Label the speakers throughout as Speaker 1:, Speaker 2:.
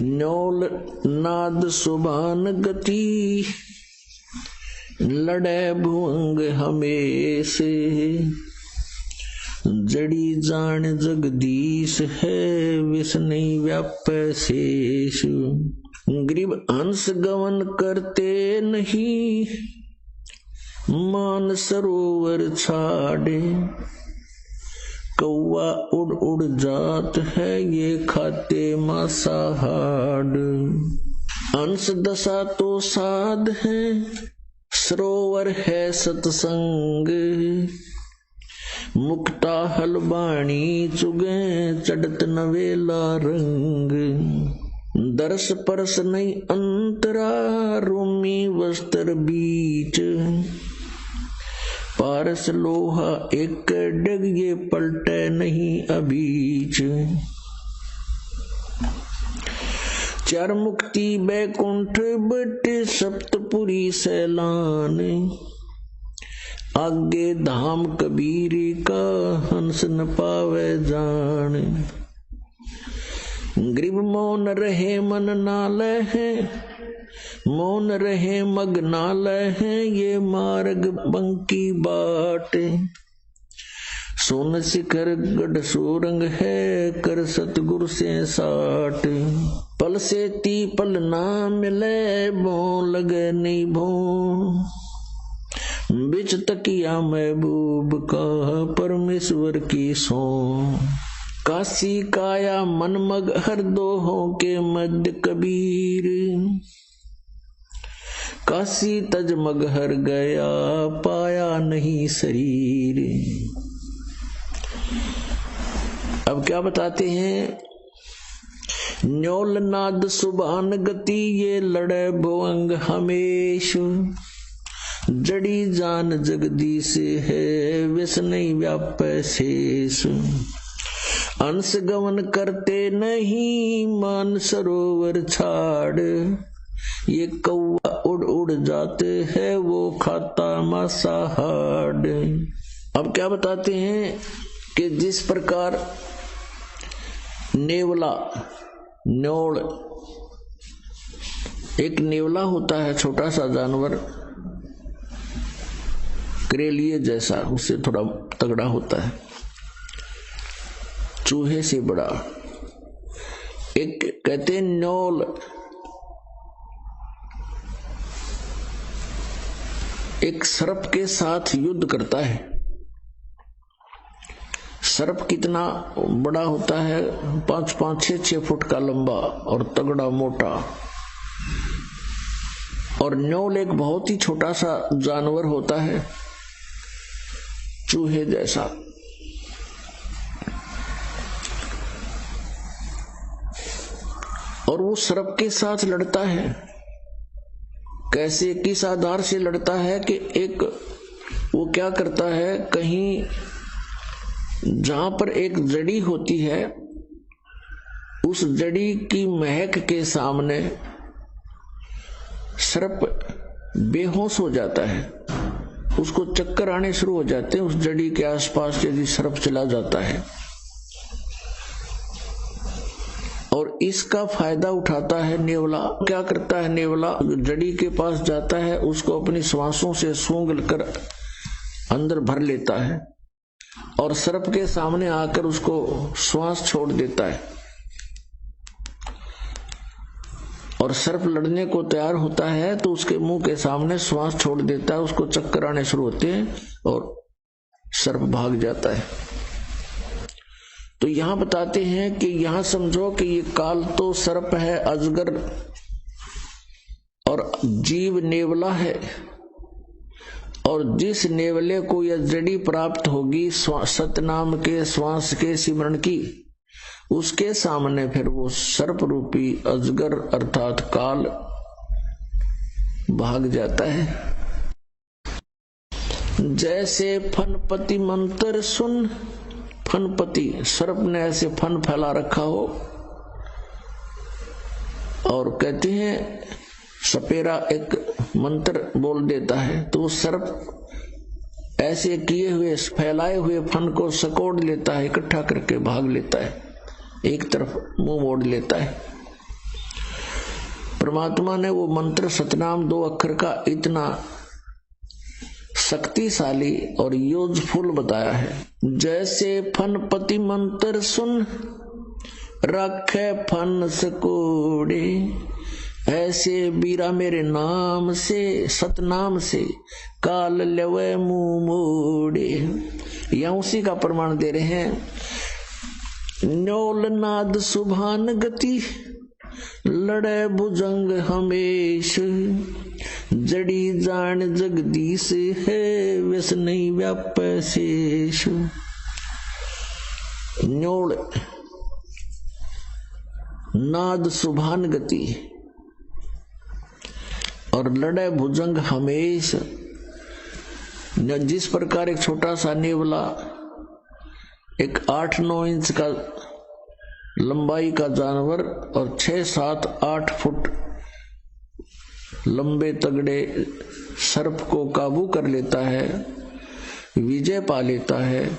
Speaker 1: Noel नाद सुभान गति, लड़े भुवंग हमेश, जड़ी जान जगदीश है, विष नहीं व्याप शेष। ग्रीव हंस गवन करते नहीं, मान सरोवर छाड़े, कौवा उड़ उड़ जात है, ये खाते मांसाहार। अंश दशा तो साध है, सरोवर है सत्संग, मुक्ता हलबाणी चुगे, चढ़त नवेला रंग। दर्श परस नहीं अंतरा, रोमी वस्त्र बीच, पारस लोहा एक डग, ये पलटे नहीं अबीच। चार मुक्ति बैकुंठ बट, सप्तपुरी सैलान, आगे धाम कबीर का, हंस न पावे जान। ग्रीव मौन रहे मन नालय है, मौन रहे मग नालय है, ये मार्ग बंकी बाट। सोन शिखर गढ़ सोरंग है, कर सतगुरु से साट। पल से ती पल ना मिले, भो लगे नहीं भो, बिच तकिया महबूब का, परमेश्वर की सो। काशी काया मनमग हर दोहों के मध्य कबीर, काशी तजमग हर गया, पाया नहीं शरीर। अब क्या बताते हैं? न्योल नाद सुभान गति, ये लड़े भुवंग हमेश, जड़ी जान जगदीश है, विष नहीं व्याप शेष। अंश गमन करते नहीं, मान सरोवर छाड़, ये कौवा उड़ उड़ जाते हैं, वो खाता मांसाहार। अब क्या बताते हैं कि जिस प्रकार नेवला, न्योल, एक नेवला होता है छोटा सा जानवर, करेलिए जैसा, उससे थोड़ा तगड़ा होता है, चूहे से बड़ा। एक कहते हैं न्योल एक सर्प के साथ युद्ध करता है। सर्प कितना बड़ा होता है? 5-5, 6-6 फुट का लंबा और तगड़ा मोटा। और न्योल एक बहुत ही छोटा सा जानवर होता है, चूहे जैसा। और वो सर्प के साथ लड़ता है। कैसे, किस आधार से लड़ता है कि एक वो क्या करता है, कहीं जहां पर एक जड़ी होती है, उस जड़ी की महक के सामने सर्प बेहोश हो जाता है, उसको चक्कर आने शुरू हो जाते हैं। उस जड़ी के आसपास यदि सर्प चला जाता है, और इसका फायदा उठाता है नेवला। क्या करता है नेवला? जड़ी के पास जाता है, उसको अपनी श्वासों से सूंघ कर अंदर भर लेता है और सर्प के सामने आकर उसको श्वास छोड़ देता है। और सर्प लड़ने को तैयार होता है तो उसके मुंह के सामने श्वास छोड़ देता है, उसको चक्कर आने शुरू होते हैं और सर्प भाग जाता है। तो यहां बताते हैं कि यहां समझो कि ये काल तो सर्प है, अजगर, और जीव नेवला है। और जिस नेवले को यह जड़ी प्राप्त होगी सतनाम के श्वास के सिमरण की, उसके सामने फिर वो सर्प रूपी अजगर अर्थात काल भाग जाता है। जैसे फनपति मंत्र सुन, फनपति सर्प ने ऐसे फन फैला रखा हो, और कहते हैं सपेरा एक मंत्र बोल देता है तो वो सर्प ऐसे किए हुए फैलाए हुए फन को सकोड़ लेता है, इकट्ठा करके भाग लेता है, एक तरफ मुंह मोड़ लेता है। परमात्मा ने वो मंत्र सतनाम 2 अक्षर का इतना शक्तिशाली और यूजफुल बताया है। जैसे फनपति मंत्र सुन रखे फन सकोड़े, ऐसे बीरा मेरे नाम से सतनाम से काल लेवे मुंह मोड़े। यहां उसी का प्रमाण दे रहे हैं। न्योल नाद सुभान गति लड़े भुजंग हमेश, जड़ी जान जगदीश है वैस नहीं व्याप शेष। न्योल नाद सुभान गति और लड़े भुजंग हमेश। जिस प्रकार एक छोटा सा नेवला एक 8-9 इंच का लंबाई का जानवर और 6-7-8 फुट लंबे तगड़े सर्प को काबू कर लेता है, विजय पा लेता है,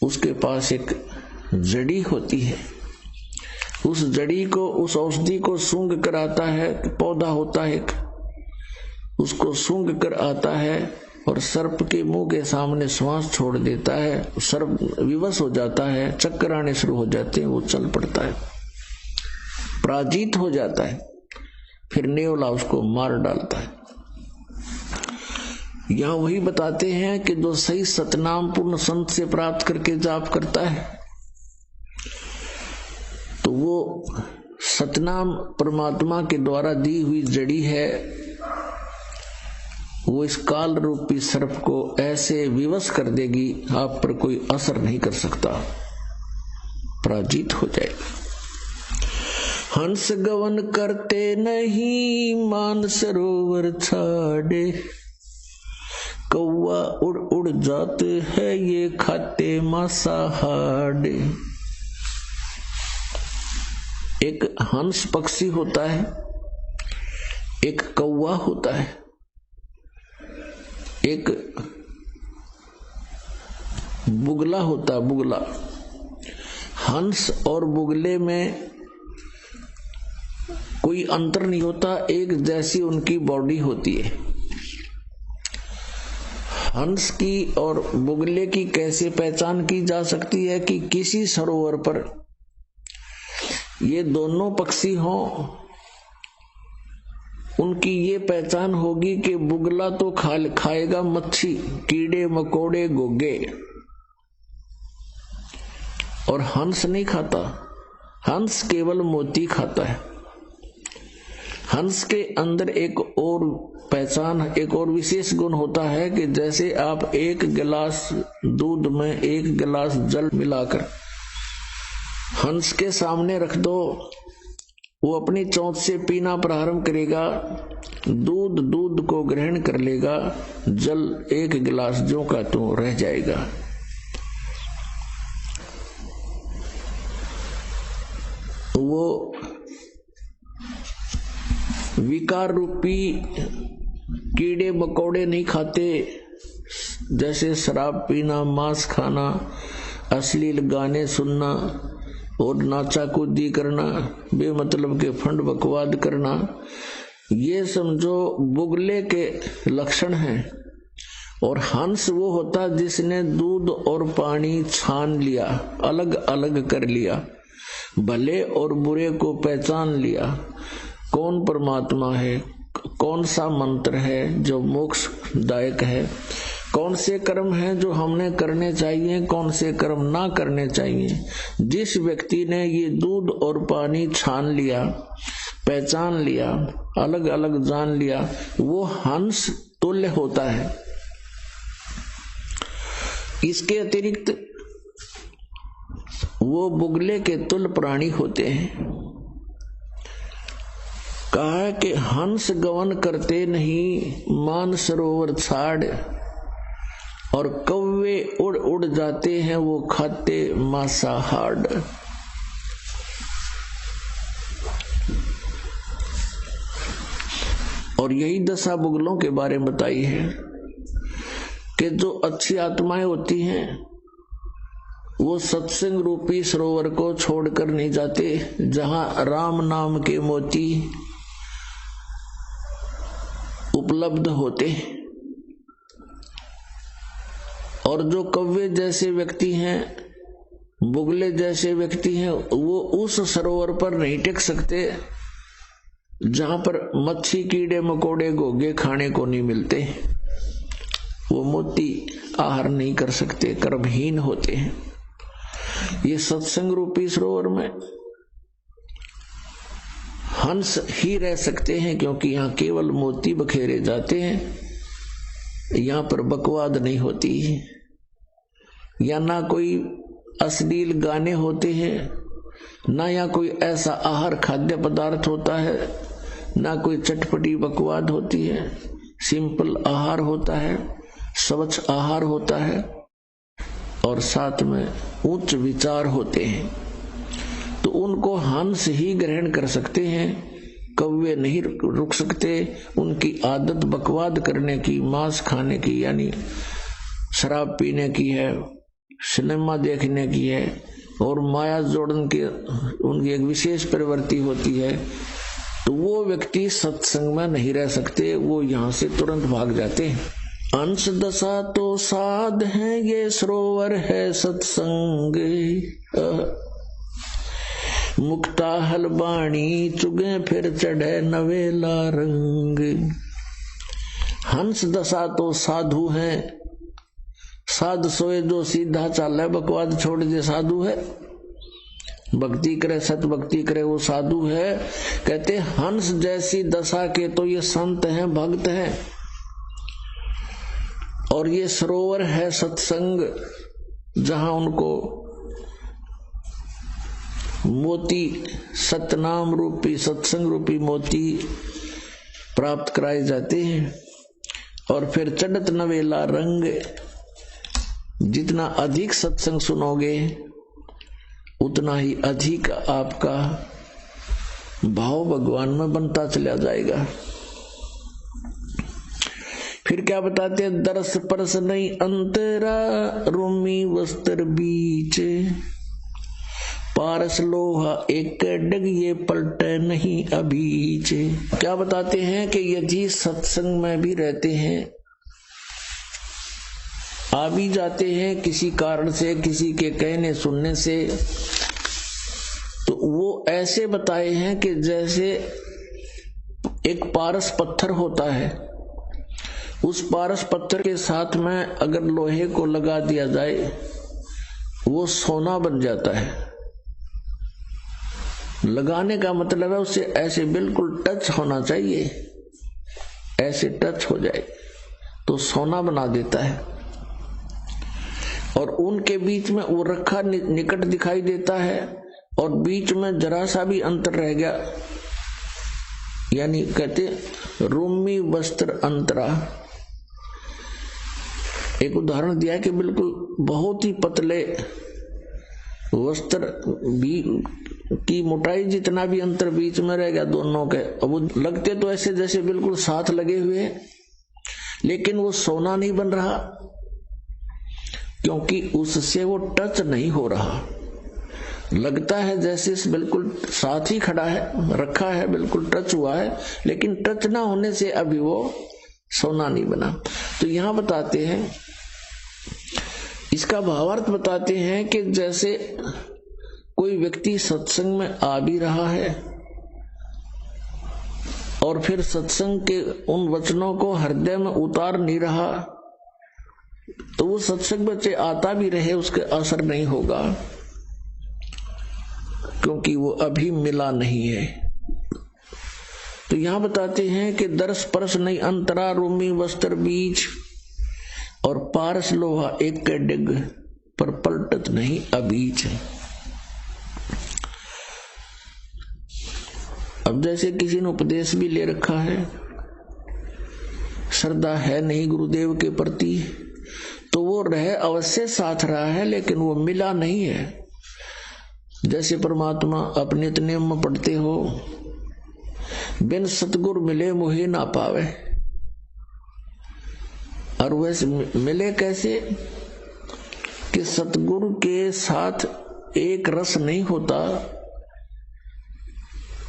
Speaker 1: उसके पास एक जड़ी होती है। उस जड़ी को, उस औषधि को सूंघ कर आता है, पौधा होता है, उसको सूंघ कर आता है और सर्प के मुंह के सामने श्वास छोड़ देता है। सर्प विवश हो जाता है, चक्कर आने शुरू हो जाते हैं, वो चल पड़ता है, पराजित हो जाता है। फिर नेवला उसको मार डालता है। यहां वही बताते हैं कि जो सही सतनाम पूर्ण संत से प्राप्त करके जाप करता है तो वो सतनाम परमात्मा के द्वारा दी हुई जड़ी है। वो इस काल रूपी सर्प को ऐसे विवश कर देगी, आप पर कोई असर नहीं कर सकता, पराजित हो जाएगा। हंस गवन करते नहीं मान सरोवर छाड़े, कौवा उड़ उड़ जाते है ये खाते मांसाहारे। एक हंस पक्षी होता है, एक कौवा होता है, एक बुगला होता है, बुगला। हंस और बुगले में कोई अंतर नहीं होता, एक जैसी उनकी बॉडी होती है। हंस की और बुगले की कैसे पहचान की जा सकती है कि किसी सरोवर पर ये दोनों पक्षी हों, उनकी ये पहचान होगी कि बुगला तो खाएगा मच्छी, कीड़े मकोड़े गोगे, और हंस नहीं खाता। हंस केवल मोती खाता है। हंस के अंदर एक और पहचान, एक और विशेष गुण होता है कि जैसे आप 1 गिलास दूध में 1 गिलास जल मिलाकर हंस के सामने रख दो, वो अपनी चोंच से पीना प्रारंभ करेगा, दूध को ग्रहण कर लेगा, जल 1 गिलास जो का तो रह जाएगा। वो विकार रूपी कीड़े मकोड़े नहीं खाते, जैसे शराब पीना, मांस खाना, अश्लील गाने सुनना और नाचा कूदी करना, बेमतलब के फंड बकवाद करना, ये समझो बुगले के लक्षण हैं। और हंस वो होता जिसने दूध और पानी छान लिया, अलग अलग कर लिया, भले और बुरे को पहचान लिया, कौन परमात्मा है, कौन सा मंत्र है जो मोक्षदायक है, कौन से कर्म हैं जो हमने करने चाहिए, कौन से कर्म ना करने चाहिए। जिस व्यक्ति ने ये दूध और पानी छान लिया, पहचान लिया, अलग अलग जान लिया, वो हंस तुल्य होता है। इसके अतिरिक्त वो बुगले के तुल्य प्राणी होते हैं। कहा कि हंस गवन करते नहीं मान सरोवर छाड़, और कौवे उड़ उड़ जाते हैं वो खाते मांसाहार। और यही दशा बुगलों के बारे में बताई है कि जो अच्छी आत्माएं होती हैं वो सत्संग रूपी सरोवर को छोड़कर नहीं जाते, जहां राम नाम के मोती उपलब्ध होते। और जो कौवे जैसे व्यक्ति हैं, बुगले जैसे व्यक्ति हैं, वो उस सरोवर पर नहीं टिक सकते जहां पर मच्छी, कीड़े मकोड़े, घोंघे खाने को नहीं मिलते। वो मोती आहार नहीं कर सकते, कर्महीन होते हैं। ये सत्संग रूपी सरोवर में हंस ही रह सकते हैं, क्योंकि यहाँ केवल मोती बखेरे जाते हैं। यहाँ पर बकवाद नहीं होती, या ना कोई अश्लील गाने होते हैं, ना या कोई ऐसा आहार खाद्य पदार्थ होता है, ना कोई चटपटी बकवाद होती है। सिंपल आहार होता है, स्वच्छ आहार होता है, और साथ में उच्च विचार होते हैं। तो उनको हंस ही ग्रहण कर सकते हैं, कौवे नहीं रुक सकते। उनकी आदत बकवाद करने की, मांस खाने की, यानी शराब पीने की है, सिनेमा देखने की है, और माया जोड़न की उनकी एक विशेष प्रवृत्ति होती है। तो वो व्यक्ति सत्संग में नहीं रह सकते, वो यहाँ से तुरंत भाग जाते हैं। अंश दशा तो साध है, ये सरोवर है सत्संग। मुक्ता हलबाणी चुगे फिर चढ़े नवेला रंग। हंस दशा तो साधु है, साध सोए जो सीधा चाले, बकवाद छोड़ दे साधु है। भक्ति करे, सत भक्ति करे, वो साधु है। कहते हंस जैसी दशा के तो ये संत हैं, भक्त हैं। और ये सरोवर है सत्संग, जहां उनको मोती, सतनाम रूपी, सत्संग रूपी मोती प्राप्त कराए जाते हैं। और फिर चढ़त नवेला रंग। जितना अधिक सत्संग सुनोगे, उतना ही अधिक आपका भाव भगवान में बनता चला जाएगा। फिर क्या बताते हैं? दरस परस नहीं अंतरा, रूमी वस्त्र बीच। पारस लोहा एक डग, ये पलटे नहीं अभीच। क्या बताते हैं कि यदि सत्संग में भी रहते हैं, आ भी जाते हैं किसी कारण से, किसी के कहने सुनने से, तो वो ऐसे बताए हैं कि जैसे एक पारस पत्थर होता है, उस पारस पत्थर के साथ में अगर लोहे को लगा दिया जाए, वो सोना बन जाता है। लगाने का मतलब है उससे ऐसे बिल्कुल टच होना चाहिए, ऐसे टच हो जाए तो सोना बना देता है। और उनके बीच में वो रखा निकट दिखाई देता है, और बीच में जरा सा भी अंतर रह गया, यानी कहते रूमी वस्त्र अंतरा। एक उदाहरण दिया कि बिल्कुल बहुत ही पतले वस्त्र भी की मोटाई जितना भी अंतर बीच में रह गया दोनों के, अब वो लगते तो ऐसे जैसे बिल्कुल साथ लगे हुए, लेकिन वो सोना नहीं बन रहा, क्योंकि उससे वो टच नहीं हो रहा। लगता है जैसे बिल्कुल साथ ही खड़ा है, रखा है, बिल्कुल टच हुआ है, लेकिन टच ना होने से अभी वो सोना नहीं बना। तो यहां बताते हैं, इसका भावार्थ बताते हैं कि जैसे कोई व्यक्ति सत्संग में आ भी रहा है और फिर सत्संग के उन वचनों को हृदय में उतार नहीं रहा, तो वो सत्संग बच्चे आता भी रहे, उसके असर नहीं होगा, क्योंकि वो अभी मिला नहीं है। तो यहां बताते हैं कि दरस परस नहीं अंतरा, रूमी वस्त्र बीच, और पारस लोहा एक के डिग, पर पलटत नहीं अबीच। अब जैसे किसी ने उपदेश भी ले रखा है, श्रद्धा है नहीं गुरुदेव के प्रति, तो वो रह अवश्य साथ रहा है, लेकिन वो मिला नहीं है। जैसे परमात्मा अपने नियम में पढ़ते हो, बिन सतगुर मिले मोहे ना पावे। और वैसे मिले कैसे कि सतगुरु के साथ एक रस नहीं होता,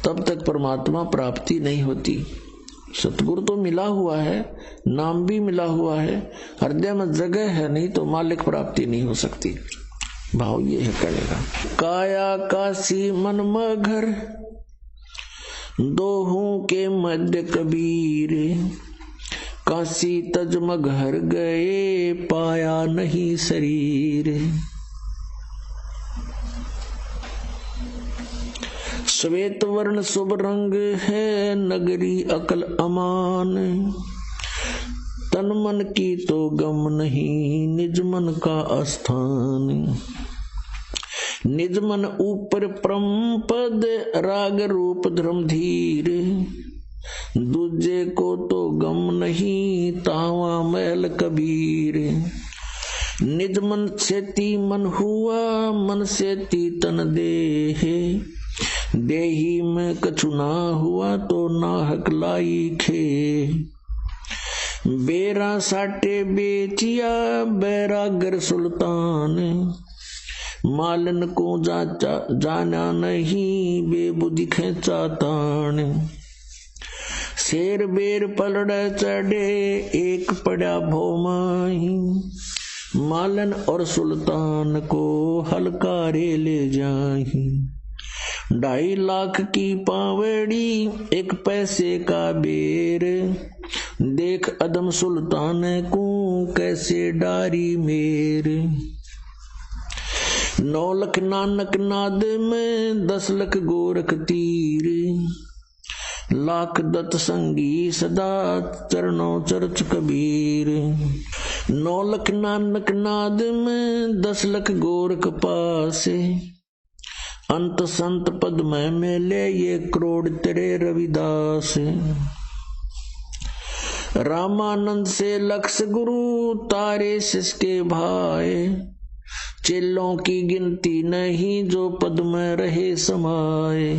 Speaker 1: तब तक परमात्मा प्राप्ति नहीं होती। सतगुरु तो मिला हुआ है, नाम भी मिला हुआ है, हृदय में जगह है नहीं तो मालिक प्राप्ति नहीं हो सकती। भाव ये है करेगा। काया काशी मन मगर दोहों के मध्य कबीर, काशी तज मगर गए पाया नहीं शरीर। श्वेत वर्ण शुभ रंग है नगरी अकल अमान, तन मन की तो गम नहीं निज मन का स्थान। निज मन ऊपर परम पद राग रूप धर्म धीर, दूजे को तो गम नहीं तावा मैल कबीर। निज मन से ती मन हुआ मन से ती तन देहे, देही में कछु ना हुआ तो नाहक लाई खे। बेरा साटे बेचिया बैरागर सुल्तान, मालन को जाना नहीं बेबुद्धि खेचा तान। शेर बेर पलड़ चढ़े एक पड़ा भोमाही, मालन और सुल्तान को हलकारे ले जाही। 2.5 लाख की पावड़ी 1 पैसे का बेर, देख अदम सुल्तान को कैसे डारी मेर। 9 लाख नानक नाद में 10 लाख गोरख तीर, लाख दत्त संगी सदा चरणों चर्च कबीर। 9 लाख नानक नाद में 10 लाख गोरख पासे, अंत संत पद में मेले ये करोड़ तेरे रविदास। रामानंद से लक्ष गुरु तारे सिसके भाई, चेलों की गिनती नहीं जो पद में रहे समाये।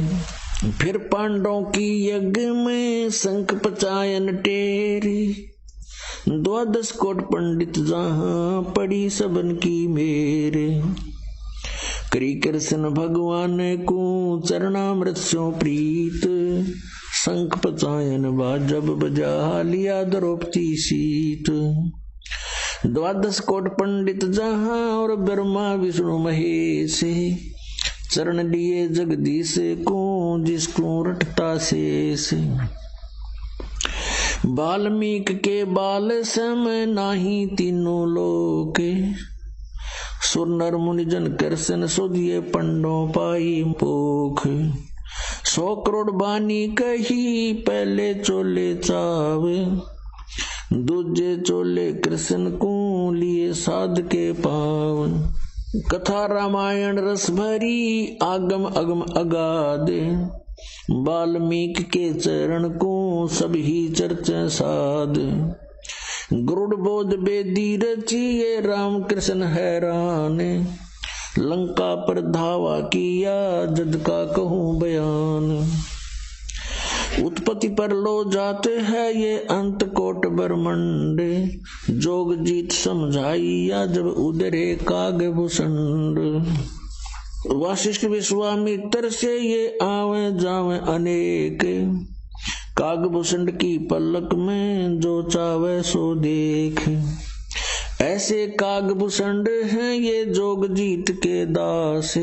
Speaker 1: फिर पांडवों की यज्ञ में शंख पचायन टेरी, 12 कोट पंडित जहां पड़ी सबन की मेरे। करी कृष्ण भगवान को चरणामृत सो प्रीत, शंख पचायन बाजब बजा लिया द्रौपदी सीत। 12 कोट पंडित जहां और ब्रह्मा विष्णु महेश, चरण लिए जगदीश को जिसको रटता शेष। वाल्मीक के बाल समय नाही तीनों लोक, सुर नर मुनि जन कृष्ण सुधिये पंडों पाई पोख। 100 करोड़ बानी कही पहले चोले चावे, दूजे चोले कृष्ण को लिए साध के पाव। कथा रामायण रस भरी आगम अगम अगाध, वाल्मीकि के चरण को सब ही चर्चा साध। गुरुड़ बोध बेदी रचिए राम कृष्ण हैरान, लंका पर धावा किया जद का कहूँ बयान। उत्पत्ति पर लो जाते हैं ये अंत कोट ब्रह्मंड, जोग जीत समझाइया जब उदरे काग भूषण। वासिष्ठ विश्वामित्र से ये आवे जावे अनेक, कागभूषण की पलक में जो चावे सो देख। ऐसे कागभूषण हैं ये जोग जीत के दास,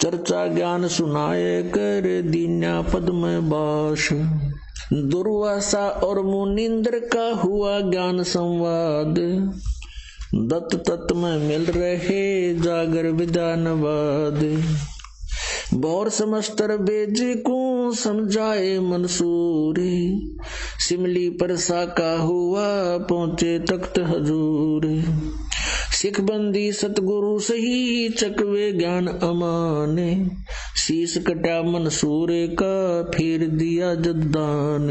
Speaker 1: चर्चा ज्ञान सुनाए कर दीन्या पद में बास। दुर्वासा और मुनिंद्र का हुआ ज्ञान संवाद, दत्त तत्व में मिल रहे जागर विधानवाद। बौर समस्तर बेज को समझाए मंसूरी, सिमली पर साका हुआ पहुंचे तख्त हजूर। सिख बंदी सतगुरु सही चकवे ज्ञान अमाने, शीश कटा मंसूर का फिर दिया जद्दान।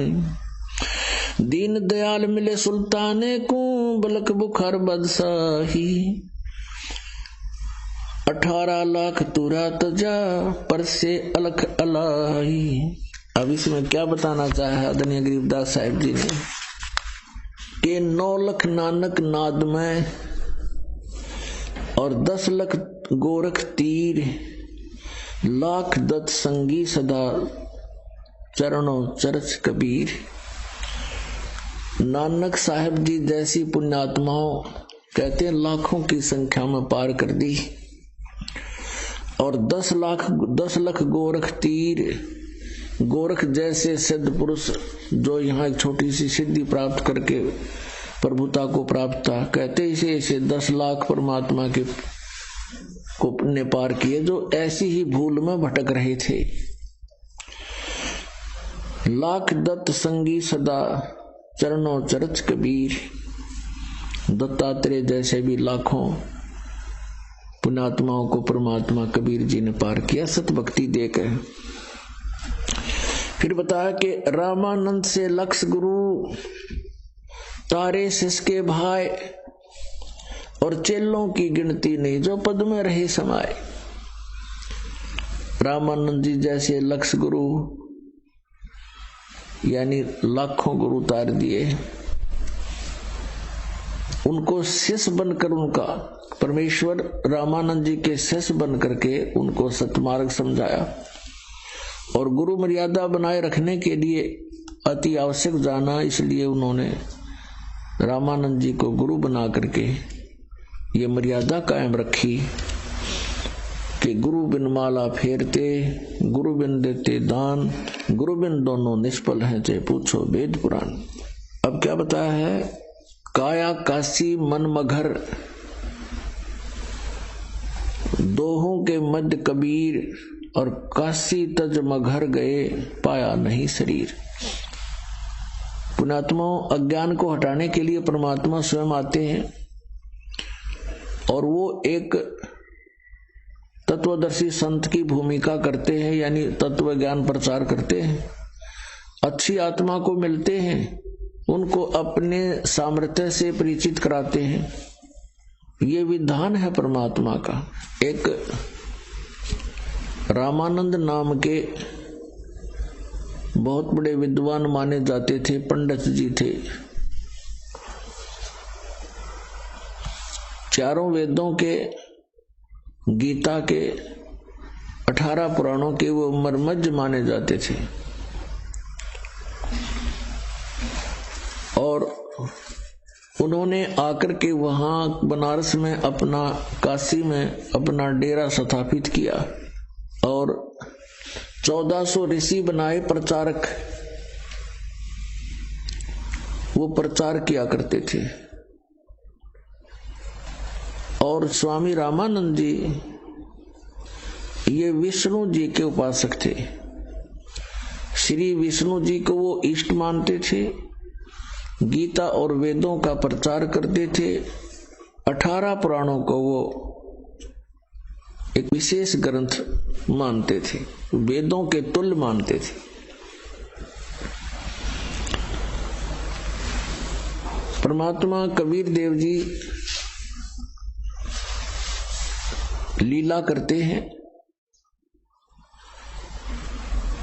Speaker 1: दीन दयाल मिले सुल्ताने को बलक बुखार बादशाही, 18 लाख तुरा तजा पर से अलख अलाई। अब इसमें क्या बताना चाहे आदरणीय गरीबदास साहिब जी ने कि 9 लाख नानक नाद में और 10 लाख गोरख तीर, लाख दत्त संगी सदा चरणों चर्च कबीर। नानक साहब जी जैसी पुण्यात्माओं कहते हैं लाखों की संख्या में पार कर दी, और 10 लाख गोरख तीर, गोरख जैसे सिद्ध पुरुष जो यहाँ एक छोटी सी सिद्धि प्राप्त करके प्रभुता को प्राप्त था, कहते इसे 10 लाख परमात्मा के को ने पार किए जो ऐसी ही भूल में भटक रहे थे। लाख दत्त संगी सदा चरणों चरच कबीर, दत्तात्रेय जैसे भी लाखों पुण्यात्माओं को परमात्मा कबीर जी ने पार किया सत भक्ति देकर। फिर बताया कि रामानंद से लक्ष गुरु, तारे सिसके भाई, और चेलों की गिनती नहीं जो पद में रहे समाये। रामानंद जी जैसे लक्ष गुरु यानी लाखों गुरु उतार दिए, उनको शिष्य बनकर, उनका परमेश्वर रामानंद जी के शिष्य बन करके उनको सतमार्ग समझाया, और गुरु मर्यादा बनाए रखने के लिए अति आवश्यक जाना, इसलिए उन्होंने रामानंद जी को गुरु बना करके ये मर्यादा कायम रखी कि गुरु बिन माला फेरते, गुरु बिन देते दान, गुरु बिन दोनों निष्फल हैं, चाहे पूछो वेद पुराण। अब क्या बताया है, काया काशी मन मघर, दोहों के मध्य कबीर, और काशी तज मघर गए पाया नहीं शरीर। पुण्यात्माओं अज्ञान को हटाने के लिए परमात्मा स्वयं आते हैं, और वो एक तत्वदर्शी संत की भूमिका करते हैं, यानी तत्व ज्ञान प्रचार करते हैं। अच्छी आत्मा को मिलते हैं, उनको अपने सामर्थ्य से परिचित कराते हैं। ये विधान है परमात्मा का। एक रामानंद नाम के बहुत बड़े विद्वान माने जाते थे, पंडित जी थे। चारों वेदों के, गीता के, 18 पुराणों के वो मर्मज्ञ माने जाते थे, और उन्होंने आकर के वहां बनारस में अपना, काशी में अपना डेरा स्थापित किया, और 1400 ऋषि बनाए प्रचारक, वो प्रचार किया करते थे। और स्वामी रामानंद जी ये विष्णु जी के उपासक थे। श्री विष्णु जी को वो इष्ट मानते थे, गीता और वेदों का प्रचार करते थे, 18 पुराणों को वो एक विशेष ग्रंथ मानते थे, वेदों के तुल्य मानते थे। परमात्मा कबीर देव जी लीला करते हैं।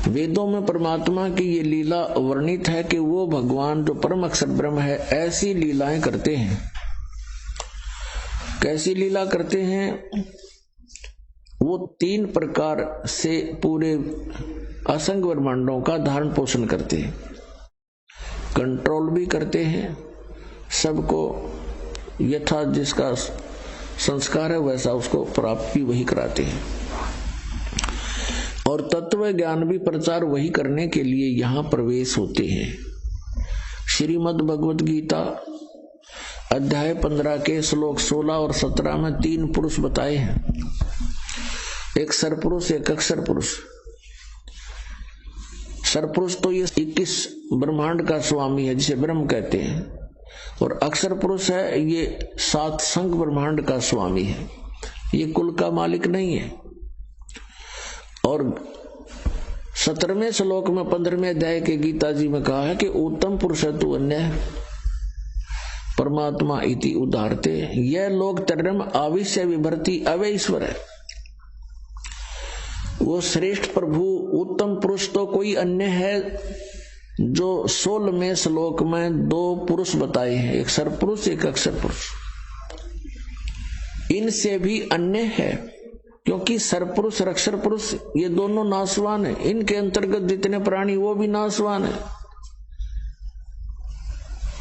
Speaker 1: वेदों में परमात्मा की ये लीला वर्णित है कि वो भगवान जो परम अक्षर ब्रह्म है ऐसी लीलाएं करते हैं। कैसी लीला करते हैं? वो 3 प्रकार से पूरे असंग ब्रह्मांडों का धारण पोषण करते हैं, कंट्रोल भी करते हैं, सबको यथा जिसका संस्कार है वैसा उसको प्राप्त भी वही कराते हैं, और तत्व ज्ञान भी प्रचार वही करने के लिए यहाँ प्रवेश होते हैं। श्रीमद् भगवत गीता अध्याय 15 के श्लोक 16 और 17 में 3 पुरुष बताए हैं, एक सरपुरुष, एक अक्षर पुरुष। सरपुरुष तो ये 21 ब्रह्मांड का स्वामी है जिसे ब्रह्म कहते हैं, और अक्षर पुरुष है ये 7 संग ब्रह्मांड का स्वामी है, ये कुल का मालिक नहीं है। और 17वें श्लोक में 15वें अध्याय के गीता जी में कहा है कि उत्तम पुरुष तु अन्य परमात्मा इति उदारते, यह लोक तरम आविश्य विभर्ति अवय ईश्वर है। वो श्रेष्ठ प्रभु उत्तम पुरुष तो कोई अन्य है जो 16वें श्लोक में 2 पुरुष बताए हैं, एक सरपुरुष एक अक्षर पुरुष। इनसे भी अन्य है, क्योंकि सरपुरुष और अक्षर पुरुष ये दोनों नाशवान है, इनके अंतर्गत जितने प्राणी वो भी नाशवान है।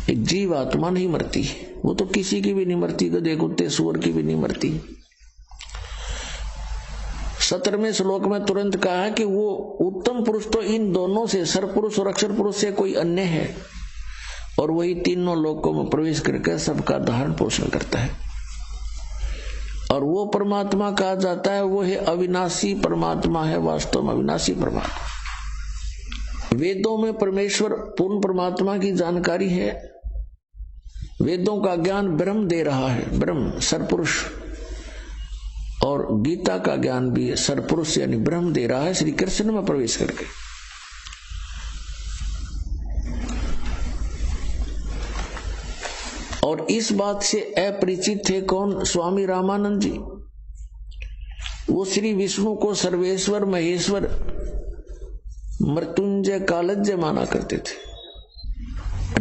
Speaker 1: एक जीव आत्मा नहीं मरती, वो तो किसी की भी नहीं मरती, गधे कुत्ते सूअर की भी नहीं मरती। 17वें श्लोक में तुरंत कहा है कि वो उत्तम पुरुष तो इन दोनों से, सरपुरुष और अक्षर पुरुष से कोई अन्य है, और वही तीनों लोकों में प्रवेश करके सबका धारण पोषण करता है। और वो परमात्मा कहा जाता है, वो है अविनाशी परमात्मा है, वास्तव में अविनाशी परमात्मा। वेदों में परमेश्वर पूर्ण परमात्मा की जानकारी है, वेदों का ज्ञान ब्रह्म दे रहा है, ब्रह्म सरपुरुष, और गीता का ज्ञान भी सरपुरुष यानी ब्रह्म दे रहा है श्री कृष्ण में प्रवेश करके। और इस बात से अपरिचित थे कौन? स्वामी रामानंद जी। वो श्री विष्णु को सर्वेश्वर, महेश्वर, मृत्युंजय, कालज्य माना करते थे।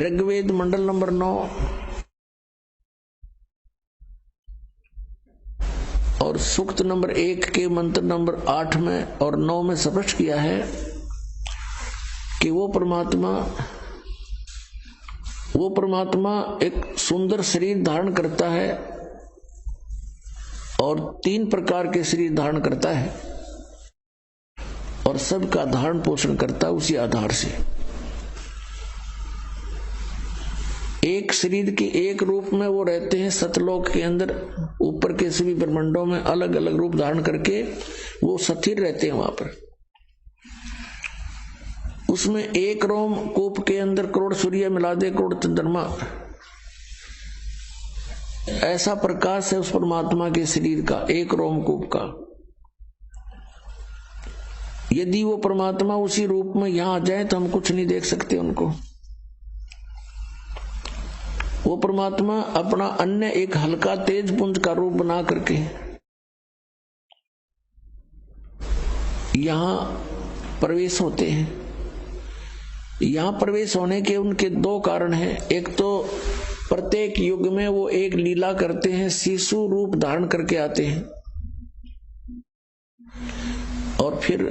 Speaker 1: ऋग्वेद मंडल नंबर 9 और सूक्त नंबर 1 के मंत्र नंबर 8 में और 9 में स्पष्ट किया है कि वो परमात्मा एक सुंदर शरीर धारण करता है और 3 प्रकार के शरीर धारण करता है और सबका धारण पोषण करता है उसी आधार से। एक शरीर के एक रूप में वो रहते हैं सतलोक के अंदर, ऊपर के सभी ब्रह्मांडों में अलग अलग रूप धारण करके वो स्थिर रहते हैं वहां पर। उसमें एक रोम कूप के अंदर करोड़ सूर्य मिला दे, करोड़ चंद्रमा, ऐसा प्रकाश है उस परमात्मा के शरीर का, एक रोम कूप का। यदि वो परमात्मा उसी रूप में यहां आ जाए तो हम कुछ नहीं देख सकते उनको। वो परमात्मा अपना अन्य एक हल्का तेज पुंज का रूप बना करके यहां प्रवेश होते हैं। यहां प्रवेश होने के उनके 2 कारण हैं। एक तो प्रत्येक युग में वो एक लीला करते हैं, शिशु रूप धारण करके आते हैं, और फिर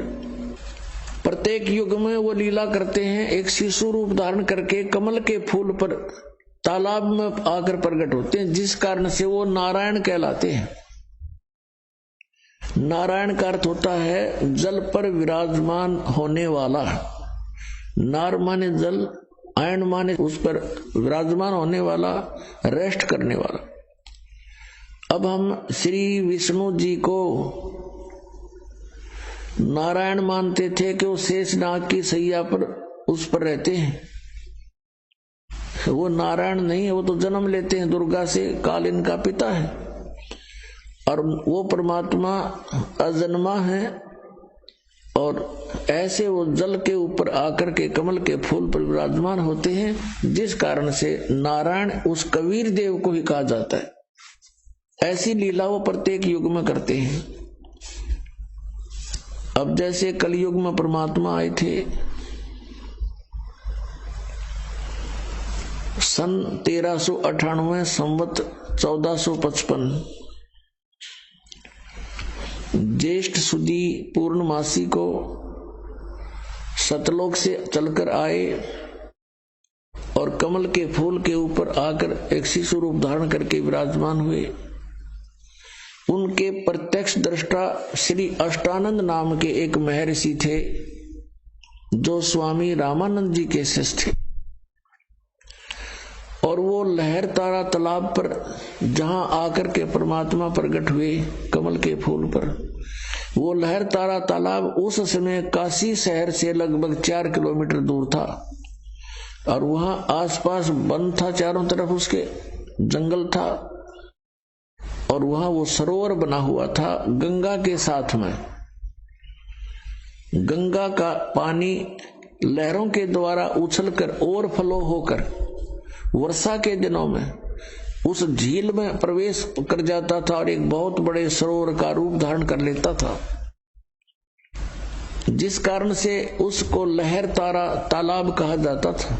Speaker 1: प्रत्येक युग में वो लीला करते हैं, एक शिशु रूप धारण करके कमल के फूल पर तालाब में आकर प्रकट होते हैं, जिस कारण से वो नारायण कहलाते हैं। नारायण का अर्थ होता है जल पर विराजमान होने वाला। नार माने जल, आयन माने उस पर विराजमान होने वाला, रेस्ट करने वाला। अब हम श्री विष्णु जी को नारायण मानते थे कि वो शेषनाग की सैया पर उस पर रहते हैं। वो नारायण नहीं है, वो तो जन्म लेते हैं दुर्गा से, काल इनका पिता है, और वो परमात्मा अजन्मा है। और ऐसे वो जल के ऊपर आकर के कमल के फूल पर विराजमान होते हैं, जिस कारण से नारायण उस कबीर देव को ही कहा जाता है। ऐसी लीला वो प्रत्येक युग में करते हैं। अब जैसे कलयुग में परमात्मा आए थे सन 1398 संवत 1455 ज्येष्ठ सुदी पूर्णमासी को सतलोक से चलकर आए और कमल के फूल के ऊपर आकर एक शिशु रूप धारण करके विराजमान हुए। उनके प्रत्यक्ष दृष्टा श्री अष्टानंद नाम के एक महर्षि थे, जो स्वामी रामानंद जी के शिष्य थे। और वो लहर तारा तालाब पर जहां आकर के परमात्मा प्रकट हुए कमल के फूल पर, वो लहर तारा तालाब उस समय काशी शहर से लगभग 4 किलोमीटर दूर था, और वहां आसपास वन था, चारों तरफ उसके जंगल था, और वहां वो सरोवर बना हुआ था गंगा के साथ में। गंगा का पानी लहरों के द्वारा उछलकर ओवरफ्लो होकर वर्षा के दिनों में उस झील में प्रवेश कर जाता था और एक बहुत बड़े सरोवर का रूप धारण कर लेता था, जिस कारण से उसको लहर तारा तालाब कहा जाता था।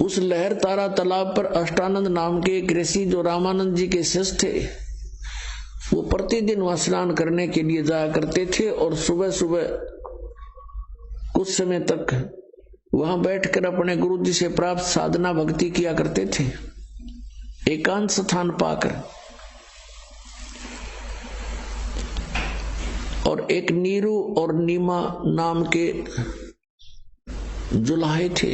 Speaker 1: उस लहर तारा तालाब पर अष्टानंद नाम के एक ऋषि, जो रामानंद जी के शिष्य थे, वो प्रतिदिन वहां स्नान करने के लिए जाया करते थे, और सुबह सुबह कुछ समय तक वहां बैठकर अपने गुरु जी से प्राप्त साधना भक्ति किया करते थे, एकांत स्थान पाकर। और एक नीरू और नीमा नाम के जुलाहे थे।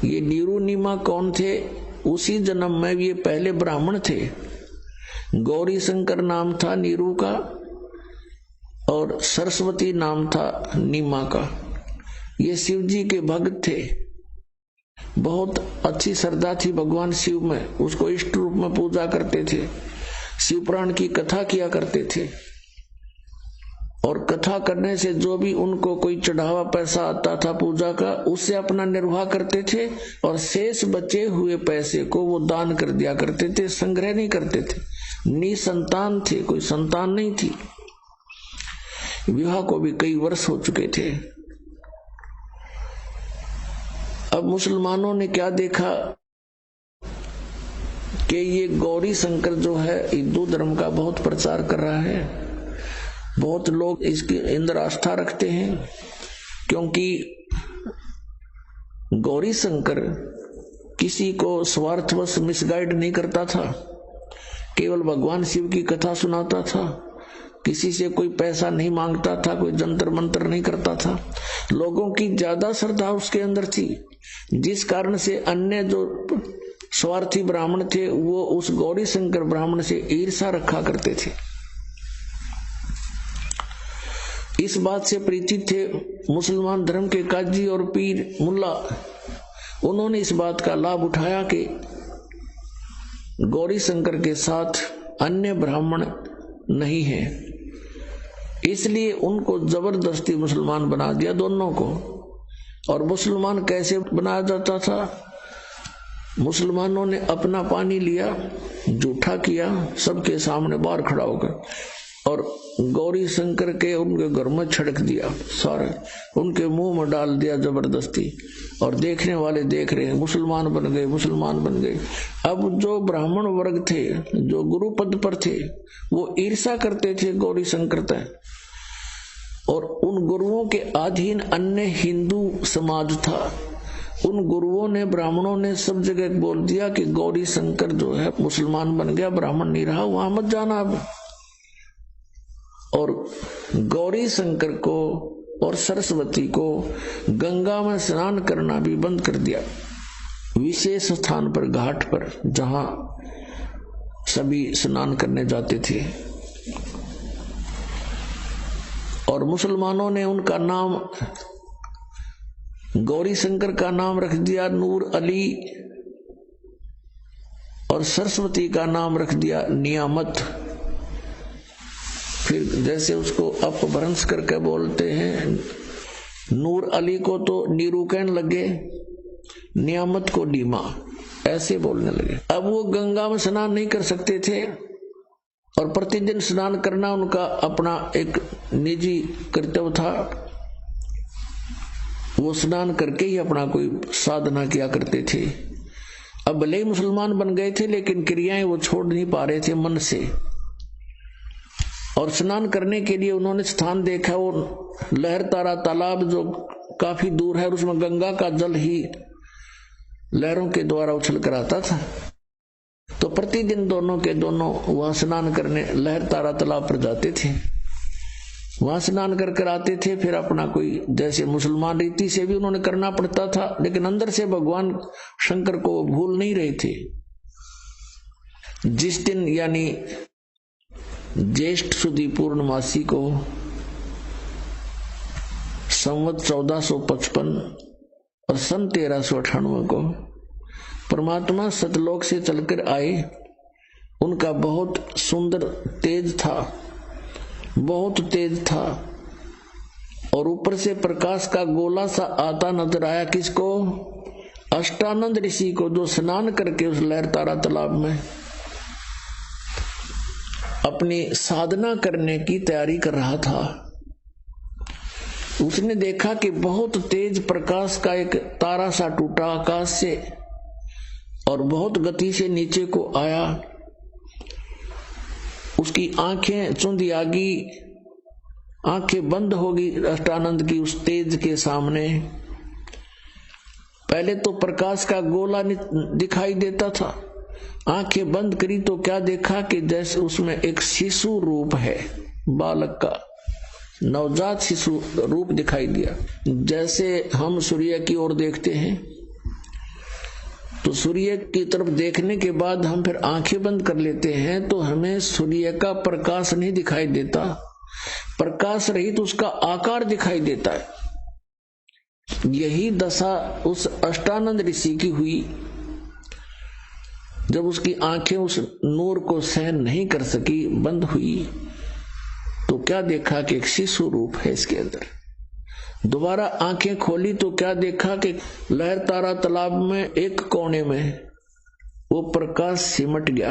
Speaker 1: ये नीरू नीमा कौन थे? उसी जन्म में ये पहले ब्राह्मण थे। गौरी शंकर नाम था नीरू का और सरस्वती नाम था नीमा का। ये शिव जी के भक्त थे। बहुत अच्छी श्रद्धा थी भगवान शिव में, उसको इष्ट रूप में पूजा करते थे, शिव पुराण की कथा किया करते थे। और कथा करने से जो भी उनको कोई चढ़ावा पैसा आता था पूजा का, उससे अपना निर्वाह करते थे और शेष बचे हुए पैसे को वो दान कर दिया करते थे, संग्रह नहीं करते थे। निसंतान थे, कोई संतान नहीं थी। विवाह को भी कई वर्ष हो चुके थे। अब मुसलमानों ने क्या देखा कि ये गौरी शंकर जो है हिंदू धर्म का बहुत प्रचार कर रहा है, बहुत लोग इसके अंदर आस्था रखते हैं, क्योंकि गौरी शंकर किसी को स्वार्थवश मिसगाइड नहीं करता था, केवल भगवान शिव की कथा सुनाता था, किसी से कोई पैसा नहीं मांगता था, कोई जंतर मंत्र नहीं करता था। लोगों की ज्यादा श्रद्धा उसके अंदर थी, जिस कारण से अन्य जो स्वार्थी ब्राह्मण थे वो उस गौरी शंकर ब्राह्मण से ईर्ष्या रखा करते थे। इस बात से परिचित थे मुसलमान धर्म के काजी और पीर मुल्ला। उन्होंने इस बात का लाभ उठाया कि गौरी शंकर के साथ अन्य ब्राह्मण नहीं है, इसलिए उनको जबरदस्ती मुसलमान बना दिया दोनों को। और मुसलमान कैसे बनाया जाता था? मुसलमानों ने अपना पानी लिया, जूठा किया सबके सामने बाहर खड़ा होकर, और गौरी शंकर के उनके घर में छिड़क दिया, सारे उनके मुंह में डाल दिया जबरदस्ती। और देखने वाले देख रहे हैं, मुसलमान बन गए, मुसलमान बन गए। अब जो ब्राह्मण वर्ग थे, जो गुरु पद पर थे, वो ईर्ष्या करते थे गौरी शंकर तय, और उन गुरुओं के अधीन अन्य हिंदू समाज था। उन गुरुओं ने, ब्राह्मणों ने सब जगह बोल दिया कि गौरी शंकर जो है मुसलमान बन गया, ब्राह्मण नहीं रहा, वहां मत जाना अब। और गौरी शंकर को और सरस्वती को गंगा में स्नान करना भी बंद कर दिया, विशेष स्थान पर, घाट पर, जहां सभी स्नान करने जाते थे। और मुसलमानों ने उनका नाम, गौरी शंकर का नाम रख दिया नूर अली, और सरस्वती का नाम रख दिया नियामत। फिर जैसे उसको अपभ्रंश करके बोलते हैं, नूर अली को तो नीरू कहने लगे, नियामत को नीमा, ऐसे बोलने लगे। अब वो गंगा में स्नान नहीं कर सकते थे, और प्रतिदिन स्नान करना उनका अपना एक निजी कर्तव्य था। वो स्नान करके ही अपना कोई साधना किया करते थे। अब भले ही मुसलमान बन गए थे, लेकिन क्रियाएं वो छोड़ नहीं पा रहे थे मन से। और स्नान करने के लिए उन्होंने स्थान देखा, वो लहरतारा तालाब जो काफी दूर है, उसमें गंगा का जल ही लहरों के द्वारा उछल कर आता था। तो प्रतिदिन दोनों के दोनों वहां स्नान करने लहरतारा तालाब पर जाते थे, वहां स्नान कर आते थे। फिर अपना कोई, जैसे मुसलमान रीति से भी उन्होंने करना पड़ता था, लेकिन अंदर से भगवान शंकर को भूल नहीं रहे थे। जिस दिन यानी ज्येष्ठ सुदी पूर्णमासी को संवत 1455 और सन 1398 को परमात्मा सतलोक से चलकर आए, उनका बहुत सुंदर तेज था, बहुत तेज था। और ऊपर से प्रकाश का गोला सा आता नजर आया किसको? अष्टानंद ऋषि को, जो स्नान करके उस लहरतारा तालाब में अपनी साधना करने की तैयारी कर रहा था। उसने देखा कि बहुत तेज प्रकाश का एक तारा सा टूटा आकाश से और बहुत गति से नीचे को आया। उसकी आंखें चुंधी आगी, आंखें बंद होगी अष्टानंद की उस तेज के सामने। पहले तो प्रकाश का गोला दिखाई देता था, आंखें बंद करी तो क्या देखा कि जैसे उसमें एक शिशु रूप है, बालक का नवजात शिशु रूप दिखाई दिया। जैसे हम सूर्य की ओर देखते हैं तो सूर्य की तरफ देखने के बाद हम फिर आंखें बंद कर लेते हैं तो हमें सूर्य का प्रकाश नहीं दिखाई देता, प्रकाश रहित तो उसका आकार दिखाई देता है। यही दशा उस अष्टानंद ऋषि की हुई। जब उसकी आंखें उस नूर को सहन नहीं कर सकी, बंद हुई, तो क्या देखा कि एक शिशु रूप है इसके अंदर। दोबारा आंखें खोली तो क्या देखा कि लहर तारा तालाब में एक कोने में वो प्रकाश सिमट गया,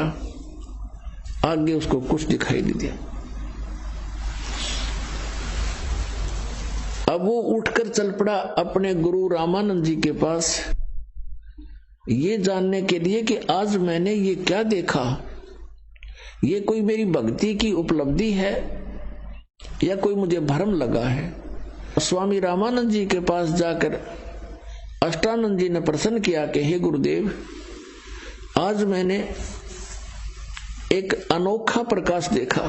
Speaker 1: आगे उसको कुछ दिखाई नहीं दिया। अब वो उठकर चल पड़ा अपने गुरु रामानंद जी के पास, ये जानने के लिए कि आज मैंने ये क्या देखा, ये कोई मेरी भक्ति की उपलब्धि है या कोई मुझे भ्रम लगा है। स्वामी रामानंद जी के पास जाकर अष्टानंद जी ने प्रश्न किया कि हे गुरुदेव, आज मैंने एक अनोखा प्रकाश देखा,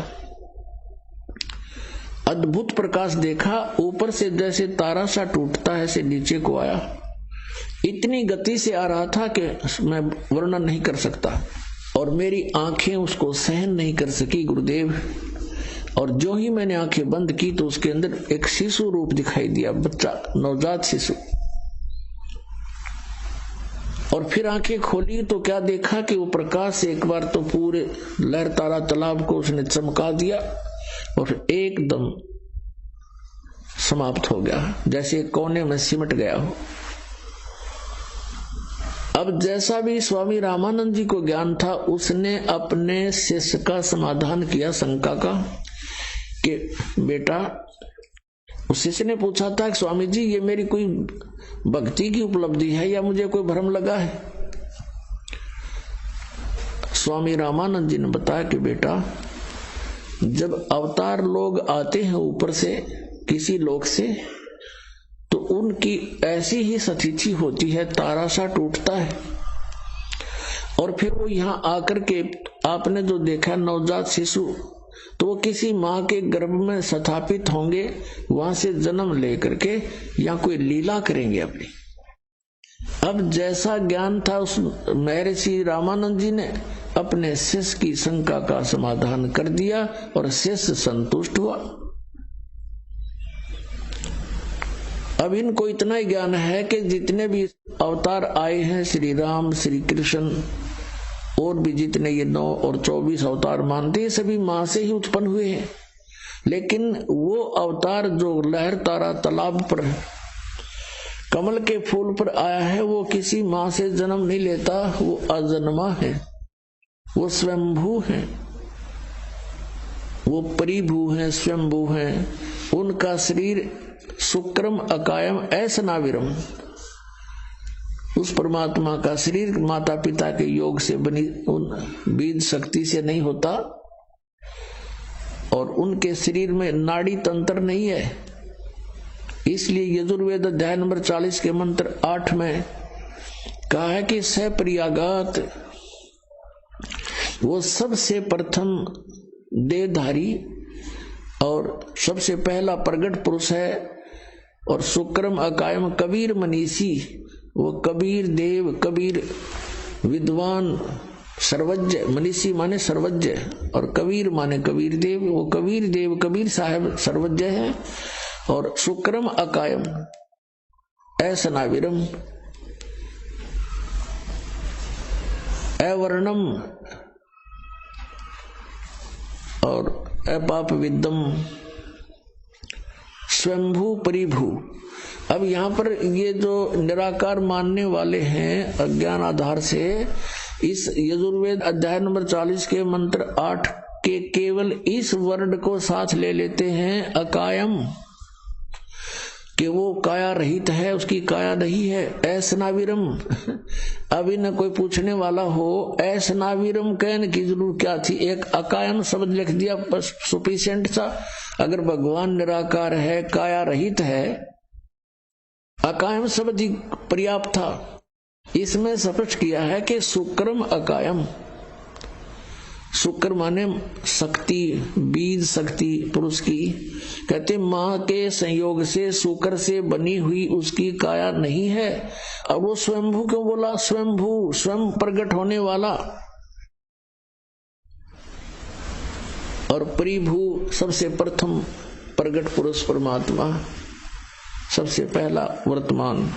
Speaker 1: अद्भुत प्रकाश देखा, ऊपर से जैसे तारा सा टूटता है ऐसे नीचे को आया, इतनी गति से आ रहा था कि मैं वर्णन नहीं कर सकता, और मेरी आंखें उसको सहन नहीं कर सकी गुरुदेव। और जो ही मैंने आंखें बंद की तो उसके अंदर एक शिशु रूप दिखाई दिया, बच्चा, नवजात शिशु। और फिर आंखें खोली तो क्या देखा कि वो प्रकाश एक बार तो पूरे लहर तारा तालाब को उसने चमका दिया और एकदम समाप्त हो गया, जैसे कोने में सिमट गया हो। अब जैसा भी स्वामी रामानंद जी को ज्ञान था, उसने अपने शिष्य का समाधान किया शंका का कि बेटा, उस शिष्य ने पूछा था कि स्वामी जी ये मेरी कोई भक्ति की उपलब्धि है या मुझे कोई भ्रम लगा है। स्वामी रामानंद जी ने बताया कि बेटा, जब अवतार लोग आते हैं ऊपर से किसी लोक से, तो उनकी ऐसी ही स्थिति होती है, तारा सा टूटता है और फिर वो यहां आकर के आपने जो देखा नवजात शिशु, तो वो किसी माँ के गर्भ में स्थापित होंगे, वहां से जन्म लेकर के या कोई लीला करेंगे अपनी। अब जैसा ज्ञान था उस महर्षि रामानंद जी ने अपने शिष्य की शंका का समाधान कर दिया और शिष्य संतुष्ट हुआ। अब इनको इतना ही ज्ञान है कि जितने भी अवतार आए हैं, श्री राम, श्री कृष्ण और भी जितने ये 9 और 24 अवतार मानते हैं, सभी मां से ही उत्पन्न हुए हैं। लेकिन वो अवतार जो लहर तारा तालाब पर कमल के फूल पर आया है, वो किसी मां से जन्म नहीं लेता, वो अजन्मा है, वो स्वयंभू है, वो परिभू है, स्वयंभू है। उनका शरीर शुक्रम अकायम ऐसनाविरम, उस परमात्मा का शरीर माता पिता के योग से बनी उन बीज शक्ति से नहीं होता, और उनके शरीर में नाड़ी तंत्र नहीं है। इसलिए यजुर्वेद अध्याय नंबर 40 के मंत्र 8 में कहा है कि सप्रियागात, वो सबसे प्रथम देहधारी और सबसे पहला प्रगट पुरुष है। और शुक्रम अकायम कबीर मनीषी, वो कबीर देव, कबीर विद्वान, सर्वज्ञ, मनीषी माने सर्वज्ञ और कबीर माने कबीर देव। वो कबीर देव, कबीर साहब सर्वज्ञ है। और शुक्रम अकायम ऐसनाविरम अवर्णम और अपाप विद्दम स्वयंभू परिभू। अब यहाँ पर ये जो निराकार मानने वाले हैं अज्ञान आधार से, इस यजुर्वेद अध्याय नंबर 40 के मंत्र 8 के केवल इस वर्ड को साथ ले लेते हैं अकायम, कि वो काया रहित है, उसकी काया नहीं है। ऐसनाविरम, अभी न कोई पूछने वाला हो ऐसनाविरम कहने की जरूर क्या थी, एक अकायम शब्द लिख दिया बस सफिशिएंट था। अगर भगवान निराकार है, काया रहित है, अकायम शब्द ही पर्याप्त था। इसमें स्पष्ट किया है कि सुक्रम अकायम। शुक्र माने शक्ति, बीज शक्ति पुरुष की। कहते मां के संयोग से शुक्र से बनी हुई उसकी काया नहीं है। अब वो स्वयंभू क्यों बोला? स्वयंभू, स्वयं प्रकट होने वाला। और परिभू सबसे प्रथम प्रकट पुरुष परमात्मा, सबसे पहला वर्तमान।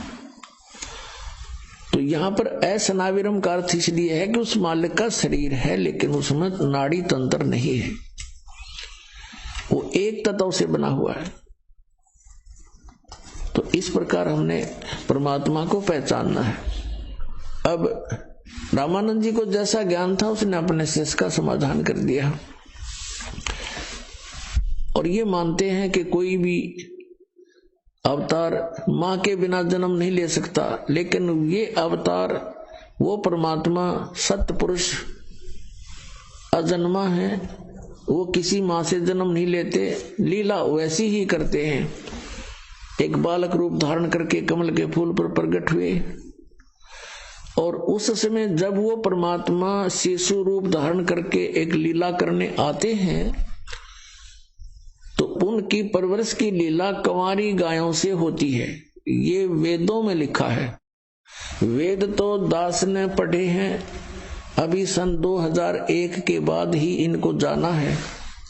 Speaker 1: तो यहां पर असनाविरम का अर्थ इसलिए है कि उस मालिक का शरीर है लेकिन उसमें नाड़ी तंत्र नहीं है, वो एक तत्व से बना हुआ है। तो इस प्रकार हमने परमात्मा को पहचानना है। अब रामानंद जी को जैसा ज्ञान था उसने अपने से इसका समाधान कर दिया। और ये मानते हैं कि कोई भी अवतार मां के बिना जन्म नहीं ले सकता, लेकिन ये अवतार वो परमात्मा सत्य पुरुष अजन्मा है, वो किसी मां से जन्म नहीं लेते, लीला वैसी ही करते हैं। एक बालक रूप धारण करके कमल के फूल पर प्रकट हुए, और उस समय जब वो परमात्मा शिशु रूप धारण करके एक लीला करने आते हैं तो उनकी परवरिश की लीला कंवारी गायों से होती है। ये वेदों में लिखा है। वेद तो दास ने पढ़े हैं, अभी सन 2001 के बाद ही इनको जाना है।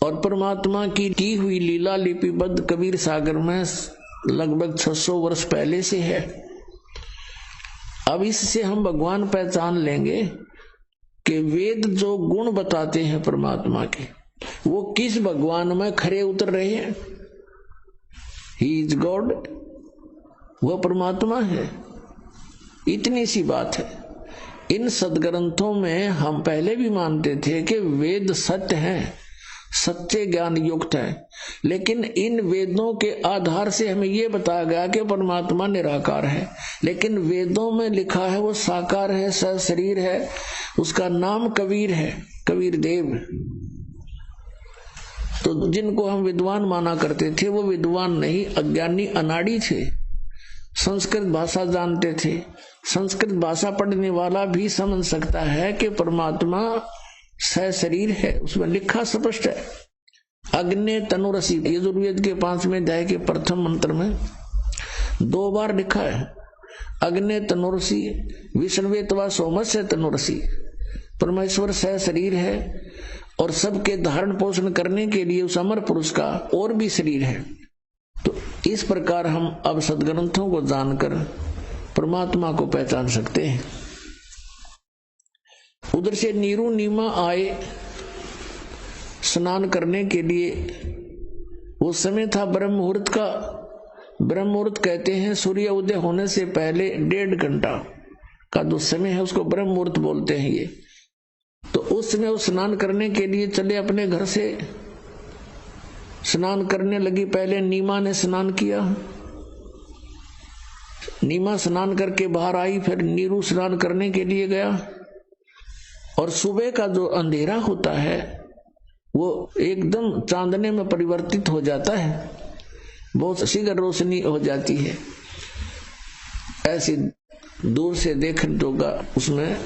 Speaker 1: और परमात्मा की हुई लीला लिपिबद्ध कबीर सागर में लगभग 600 वर्ष पहले से है। अब इससे हम भगवान पहचान लेंगे कि वेद जो गुण बताते हैं परमात्मा के, वो किस भगवान में खरे उतर रहे हैं। ही इज गॉड, वह परमात्मा है। इतनी सी बात है। इन सदग्रंथों में हम पहले भी मानते थे कि वेद सत्य हैं, सच्चे ज्ञान युक्त है, लेकिन इन वेदों के आधार से हमें यह बताया गया कि परमात्मा निराकार है। लेकिन वेदों में लिखा है वो साकार है, सशरीर है, उसका नाम कबीर है, कबीर देव। तो जिनको हम विद्वान माना करते थे वो विद्वान नहीं, अज्ञानी अनाड़ी थे। संस्कृत भाषा जानते थे। संस्कृत भाषा पढ़ने वाला भी समझ सकता है कि परमात्मा सशरीर है, उसमें लिखा स्पष्ट है। अग्नि तनुरसी, यजुर्वेद के 5वें अध्याय के प्रथम मंत्र में 2 बार लिखा है, अग्नि तनुरसी विष्णुवेतवा सोमस्य तनुरसी। परमेश्वर सशरीर है और सबके धारण पोषण करने के लिए उस अमर पुरुष का और भी शरीर है। तो इस प्रकार हम अब सदग्रंथों को जानकर परमात्मा को पहचान सकते हैं। उधर से नीरू नीमा आए स्नान करने के लिए। वो समय था ब्रह्म मुहूर्त का। ब्रह्म मुहूर्त कहते हैं सूर्य उदय होने से पहले 1.5 घंटा का जो समय है उसको ब्रह्म मुहूर्त बोलते हैं ये। तो उस समय वो स्नान करने के लिए चले अपने घर से। स्नान करने लगी, पहले नीमा ने स्नान किया। नीमा स्नान करके बाहर आई, फिर नीरू स्नान करने के लिए गया। और सुबह का जो अंधेरा होता है वो एकदम चांदने में परिवर्तित हो जाता है, बहुत शीघ्र रोशनी हो जाती है। ऐसी दूर से देखने जोगा उसमें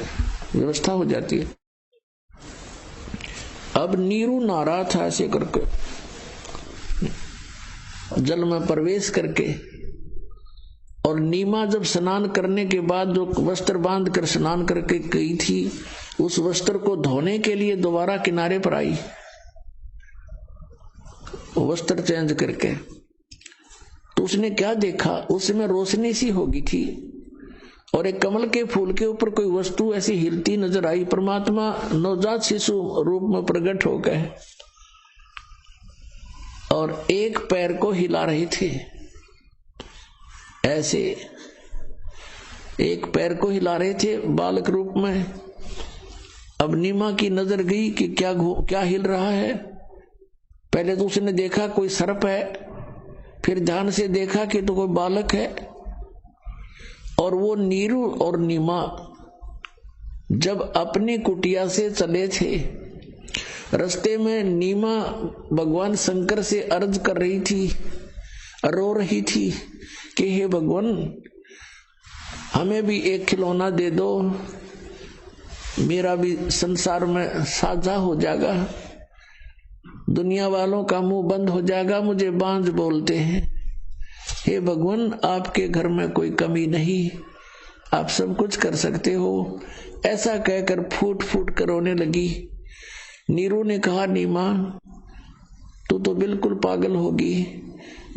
Speaker 1: व्यवस्था हो जाती है। अब नीरू नहा रहा था ऐसे करके, जल में प्रवेश करके। और नीमा जब स्नान करने के बाद जो वस्त्र बांध कर स्नान करके गई थी, उस वस्त्र को धोने के लिए दोबारा किनारे पर आई, वस्त्र चेंज करके। तो उसने क्या देखा, उसमें रोशनी सी होगी थी और एक कमल के फूल के ऊपर कोई वस्तु ऐसी हिलती नजर आई। परमात्मा नवजात शिशु रूप में प्रकट हो गए और एक पैर को हिला रहे थे, ऐसे एक पैर को हिला रहे थे बालक रूप में। अब नीमा की नजर गई कि क्या हिल रहा है। पहले तो उसने देखा कोई सर्प है, फिर ध्यान से देखा कि तो कोई बालक है। और वो नीरू और नीमा जब अपनी कुटिया से चले थे, रास्ते में नीमा भगवान शंकर से अर्ज कर रही थी, रो रही थी कि हे भगवान, हमें भी एक खिलौना दे दो, मेरा भी संसार में साझा हो जाएगा, दुनिया वालों का मुंह बंद हो जाएगा, मुझे बांझ बोलते हैं। हे भगवान, आपके घर में कोई कमी नहीं, आप सब कुछ कर सकते हो। ऐसा कहकर फूट फूट कर रोने लगी। नीरू ने कहा, नीमा तू तो बिल्कुल पागल होगी,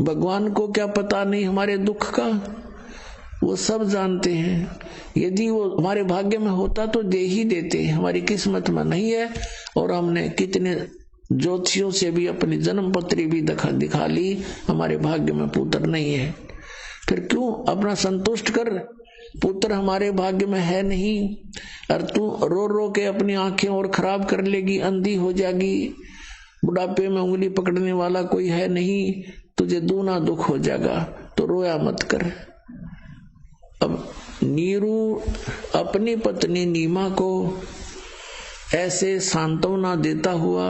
Speaker 1: भगवान को क्या पता नहीं हमारे दुख का, वो सब जानते हैं। यदि वो हमारे भाग्य में होता तो दे ही देते, हमारी किस्मत में नहीं है। और हमने कितने ज्योतिषियों से भी अपनी जन्म पत्री भी दिखा ली, हमारे भाग्य में पुत्र नहीं है। फिर क्यों अपना संतुष्ट कर, पुत्र हमारे भाग्य में है नहीं, और तू रो रो के अपनी आंखें और खराब कर लेगी, अंधी हो जाएगी, बुढ़ापे में उंगली पकड़ने वाला कोई है नहीं, तुझे दूना दुख हो जाएगा, तो रोया मत कर। अब नीरू अपनी पत्नी नीमा को ऐसे सांत्वना देता हुआ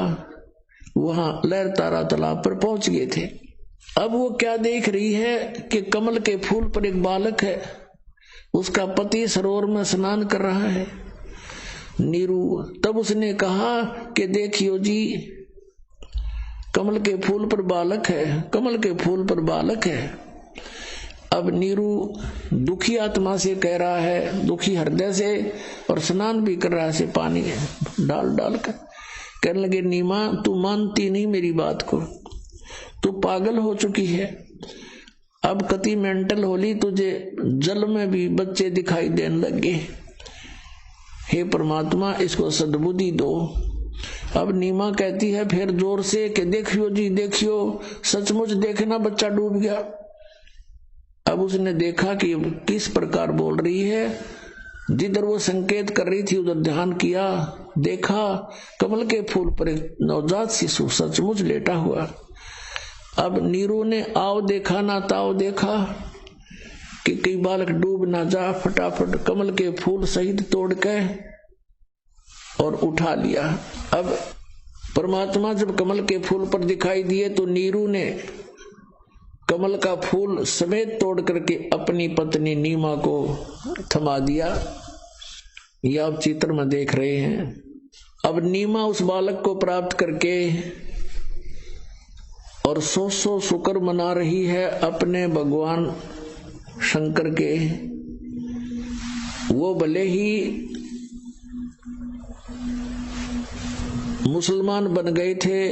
Speaker 1: वहां लहरतारा तालाब पर पहुंच गए थे। अब वो क्या देख रही है कि कमल के फूल पर एक बालक है, उसका पति सरोवर में स्नान कर रहा है। नीरू तब उसने कहा कि देखियो जी, कमल के फूल पर बालक है, कमल के फूल पर बालक है। अब नीरू दुखी आत्मा से कह रहा है, दुखी हृदय से, और स्नान भी कर रहा है, से पानी डाल डाल कर। कहने लगे, नीमा तू मानती नहीं मेरी बात को, तू पागल हो चुकी है, अब कति मेंटल होली, तुझे जल में भी बच्चे दिखाई देने लगे। हे परमात्मा, इसको सद्बुद्धि दो। अब नीमा कहती है फिर जोर से कि देखियो जी देखियो, सचमुच देखना बच्चा डूब गया। अब उसने देखा कि किस प्रकार बोल रही है, जिधर वो संकेत कर रही थी उधर ध्यान किया, देखा कमल के फूल पर एक नवजात शिशु सचमुच लेटा हुआ। अब नीरू ने आओ देखा ना ताओ देखा कि कई बालक डूब ना जा, फटाफट कमल के फूल सहित तोड़ के और उठा लिया। अब परमात्मा जब कमल के फूल पर दिखाई दिए तो नीरू ने कमल का फूल समेत तोड़ करके अपनी पत्नी नीमा को थमा दिया। यह आप चित्र में देख रहे हैं। अब नीमा उस बालक को प्राप्त करके और 100 शुक्र मना रही है अपने भगवान शंकर के। वो भले ही मुसलमान बन गए थे,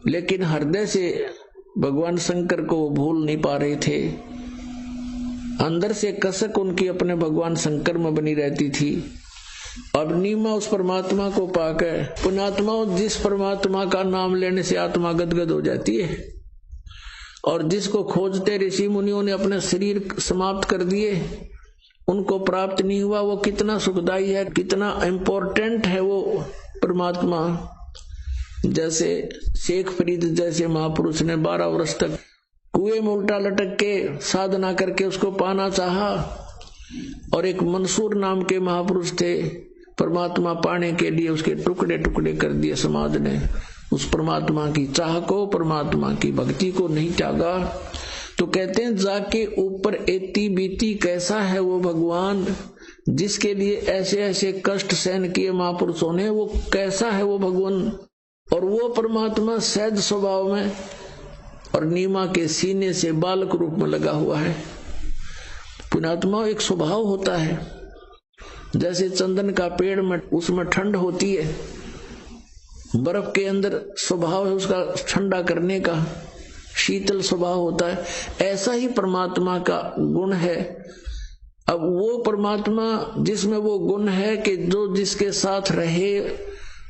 Speaker 1: लेकिन हृदय से भगवान शंकर को वो भूल नहीं पा रहे थे। अंदर से कसक उनकी अपने भगवान शंकर में बनी रहती थी। अब नीमा उस परमात्मा को पाकर, पुण्यात्मा जिस परमात्मा का नाम लेने से आत्मा गदगद हो जाती है, और जिसको खोजते ऋषि मुनियों ने अपने शरीर समाप्त कर दिए, उनको प्राप्त नहीं हुआ, वो कितना सुखदाई है, कितना इम्पोर्टेंट है वो परमात्मा। जैसे शेख फरीद जैसे महापुरुष ने 12 वर्ष तक कुएं में उल्टा लटक के साधना करके उसको पाना चाहा, और एक मंसूर नाम के महापुरुष थे, परमात्मा पाने के लिए उसके टुकड़े टुकड़े कर दिए समाज ने। उस परमात्मा की चाह को, परमात्मा की भक्ति को नहीं त्यागा। तो कहते हैं जाके ऊपर एती बीती कैसा है वो भगवान, जिसके लिए ऐसे ऐसे कष्ट सहन किए महापुरुषों ने, वो कैसा है वो भगवान। और वो परमात्मा सहज स्वभाव में और नीमा के सीने से बालक रूप में लगा हुआ है। पुण्यात्मा एक स्वभाव होता है, जैसे चंदन का पेड़ में उसमें ठंड होती है, बर्फ के अंदर स्वभाव है उसका ठंडा करने का, शीतल स्वभाव होता है, ऐसा ही परमात्मा का गुण है। अब वो परमात्मा जिसमें वो गुण है कि जो जिसके साथ रहे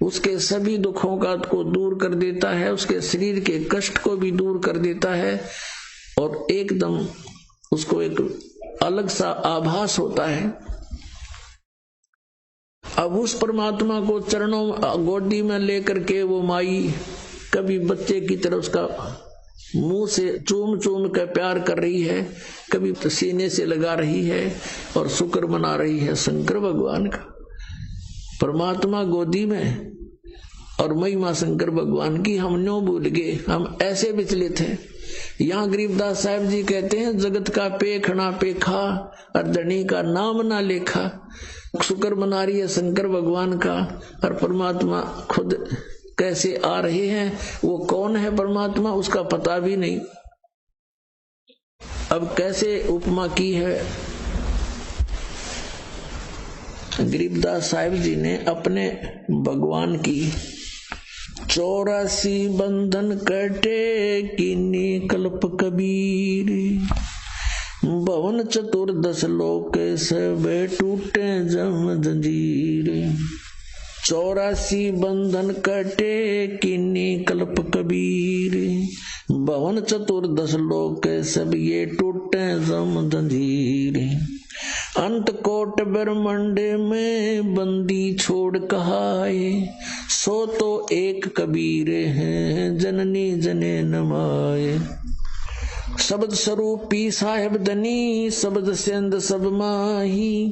Speaker 1: उसके सभी दुखों का को दूर कर देता है, उसके शरीर के कष्ट को भी दूर कर देता है, और एकदम उसको एक अलग सा आभास होता है। अब उस परमात्मा को चरणों गोदी में लेकर के वो माई कभी बच्चे की तरह उसका मुंह से चूम चूम कर प्यार कर रही है, कभी सीने से लगा रही है और शुक्र मना रही है शंकर भगवान का। परमात्मा गोदी में और महिमा शंकर भगवान की हम न्यों भूल गए, हम ऐसे विचलित हैं। यहाँ गरीबदास साहब जी कहते हैं, जगत का पेखना पेखा और धनी का नाम ना लेखा। शुक्र मना रही है शंकर भगवान का, और परमात्मा खुद कैसे आ रहे हैं, वो कौन है परमात्मा उसका पता भी नहीं। अब कैसे उपमा की है गरीबदास साहिब जी ने अपने भगवान की। 84 बंधन कटे कीनी कल्प कबीर, भवन चतुर्दश लोक सब टूटे जम जंजीर। 84 बंधन कटे कीनी कल्प कबीर, भवन चतुर्दश लोक सब ये टूटे जम जंजीर। अंत कोट ब्रह्मांड में बंदी छोड़ कहाए, सो तो एक कबीर है जननी जने नमाए। शब्द स्वरूपी साहेब धनी, शब्द सेंद सब माही,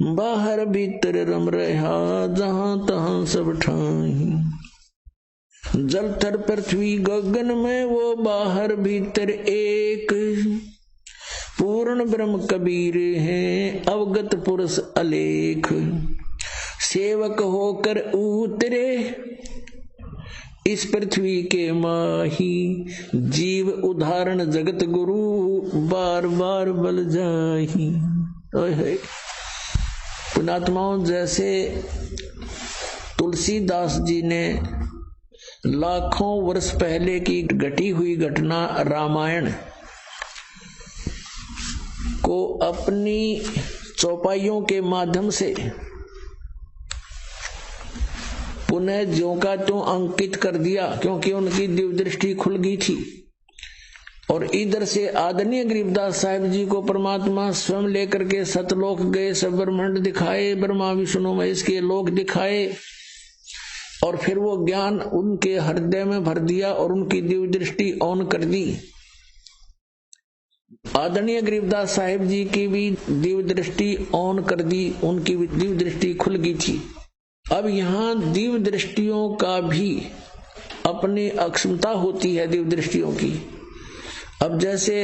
Speaker 1: बाहर भीतर रम रहा जहां तहां सब ठाही। जल थर पृथ्वी गगन में वो बाहर भीतर एक, पूर्ण ब्रह्म कबीर है अवगत पुरुष अलेख। सेवक होकर उतरे इस पृथ्वी के माही, जीव उदाहरण जगत गुरु बार बार बल जाही। पुणात्माओं, जैसे तुलसीदास जी ने लाखों वर्ष पहले की घटी हुई घटना रामायण को अपनी चौपाइयों के माध्यम से पुनः ज्यों का त्यों अंकित कर दिया, क्योंकि उनकी दिव्य दृष्टि खुल गई थी। और इधर से आदरणीय गरीबदास साहिब जी को परमात्मा स्वयं लेकर के सतलोक गए, सब ब्रह्मांड दिखाए, ब्रह्मा विष्णु महेश के लोक दिखाए, और फिर वो ज्ञान उनके हृदय में भर दिया और उनकी दिव्य दृष्टि ऑन कर दी। आदरणीय गरीबदास साहिब जी की भी दिव्य दृष्टि ऑन कर दी, उनकी भी दिव्य दृष्टि खुल गई थी। अब यहाँ दिव्य दृष्टियों का भी अपनी अक्षमता होती है, दिव्य दृष्टियों की। अब जैसे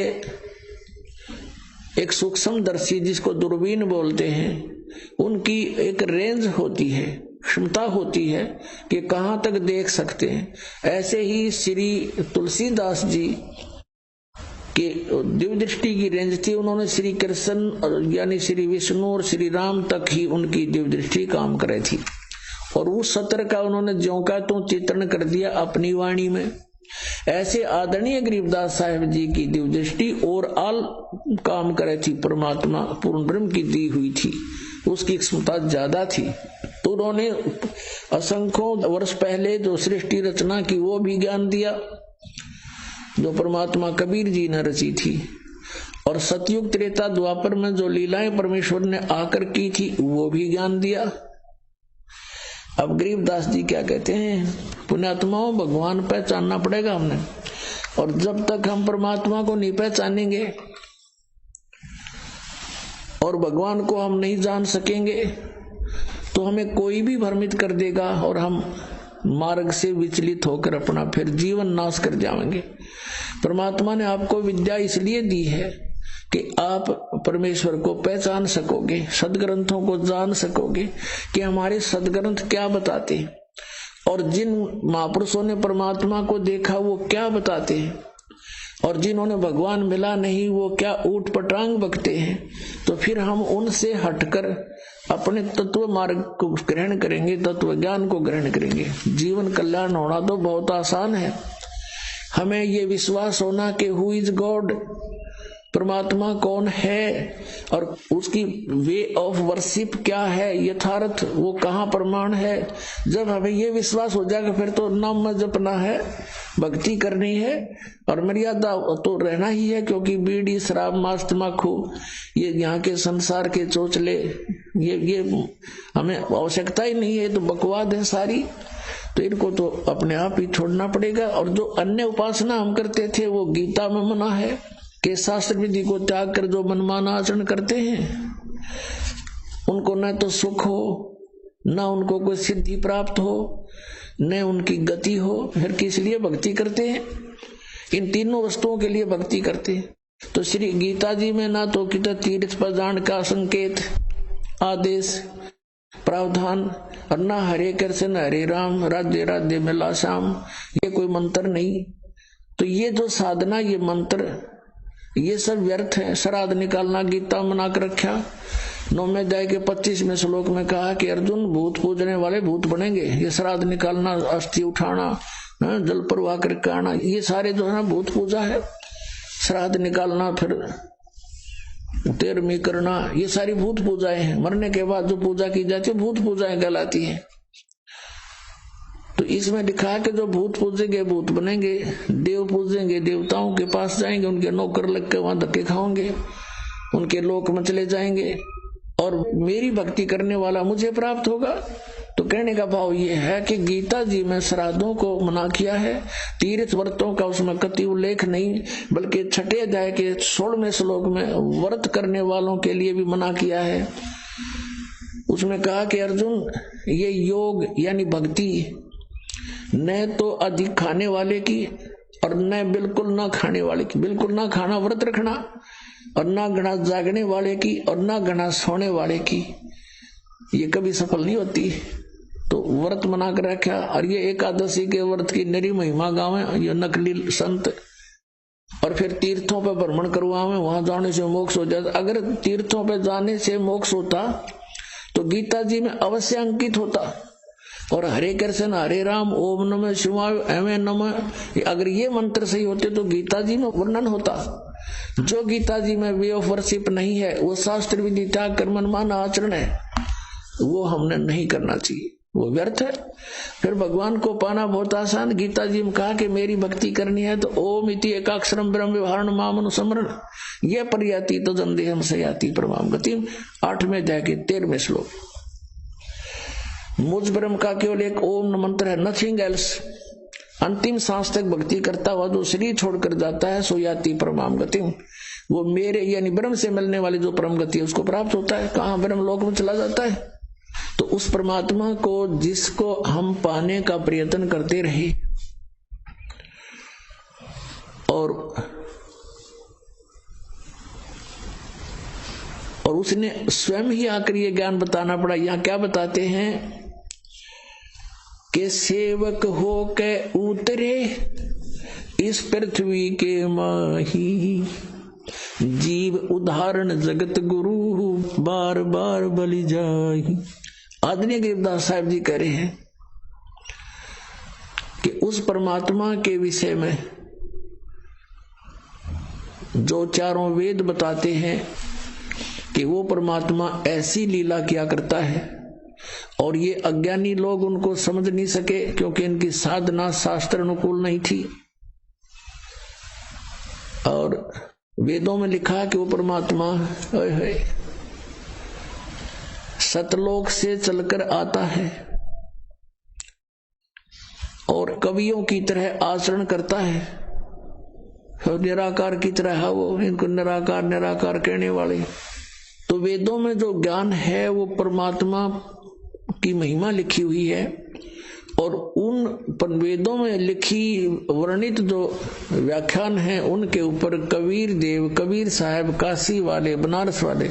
Speaker 1: एक सूक्ष्मदर्शी जिसको दूरबीन बोलते हैं, उनकी एक रेंज होती है, क्षमता होती है कि कहाँ तक देख सकते हैं। ऐसे ही श्री तुलसीदास जी कि दिव्य दृष्टि की रेंज थी, उन्होंने श्री कृष्ण यानी श्री विष्णु और श्री राम तक ही उनकी दिव्य दृष्टि काम करे थी, और उस सत्र का उन्होंने ज्यों का त्यों चित्रण कर दिया अपनी वाणी में। ऐसे आदरणीय गरीबदास साहिब जी की दिव्य दृष्टि और आल काम करे थी, परमात्मा पूर्ण ब्रह्म की दी हुई थी, उसकी क्षमता ज्यादा थी। तो उन्होंने असंख्यों वर्ष पहले जो सृष्टि रचना की वो भी ज्ञान दिया, जो परमात्मा कबीर जी ने रची थी। और सतयुग त्रेता द्वापर में जो लीलाएं परमेश्वर ने आकर की थी वो भी ज्ञान दिया। अब गरीबदास जी क्या कहते हैं, पुण्यात्माओं, भगवान पहचानना पड़ेगा हमने, और जब तक हम परमात्मा को नहीं पहचानेंगे और भगवान को हम नहीं जान सकेंगे तो हमें कोई भी भ्रमित कर देगा और हम मार्ग से विचलित होकर अपना फिर जीवन नाश कर जाएंगे। परमात्मा ने आपको विद्या इसलिए दी है कि आप परमेश्वर को पहचान सकोगे, सदग्रंथों को जान सकोगे कि हमारे सदग्रंथ क्या बताते हैं, और जिन महापुरुषों ने परमात्मा को देखा वो क्या बताते हैं, और जिन्होंने भगवान मिला नहीं वो क्या ऊट पटांग बकते हैं। तो फिर हम उनसे हटकर अपने तत्व मार्ग को ग्रहण करेंगे, तत्व ज्ञान को ग्रहण करेंगे। जीवन कल्याण होना तो बहुत आसान है। हमें ये विश्वास होना कि हु इज गॉड, परमात्मा कौन है और उसकी वे ऑफ वर्शिप क्या है, यथार्थ वो कहाँ प्रमाण है। जब हमें ये विश्वास हो जाएगा फिर तो नाम जपना है, भक्ति करनी है, और मर्यादा तो रहना ही है, क्योंकि बीड़ी शराब मांस तंबाकू ये यहाँ के संसार के चोचले ये हमें आवश्यकता ही नहीं है, तो बकवाद है सारी, तो इनको तो अपने आप ही छोड़ना पड़ेगा। और जो अन्य उपासना हम करते थे वो गीता में मना है कि शास्त्र विधि को त्याग कर जो मनमाना आचरण करते हैं उनको न तो सुख हो, न उनको कोई सिद्धि प्राप्त हो, न उनकी गति हो, फिर किस लिए भक्ति करते हैं। इन तीनों वस्तुओं के लिए भक्ति करते हैं। तो श्री गीता जी में ना तो कितना तीर्थ पर जान का संकेत, आदेश, प्रावधान, और ना हरे कृष्ण हरे राम राधे राधे मिला श्याम, ये कोई मंत्र नहीं। तो ये जो साधना, ये मंत्र, ये सब व्यर्थ है। श्राद्ध निकालना गीता मना कर रखा। 9वें अध्याय के 25वें श्लोक में कहा कि अर्जुन, भूत पूजने वाले भूत बनेंगे। ये श्राद्ध निकालना, अस्थि उठाना, जल प्रवाह करके आना, ये सारे जो है ना भूत पूजा है। श्राद्ध निकालना, फिर तेरहवीं करना, ये सारी भूत पूजाएं हैं। मरने के बाद जो पूजा की जाती है भूत पूजाएं कहलाती है। तो इसमें लिखा है कि जो भूत पूजेंगे भूत बनेंगे, देव पूजेंगे देवताओं के पास जाएंगे, उनके नौकर लग के वहां धक्के खाओगे, उनके लोक में चले जाएंगे, और मेरी भक्ति करने वाला मुझे प्राप्त होगा। तो कहने का भाव ये है कि गीता जी में श्राद्धों को मना किया है, तीर्थ व्रतों का उसमें कति उल्लेख नहीं, बल्कि 6 अध्याय के 16वें श्लोक में व्रत करने वालों के लिए भी मना किया है। उसमें कहा कि अर्जुन, ये योग यानी भक्ति न तो अधिक खाने वाले की और न बिल्कुल ना खाने वाले की, बिल्कुल ना खाना व्रत रखना, और ना घना जागने वाले की और ना घना सोने वाले की, ये कभी सफल नहीं होती। तो व्रत मना कर रखा। और ये एकादशी के व्रत की नरी महिमा गावे ये नकली संत, और फिर तीर्थों पर भ्रमण करवावे, वहां जाने से मोक्ष हो जाता। अगर तीर्थों पर जाने से मोक्ष होता तो गीता जी में अवश्य अंकित होता, और हरे कृष्ण हरे राम ओम नमः शिवाय एवं नमः, अगर ये मंत्र सही होते तो गीता जी में वर्णन होता। जो गीता जी में वे ऑफ वर्शिप नहीं है, वो शास्त्र विधि त्याग कर मनमाना आचरण है, वो हमने नहीं करना चाहिए, वो व्यर्थ है। फिर भगवान को पाना बहुत आसान। गीता जी में कहा कि मेरी भक्ति करनी है तो ओम इति एकाक्षरम ब्रह्म व्यवहारण माम अनुस्मरण, ये पर्याति तो जन्देहम सयाति परमाम गतिम। 8वें अध्याय के 13वें श्लोक। मुझ ब्रह्म का केवल एक ओम मंत्र है, नथिंग एल्स। अंतिम सांस तक भक्ति करता हुआ जो शरीर छोड़कर जाता है सो याति परमाम गतिम, वो मेरे यानी ब्रह्म से मिलने वाली जो परम गति है उसको प्राप्त होता है। कहां? ब्रह्म लोक में चला जाता है। तो उस परमात्मा को जिसको हम पाने का प्रयत्न करते रहे, और उसने स्वयं ही आकर ये ज्ञान बताना पड़ा। यहां क्या बताते हैं कि सेवक हो के उतरे इस पृथ्वी के माही, जीव उदाहरण जगत गुरु बार बार बलि जाहि। आदरणीय गिरदास साहब जी कह रहे हैं कि उस परमात्मा के विषय में जो चारों वेद बताते हैं कि वो परमात्मा ऐसी लीला किया करता है, और ये अज्ञानी लोग उनको समझ नहीं सके क्योंकि इनकी साधना शास्त्र अनुकूल नहीं थी। और वेदों में लिखा कि वो परमात्मा सतलोक से चलकर आता है और कवियों की तरह आचरण करता है, और निराकार की तरह है वो, इनको निराकार निराकार कहने वाले। तो वेदों में जो ज्ञान है वो परमात्मा की महिमा लिखी हुई है, और उन वेदों में लिखी वर्णित जो व्याख्यान है उनके ऊपर कबीर देव, कबीर साहब, काशी वाले, बनारस वाले,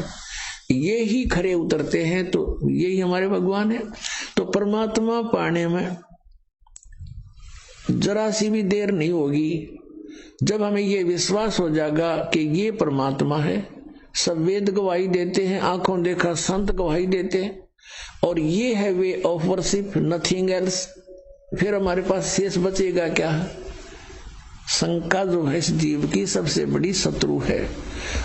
Speaker 1: ये ही खरे उतरते हैं। तो यही हमारे भगवान है। तो परमात्मा पाने में जरा सी भी देर नहीं होगी जब हमें ये विश्वास हो जाएगा कि ये परमात्मा है। सब वेद गवाही देते हैं, आंखों देखा संत गवाही देते हैं, और ये है way of worship, nothing else. फिर हमारे पास शेष बचेगा क्या? शंका जो है इस जीव की सबसे बड़ी शत्रु है,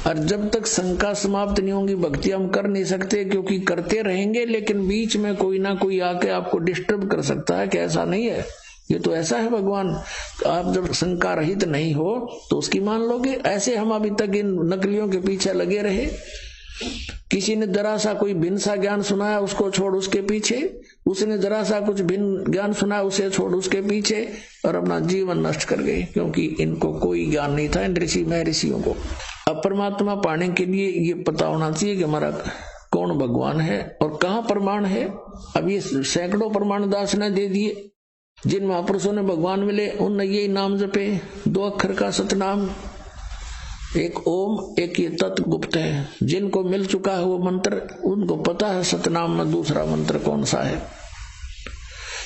Speaker 1: और जब तक शंका समाप्त नहीं होगी भक्ति हम कर नहीं सकते, क्योंकि करते रहेंगे लेकिन बीच में कोई ना कोई आके आपको डिस्टर्ब कर सकता है कि ऐसा नहीं है, ये तो ऐसा है भगवान। आप जब शंका रहित नहीं हो तो उसकी मान लोगे। ऐसे हम अभी तक इन नकलियों के पीछे लगे रहे। किसी ने जरा सा कोई भिन्न सा ज्ञान सुनाया उसको छोड़ उसके पीछे, उसने जरा सा कुछ भिन्न ज्ञान सुनाया उसे छोड़ उसके पीछे, और अपना जीवन नष्ट कर गए, क्योंकि इनको कोई ज्ञान नहीं था इन ऋषि महर्षियों को। अब परमात्मा पाने के लिए ये पता होना चाहिए कि हमारा कौन भगवान है और कहाँ प्रमाण है। अब ये सैकड़ों प्रमाण दास ने दे दिए, जिन महापुरुषों ने भगवान मिले उनने यही नाम जपे, 2 अक्षर का सतनाम, एक ओम एक ये तत् गुप्त है। जिनको मिल चुका है वो मंत्र, उनको पता है सतनाम में दूसरा मंत्र कौन सा है।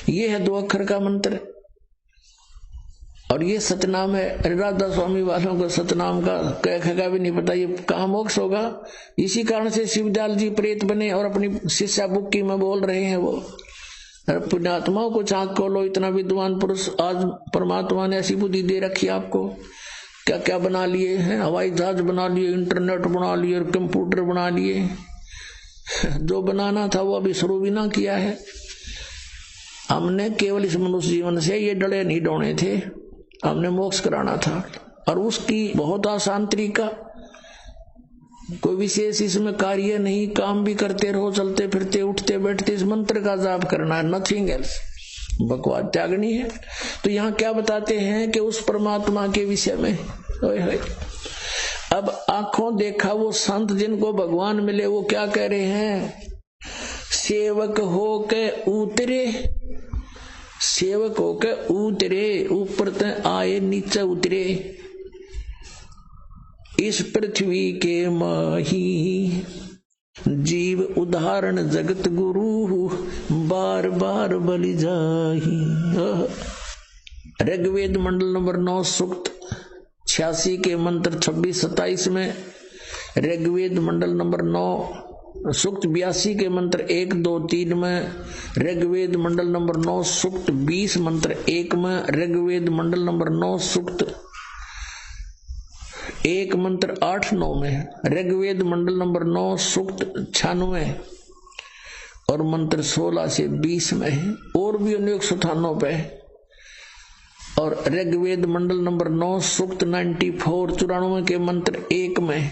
Speaker 1: ये है 2 अक्षर का मंत्र और ये सतनाम है। राधा स्वामी वालों को सतनाम का कह भी नहीं पता, ये कहाँ मोक्ष होगा। इसी कारण से शिवदयाल जी प्रेत बने और अपनी शिष्या बुक्की में बोल रहे हैं वो, पुण्यात्माओं को आंख खोलो, इतना विद्वान पुरुष, आज परमात्मा ने ऐसी बुद्धि दे रखी आपको, क्या क्या बना लिए हैं, हवाई जहाज बना लिए, इंटरनेट बना लिए, कंप्यूटर बना लिए। जो बनाना था वो अभी शुरू भी ना किया है। हमने केवल इस मनुष्य जीवन से ये डले नहीं डोने थे, हमने मोक्ष कराना था और उसकी बहुत आसान तरीका, कोई विशेष इसमें कार्य नहीं, काम भी करते रहो, चलते फिरते उठते बैठते इस मंत्र का जाप करना है, नथिंग एल्स। बकवास त्यागनी है। तो यहाँ क्या बताते हैं कि उस परमात्मा के विषय में, अब आंखों देखा वो संत जिनको भगवान मिले वो क्या कह रहे हैं, सेवक हो के उतरे, सेवक हो के उतरे, ऊपर तक आए नीचे उतरे, इस पृथ्वी के माही जीव उदाहरण जगत गुरु, बार बार बलि जाही। ऋग्वेद मंडल नंबर 9 सूक्त 86 के मंत्र 26-27 में, ऋग्वेद मंडल नंबर 9 सूक्त 82 के मंत्र 1, 2, 3 में, ऋग्वेद मंडल नंबर 9 सूक्त 20 मंत्र 1 में, ऋग्वेद मंडल नंबर 9 सूक्त 1 मंत्र 8-9 में, ऋग्वेद मंडल नंबर 9 सूक्त 96 और मंत्र 16 से 20 में है, और भी अनेक स्थानों पे। और ऋग्वेद मंडल नंबर 9 सूक्त 94 के मंत्र 1 में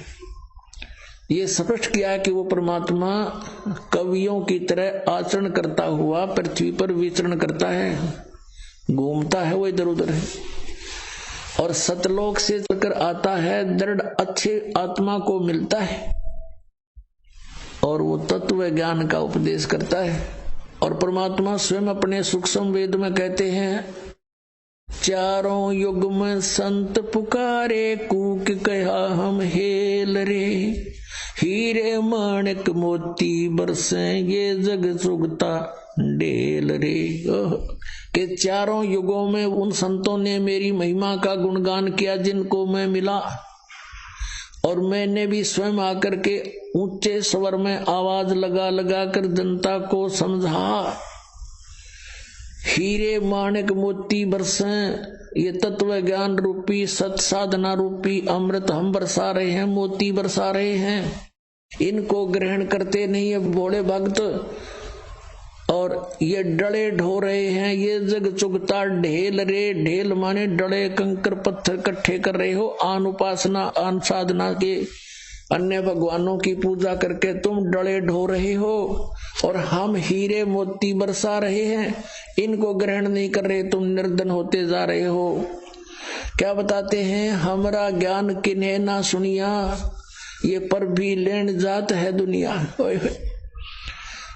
Speaker 1: ये स्पष्ट किया है कि वो परमात्मा कवियों की तरह आचरण करता हुआ पृथ्वी पर विचरण करता है, घूमता है, वो इधर उधर है और सतलोक से चलकर आता है, दृढ़ अच्छे आत्मा को मिलता है और वो तत्व ज्ञान का उपदेश करता है। और परमात्मा स्वयं अपने सूक्ष्म वेद में कहते हैं, चारों युग में संत पुकारे, कूक कहा हम हेल रे, हीरे माणिक मोती बरसे, ये जग चुगता डेल रे। कि चारों युगों में उन संतों ने मेरी महिमा का गुणगान किया जिनको मैं मिला, और मैंने भी स्वयं आकर के ऊंचे स्वर में आवाज लगा लगा कर जनता को समझा। हीरे माणिक मोती बरसे, ये तत्व ज्ञान रूपी सत साधना रूपी अमृत हम बरसा रहे हैं, मोती बरसा रहे हैं। इनको ग्रहण करते नहीं है भोले भक्त और ये डले ढो रहे हैं, ये जग चुगता ढेल रे। ढेल माने डले कंकर पत्थर इकट्ठे कर रहे हो, आन उपासना आन साधना के अन्य भगवानों की पूजा करके तुम डले ढो रहे हो और हम हीरे मोती बरसा रहे हैं, इनको ग्रहण नहीं कर रहे, तुम निर्धन होते जा रहे हो। क्या बताते हैं, हमारा ज्ञान किन्हें ना सुनिया, ये पर भी लेन जात है दुनिया।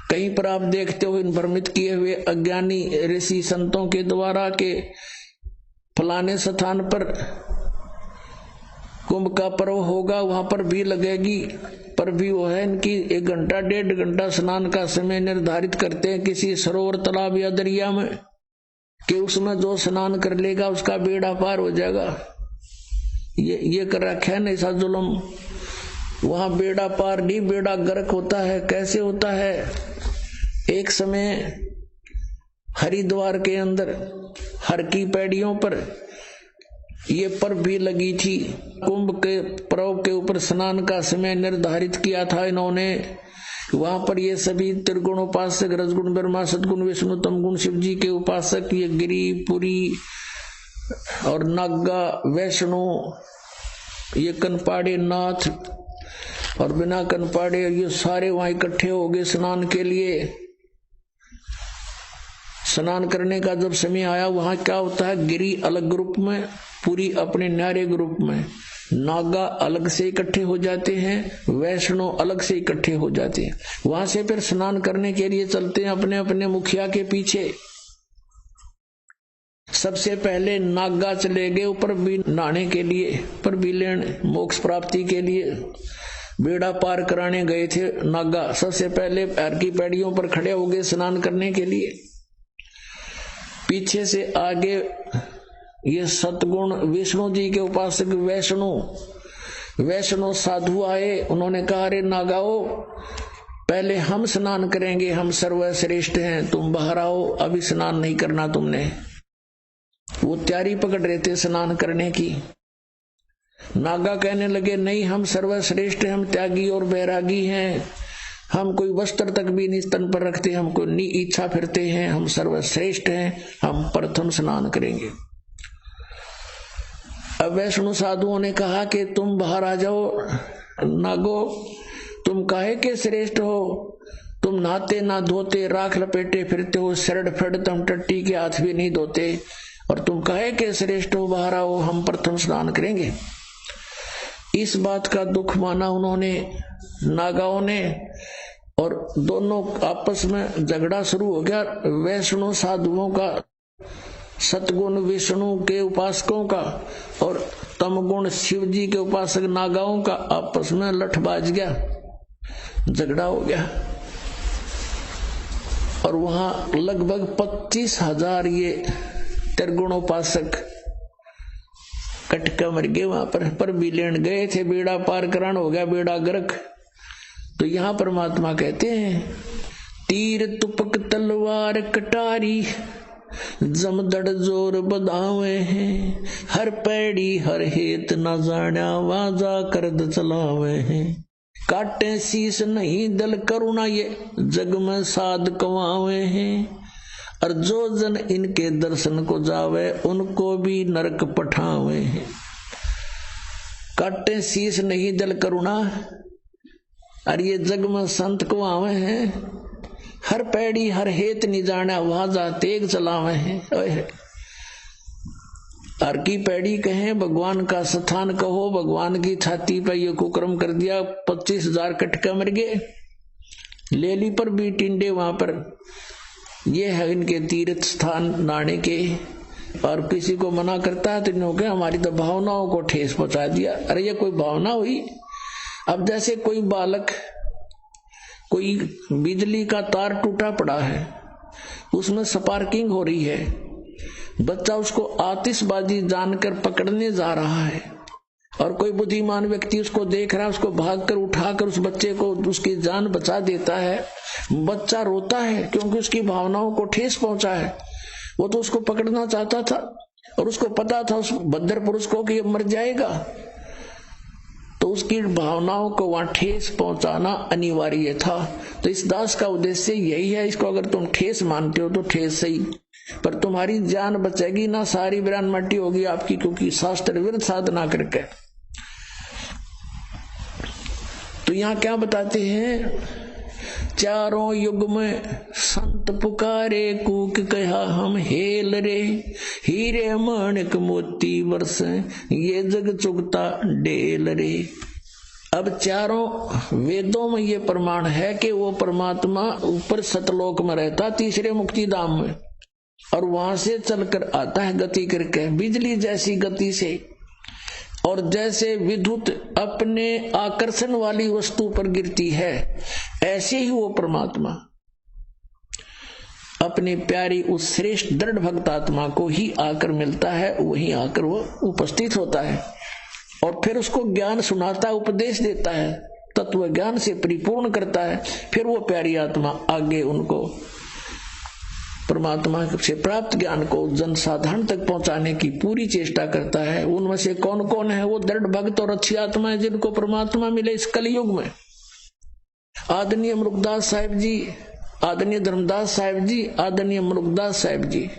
Speaker 1: कहीं पर आप देखते हो इन भ्रमित किए हुए अज्ञानी ऋषि संतों के द्वारा के फलाने स्थान पर कुंभ का पर्व होगा, वहां पर भी लगेगी, पर भी वो है इनकी 1 घंटा 1.5 घंटा स्नान का समय निर्धारित करते हैं किसी सरोवर तालाब या दरिया में, कि उसमें जो स्नान कर लेगा उसका बेड़ा पार हो जाएगा। ये कर रखा है ना ऐसा जुल्म। वहां बेड़ा पार नहीं, बेड़ा गर्क होता है। कैसे होता है, एक समय हरिद्वार के अंदर हर की पैड़ियों पर ये पर्व भी लगी थी। कुंभ के पर्व के ऊपर स्नान का समय निर्धारित किया था इन्होंने। वहां पर ये सभी त्रिगुण उपासक, रजगुण ब्रह्मा, सदगुण विष्णु, तमगुण शिव जी के उपासक, ये गिरी पुरी और नागा वैष्णो, ये कनपाड़े नाथ और बिना कनपाड़े, ये सारे वहां इकट्ठे हो गए स्नान के लिए। स्नान करने का जब समय आया, वहां क्या होता है, गिरी अलग ग्रुप में, पूरी अपने न्यारे ग्रुप में, नागा अलग से इकट्ठे हो जाते हैं, वैष्णो अलग से इकट्ठे हो जाते हैं। वहां से फिर स्नान करने के लिए चलते हैं अपने अपने मुखिया के पीछे। सबसे पहले नागा चले गए ऊपर भी नहाने के लिए, पर भी लेने मोक्ष प्राप्ति के लिए बेड़ा पार कराने गए थे नागा। सबसे पहले पैर की पैड़ियों पर खड़े हो गए स्नान करने के लिए। पीछे से आगे ये सतगुण विष्णु जी के उपासक वैष्णो साधु आए। उन्होंने कहा, अरे नागाओ, पहले हम स्नान करेंगे, हम सर्वश्रेष्ठ हैं, तुम बाहर आओ, अभी स्नान नहीं करना तुमने। वो तैयारी पकड़ रहे थे स्नान करने की। नागा कहने लगे, नहीं, हम सर्वश्रेष्ठ, हम त्यागी और बैरागी हैं, हम कोई वस्त्र तक भी नहीं तन पर रखते, हमको नी इच्छा फिरते हैं, हम सर्वश्रेष्ठ हैं, हम प्रथम स्नान करेंगे। अब वैष्णो साधुओं ने कहा कि तुम बाहर आ जाओ नागो, तुम काहे के श्रेष्ठ हो, तुम नहाते ना धोते, राख लपेटे फिरते हो, शरड़ फड़, तुम टट्टी के हाथ भी नहीं धोते, और तुम काहे के श्रेष्ठ हो, बाहर आओ, हम प्रथम स्नान करेंगे। इस बात का दुख माना उन्होंने, नागाओं ने, और दोनों आपस में झगड़ा शुरू हो गया। वैष्णो साधुओं का, सतगुण विष्णु के उपासकों का, और तमगुण शिव जी के उपासक नागाओं का आपस में लठ बाज गया, झगड़ा हो गया। और वहां लगभग 25,000 ये त्रिगुणोपासक कटका मर गए। वहां पर भी लेन गए थे, बेड़ा पार करान हो गया, बेड़ा गर्क। तो यहां परमात्मा कहते हैं, तीर तुपक तलवार कटारी, जमदड़ जोर बदावे हैं, हर पैड़ी हर हेत न जाना, वाजा करद चलावे हैं, काटे शीस नहीं दल करुणा, ये जग में साध कमावे हैं, और जो जन इनके दर्शन को जावे, उनको भी नरक पठावे हैं। काटे शीस नहीं दल करुणा, और ये जग में संत को आवे हैं, हर पैड़ी हर हेत नहीं जाना, वाजा तेग चलावे हैं। हर की पैड़ी कहें, भगवान का स्थान कहो, भगवान की छाती पर ये कुकर्म कर दिया, 25,000 कटका मर गए। लेली पर भी टिंडे वहां पर, ये है इनके तीर्थ स्थान नहाने के। और किसी को मना करता है तो इन्होंने हमारी तो भावनाओं को ठेस पहुंचा दिया। अरे ये कोई भावना हुई? अब जैसे कोई बालक, कोई बिजली का तार टूटा पड़ा है, उसमें स्पार्किंग हो रही है, बच्चा उसको आतिशबाजी जानकर पकड़ने जा रहा है, और कोई बुद्धिमान व्यक्ति उसको देख रहा है, उसको भागकर उठाकर उस बच्चे को उसकी जान बचा देता है। बच्चा रोता है क्योंकि उसकी भावनाओं को ठेस पहुंचा है। वो तो उसको पकड़ना चाहता था, और उसको पता था उस भद्र पुरुष को कि ये मर जाएगा, तो उसकी भावनाओं को वहां ठेस पहुंचाना अनिवार्य था। तो इस दास का उद्देश्य यही है, इसको अगर तुम ठेस मानते हो तो ठेस सही, पर तुम्हारी जान बचेगी ना, सारी वीरान मट्टी होगी आपकी, क्योंकि शास्त्र विरुद्ध साधना करके। तो यहां क्या बताते हैं, चारों युग में संत पुकारे, कूक कहा हम हेल रे, हीरे माणिक मोती वर्ष, ये जग चुगता डेल रे। अब चारों वेदों में ये प्रमाण है कि वो परमात्मा ऊपर सतलोक में रहता, तीसरे मुक्ति धाम में, और वहां से चलकर आता है गति करके, बिजली जैसी गति से। और जैसे विद्युत अपने आकर्षण वाली वस्तु पर गिरती है, ऐसे ही वो परमात्मा अपनी प्यारी उस श्रेष्ठ दृढ़ भक्त आत्मा को ही आकर मिलता है, वहीं आकर वो उपस्थित होता है, और फिर उसको ज्ञान सुनाता है, उपदेश देता है, तत्व ज्ञान से परिपूर्ण करता है। फिर वो प्यारी आत्मा आगे उनको परमात्मा से प्राप्त ज्ञान को जन साधारण तक पहुंचाने की पूरी चेष्टा करता है। उनमें से कौन कौन है वो दृढ़ भक्त और अच्छी आत्मा है जिनको परमात्मा मिले इस कलयुग में? आदरणीय मुरुगदास साहिब जी, आदरणीय धर्मदास साहिब जी, आदरणीय मुरुगदास साहिब जी,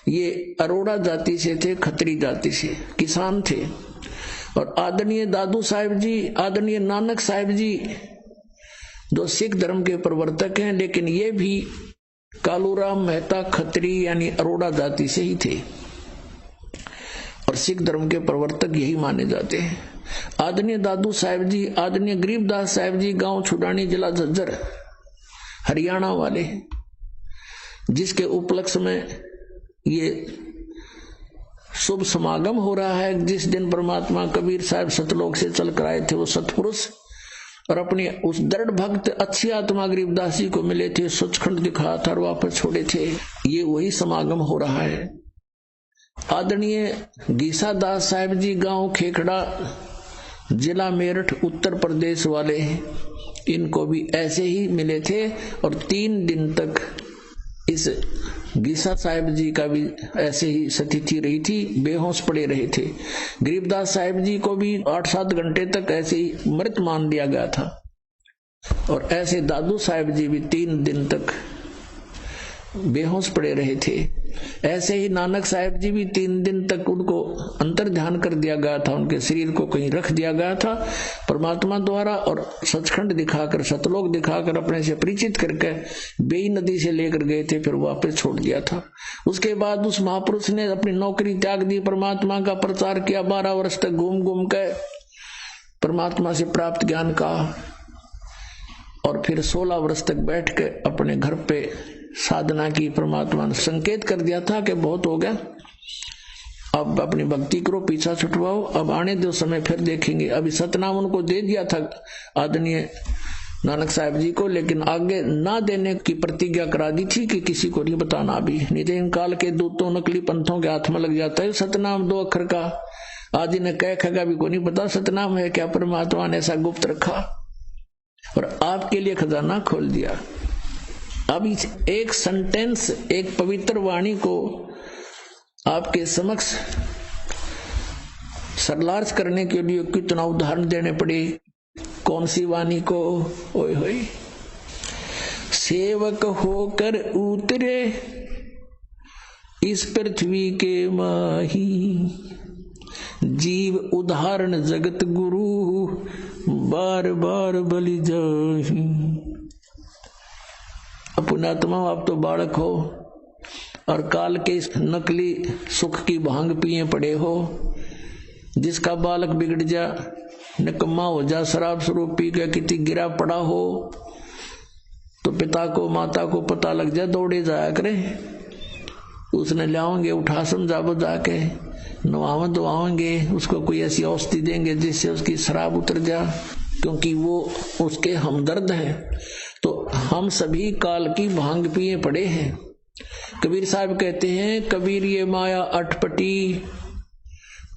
Speaker 1: ये अरोड़ा जाति से थे, खत्री जाति से, किसान थे। और आदरणीय दादू साहिब जी, आदरणीय नानक साहिब जी, जो सिख धर्म के प्रवर्तक हैं, लेकिन ये भी कालूराम मेहता खत्री यानी अरोड़ा जाति से ही थे, और सिख धर्म के प्रवर्तक यही माने जाते हैं। आदरणीय दादू साहिब जी, आदरणीय गरीबदास साहिब जी, गांव छुड़ानी, जिला झज्जर, हरियाणा वाले, जिसके उपलक्ष्य में ये शुभ समागम हो रहा है। जिस दिन परमात्मा कबीर साहब सतलोक से चल कर आए थे, वो सतपुरुष और अपने उस दृढ़ भक्त अच्छी आत्मा गरीबदास जी को मिले थे, सचखंड दिखाया था और वापस छोड़े थे। ये वही समागम हो रहा है। आदरणीय गीसादास साहब जी गांव खेखड़ा, जिला मेरठ, उत्तर प्रदेश वाले, इनको भी ऐसे ही मिले थे और 3 दिन तक इस गीसा साहब जी का भी ऐसे ही स्थिति रही थी, बेहोश पड़े रहे थे। गरीबदास साहब जी को भी 8-7 घंटे तक ऐसे ही मृत मान दिया गया था और ऐसे दादू साहब जी भी 3 दिन तक बेहोश पड़े रहे थे। ऐसे ही नानक साहब जी भी 3 दिन तक उनको अंतर ध्यान कर दिया गया था, उनके शरीर को कहीं रख दिया गया था परमात्मा द्वारा और सचखंड दिखाकर, सतलोक दिखाकर अपने से परिचित करके बेई नदी से लेकर गए थे, फिर वापस छोड़ दिया था। उसके बाद उस महापुरुष ने अपनी नौकरी त्याग दी, परमात्मा का प्रचार किया, 12 वर्ष तक घूम घूम के परमात्मा से प्राप्त ज्ञान का, और फिर 16 वर्ष तक बैठ के अपने घर पे साधना की। परमात्मा ने संकेत कर दिया था कि बहुत हो गया, अब अपनी भक्ति करो, पीछा छुटवाओ, अब आने दो समय, फिर देखेंगे। अभी सतनाम उनको दे दिया था आदरणीय नानक साहब जी को, लेकिन आगे ना देने की प्रतिज्ञा करा दी थी कि किसी को नहीं बताना अभी, नहीं तो इन काल के दूतों नकली पंथों के हाथ में लग जाता है सतनाम 2 अक्षर का। आज इन्हें कह खगा भी को नहीं पता सतनाम है क्या, परमात्मा ने ऐसा गुप्त रखा और आपके लिए खजाना खोल दिया। अब इस एक सेंटेंस, एक पवित्र वाणी को आपके समक्ष सरलार्ज करने के लिए कितना उदाहरण देने पड़े। कौन सी वाणी को? ओए होए, सेवक होकर उतरे इस पृथ्वी के माही, जीव उदाहरण जगत गुरु, बार बार बलि जाहि। पुण्यात्मा, आप तो बालक हो और काल के इस नकली सुख की भांग पिए पड़े हो। जिसका बालक बिगड़ जा, निकम्मा हो जा, शराब स्वरूप पी के किसी गिरा पड़ा हो, तो पिता को माता को पता लग जा, दौड़े जाया करे, उसने लाओगे, उठा समझा बुझा के नवाव दवाओगे, उसको कोई ऐसी औषधि देंगे जिससे उसकी शराब उतर जा, क्योंकि वो उसके हमदर्द है। तो हम सभी काल की भांग पिए पड़े हैं। कबीर साहब कहते हैं, कबीर ये माया अटपटी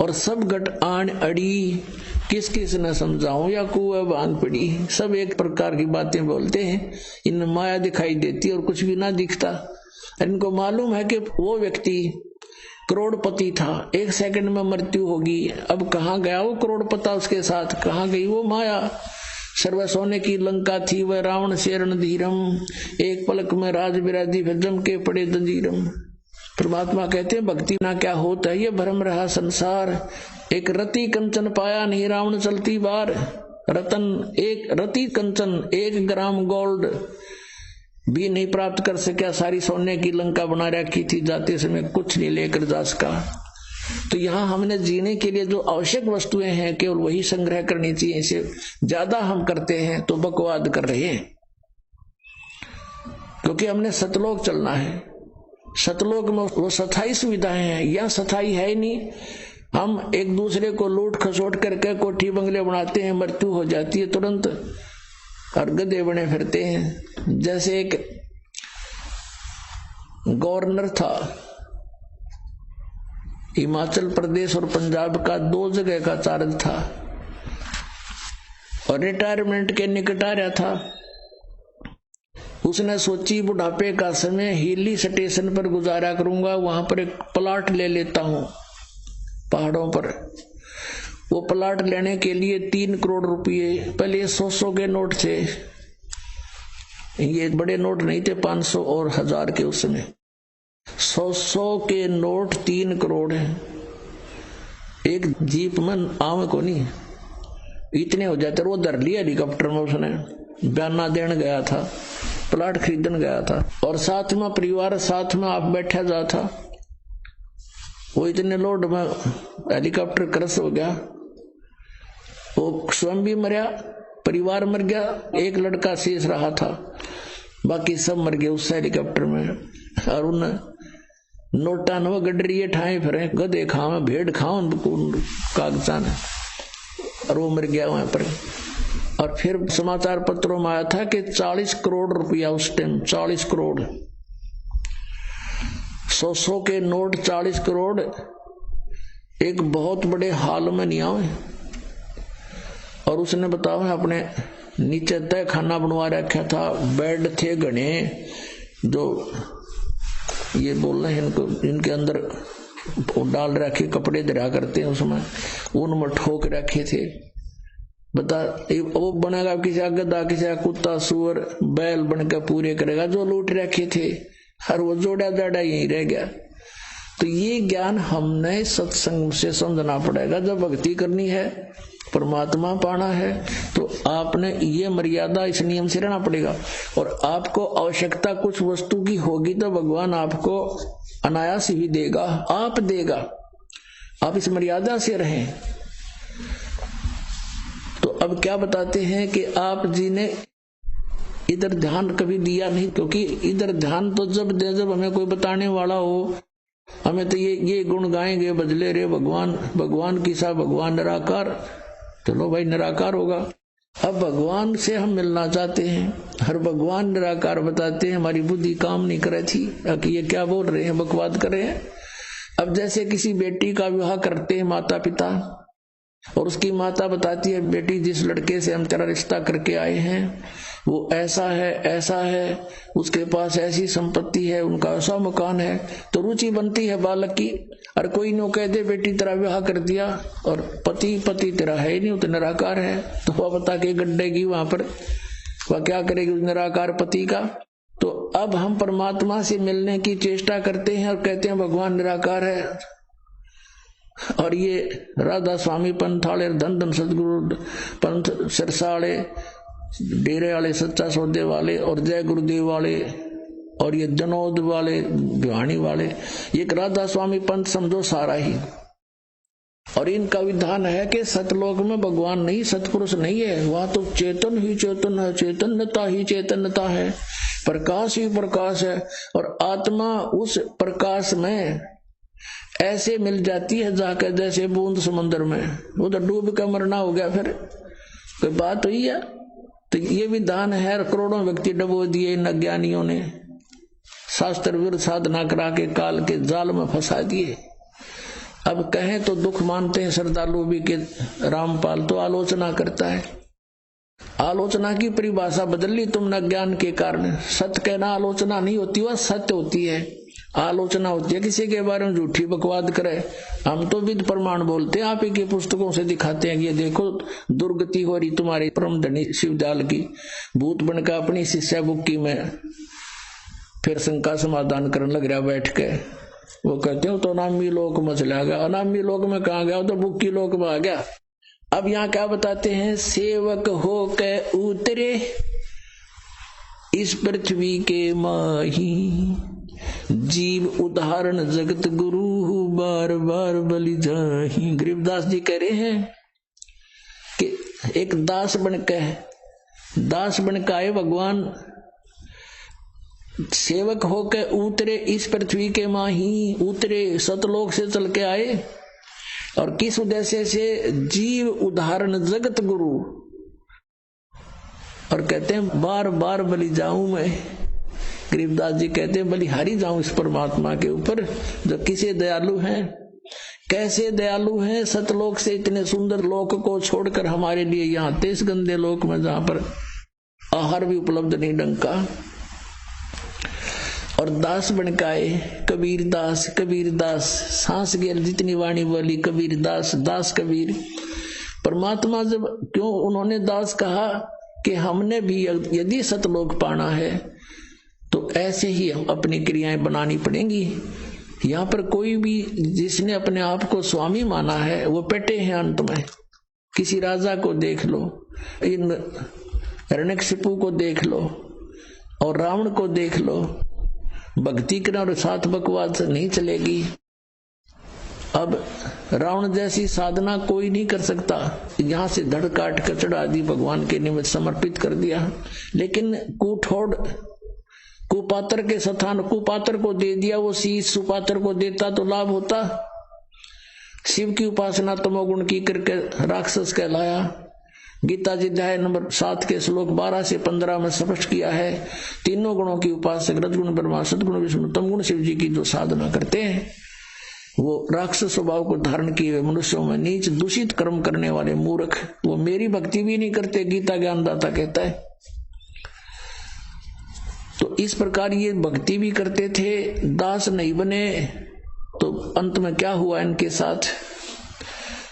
Speaker 1: और सब घट आन अड़ी, किस किस न समझाऊं या कुआ भांग पड़ी। सब एक प्रकार की बातें बोलते हैं, इन माया दिखाई देती और कुछ भी ना दिखता। इनको मालूम है कि वो व्यक्ति करोड़पति था, 1 सेकंड में मृत्यु होगी। अब कहाँ गया वो करोड़पता, उसके साथ कहाँ गई वो माया। सर्व सोने की लंका थी वह रावण शेरण धीरम, एक पलक में राज विराजी फिर जम के पड़े दंजीरम। परमात्मा कहते हैं भक्ति ना क्या होता है, ये भ्रम रहा संसार। एक रति कंचन पाया नहीं रावण चलती बार, रतन एक रति कंचन 1 ग्राम गोल्ड भी नहीं प्राप्त कर सका, सारी सोने की लंका बना रखी थी, जाते समय कुछ नहीं लेकर जा सका। तो यहाँ हमने जीने के लिए जो आवश्यक वस्तुएं हैं केवल वही संग्रह करनी चाहिए। इसे ज्यादा हम करते हैं तो बकवाद कर रहे हैं, क्योंकि हमने सतलोक चलना है। सतलोक में वो सथाई सुविधाएं हैं, यह सथाई है ही नहीं। हम एक दूसरे को लूट खसोट करके कोठी बंगले बनाते हैं, मृत्यु हो जाती है तुरंत और गधे बने फिरते हैं। जैसे एक गवर्नर था हिमाचल प्रदेश और पंजाब का, 2 जगह का चार्ज था और रिटायरमेंट के निकट आ रहा था। उसने सोची बुढ़ापे का समय हिली स्टेशन पर गुजारा करूंगा, वहां पर एक प्लाट ले लेता हूं पहाड़ों पर। वो प्लाट लेने के लिए 3 करोड़ रुपये, पहले 100 के नोट थे, ये बड़े नोट नहीं थे, 500 और 1000 के उस समय। 100 के नोट 3 करोड़ है। एक जीप में आम को नहीं इतने हो जाते। वो धर लिया हेलीकॉप्टर में, उसने बयाना देने गया था, प्लाट खरीदने गया था और साथ में परिवार साथ में आप बैठा जा था। वो इतने लोड में हेलीकॉप्टर क्रश हो गया, वो स्वयं भी मरा, परिवार मर गया, एक लड़का शेष रहा था, बाकी सब मर गए उस हेलीकॉप्टर में। और उन नोटा नो गडरिए ठाए फिरे, गधे खावे भेड़ खाओ कागजा ने, और वो मर गया वहां पर। और फिर समाचार पत्रों में आया था कि 40 करोड़ रुपया उस टाइम, 40 करोड़, 100 के नोट 40 करोड़ एक बहुत बड़े हाल में नहीं आए। और उसने बताओ अपने नीचे तय खाना बनवा रखा था, बेड थे घने, जो ये बोल रहे हैं इनको, इनके अंदर डाल रखे कपड़े दरा करते हैं उसमें, उनमें ठोक रखे थे। बता वो बनेगा किसी गधा, किसी कुत्ता, सुअर, बैल बनकर पूरे करेगा जो लूट रखे थे, हर वो जोड़ा जाड़ा यही रह गया। तो ये ज्ञान हमने सत्संग से समझना पड़ेगा। जब भक्ति करनी है, परमात्मा पाना है, तो आपने ये मर्यादा, इस नियम से रहना पड़ेगा। और आपको आवश्यकता कुछ वस्तु की होगी तो भगवान आपको अनायास ही देगा, आप देगा। आप इस मर्यादा से रहें। तो अब क्या बताते हैं कि आप जी ने इधर ध्यान कभी दिया नहीं, क्योंकि इधर ध्यान तो जब हमें कोई बताने वाला हो, हमें तो ये गुण गाएंगे, बजले रे भगवान, भगवान की सा भगवान निराकार, चलो भाई निराकार होगा। अब भगवान से हम मिलना चाहते हैं, हर भगवान निराकार बताते हैं, हमारी बुद्धि काम नहीं करे थी कि ये क्या बोल रहे हैं, बकवाद कर रहे हैं। अब जैसे किसी बेटी का विवाह करते हैं माता पिता, और उसकी माता बताती है, बेटी जिस लड़के से हम तेरा रिश्ता करके आए हैं वो ऐसा है, उसके पास ऐसी संपत्ति है, उनका ऐसा मकान है। तो रुचि बनती है बालक की। और कोई नो कह दे बेटी तेरा विवाह कर दिया और पति तेरा है ही नहीं, वो तो निराकार है, तो वह बता के गड्ढेगी वहां पर, वह क्या करेगी उस निराकार पति का। तो अब हम परमात्मा से मिलने की चेष्टा करते हैं और कहते हैं भगवान निराकार है। और ये राधा स्वामी पंथ वाले, धन धन सतगुरु पंथ सिरसाले, डेरे वाले, सच्चा सौदे वाले, और जय गुरुदेव वाले, और ये जनोद वाले, भिवानी वाले, ये राधा स्वामी पंथ समझो सारा ही। और इनका विधान है कि सतलोक में भगवान नहीं, सतपुरुष नहीं है, वहां तो चेतन ही चेतन है, चैतन्यता ही चैतन्यता है, प्रकाश ही प्रकाश है। और आत्मा उस प्रकाश में ऐसे मिल जाती है जाकर जैसे बूंद समंदर में, वो तो डूब कर मरना हो गया, फिर कोई बात हुई है। तो ये विधान है, करोड़ों व्यक्ति डबो दिए इन अज्ञानियों ने, शास्त्र विरुद्ध साधना करा के काल के जाल में फंसा दिए। अब कहें तो दुख मानते हैं श्रद्धालु भी कि रामपाल तो आलोचना करता है। आलोचना की परिभाषा बदल ली तुमने अज्ञान के कारण। सत्य कहना आलोचना नहीं होती, वह सत्य होती है। आलोचना होती है किसी के बारे में झूठी बकवाद करे। हम तो विद प्रमाण बोलते हैं, आप ही की पुस्तकों से दिखाते हैं कि ये देखो दुर्गति हो रही तुम्हारे परम धनी शिवजाल की। भूत बनकर अपनी शिष्या बुक्की में फिर शंका समाधान करने लग रहा बैठ के। वो कहते हो तो अनामी लोक में चला गया, अनामी लोक में कहा गया, तो बुक्की लोक में आ गया। अब यहाँ क्या बताते हैं, सेवक हो के उतरे इस पृथ्वी के माही, जीव उदाहरण जगत गुरु बार बार बलि जाही। गरीबदास जी कह रहे हैं कि एक दास बनकर आए भगवान, सेवक होके उतरे इस पृथ्वी के माही, उतरे सतलोक से चल के आए। और किस उद्देश्य से, जीव उदाहरण जगत गुरु। और कहते हैं बार बार बलि जाऊं मैं। गरीबदास जी कहते हैं बलिहारी जाऊं इस परमात्मा के ऊपर जो किसे दयालु हैं, कैसे दयालु हैं। सतलोक से इतने सुंदर लोक को छोड़कर हमारे लिए यहाँ तेज गंदे लोक में जहां पर आहार भी उपलब्ध नहीं ढंग का। और दास बनकाए कबीरदास सांस गेल जितनी वाणी बोली कबीरदास, दास कबीर। परमात्मा जब क्यों उन्होंने दास कहा कि हमने भी यदि सतलोक पाना है तो ऐसे ही अपनी क्रियाएं बनानी पड़ेंगी। यहाँ पर कोई भी जिसने अपने आप को स्वामी माना है वो पेटे हैं अंत में। किसी राजा को देख लो, इन हिरण्यकशिपु को देख लो और रावण को देख लो, भक्ति के और साथ बकवाद नहीं चलेगी। अब रावण जैसी साधना कोई नहीं कर सकता, यहां से धड़ काट कर चढ़ा दी, भगवान के निमित्त समर्पित कर दिया। लेकिन कूठोड़ कुपात्र के स्थान कुपात्र को दे दिया, वो शीश सुपात्र को देता तो लाभ होता। शिव की उपासना तमोगुण की करके राक्षस कहलाया। गीता जी अध्याय नंबर 7 के श्लोक 12 से 15 में स्पष्ट किया है, तीनों गुणों की उपासक रजगुण ब्रह्मा सदगुण विष्णु तमगुण शिव जी की जो साधना करते हैं वो राक्षस स्वभाव को धारण किए हुए मनुष्यों में नीच दूषित कर्म करने वाले मूर्ख, वो मेरी भक्ति भी नहीं करते, गीता ज्ञानदाता कहता है। तो इस प्रकार ये भक्ति भी करते थे, दास नहीं बने, तो अंत में क्या हुआ इनके साथ।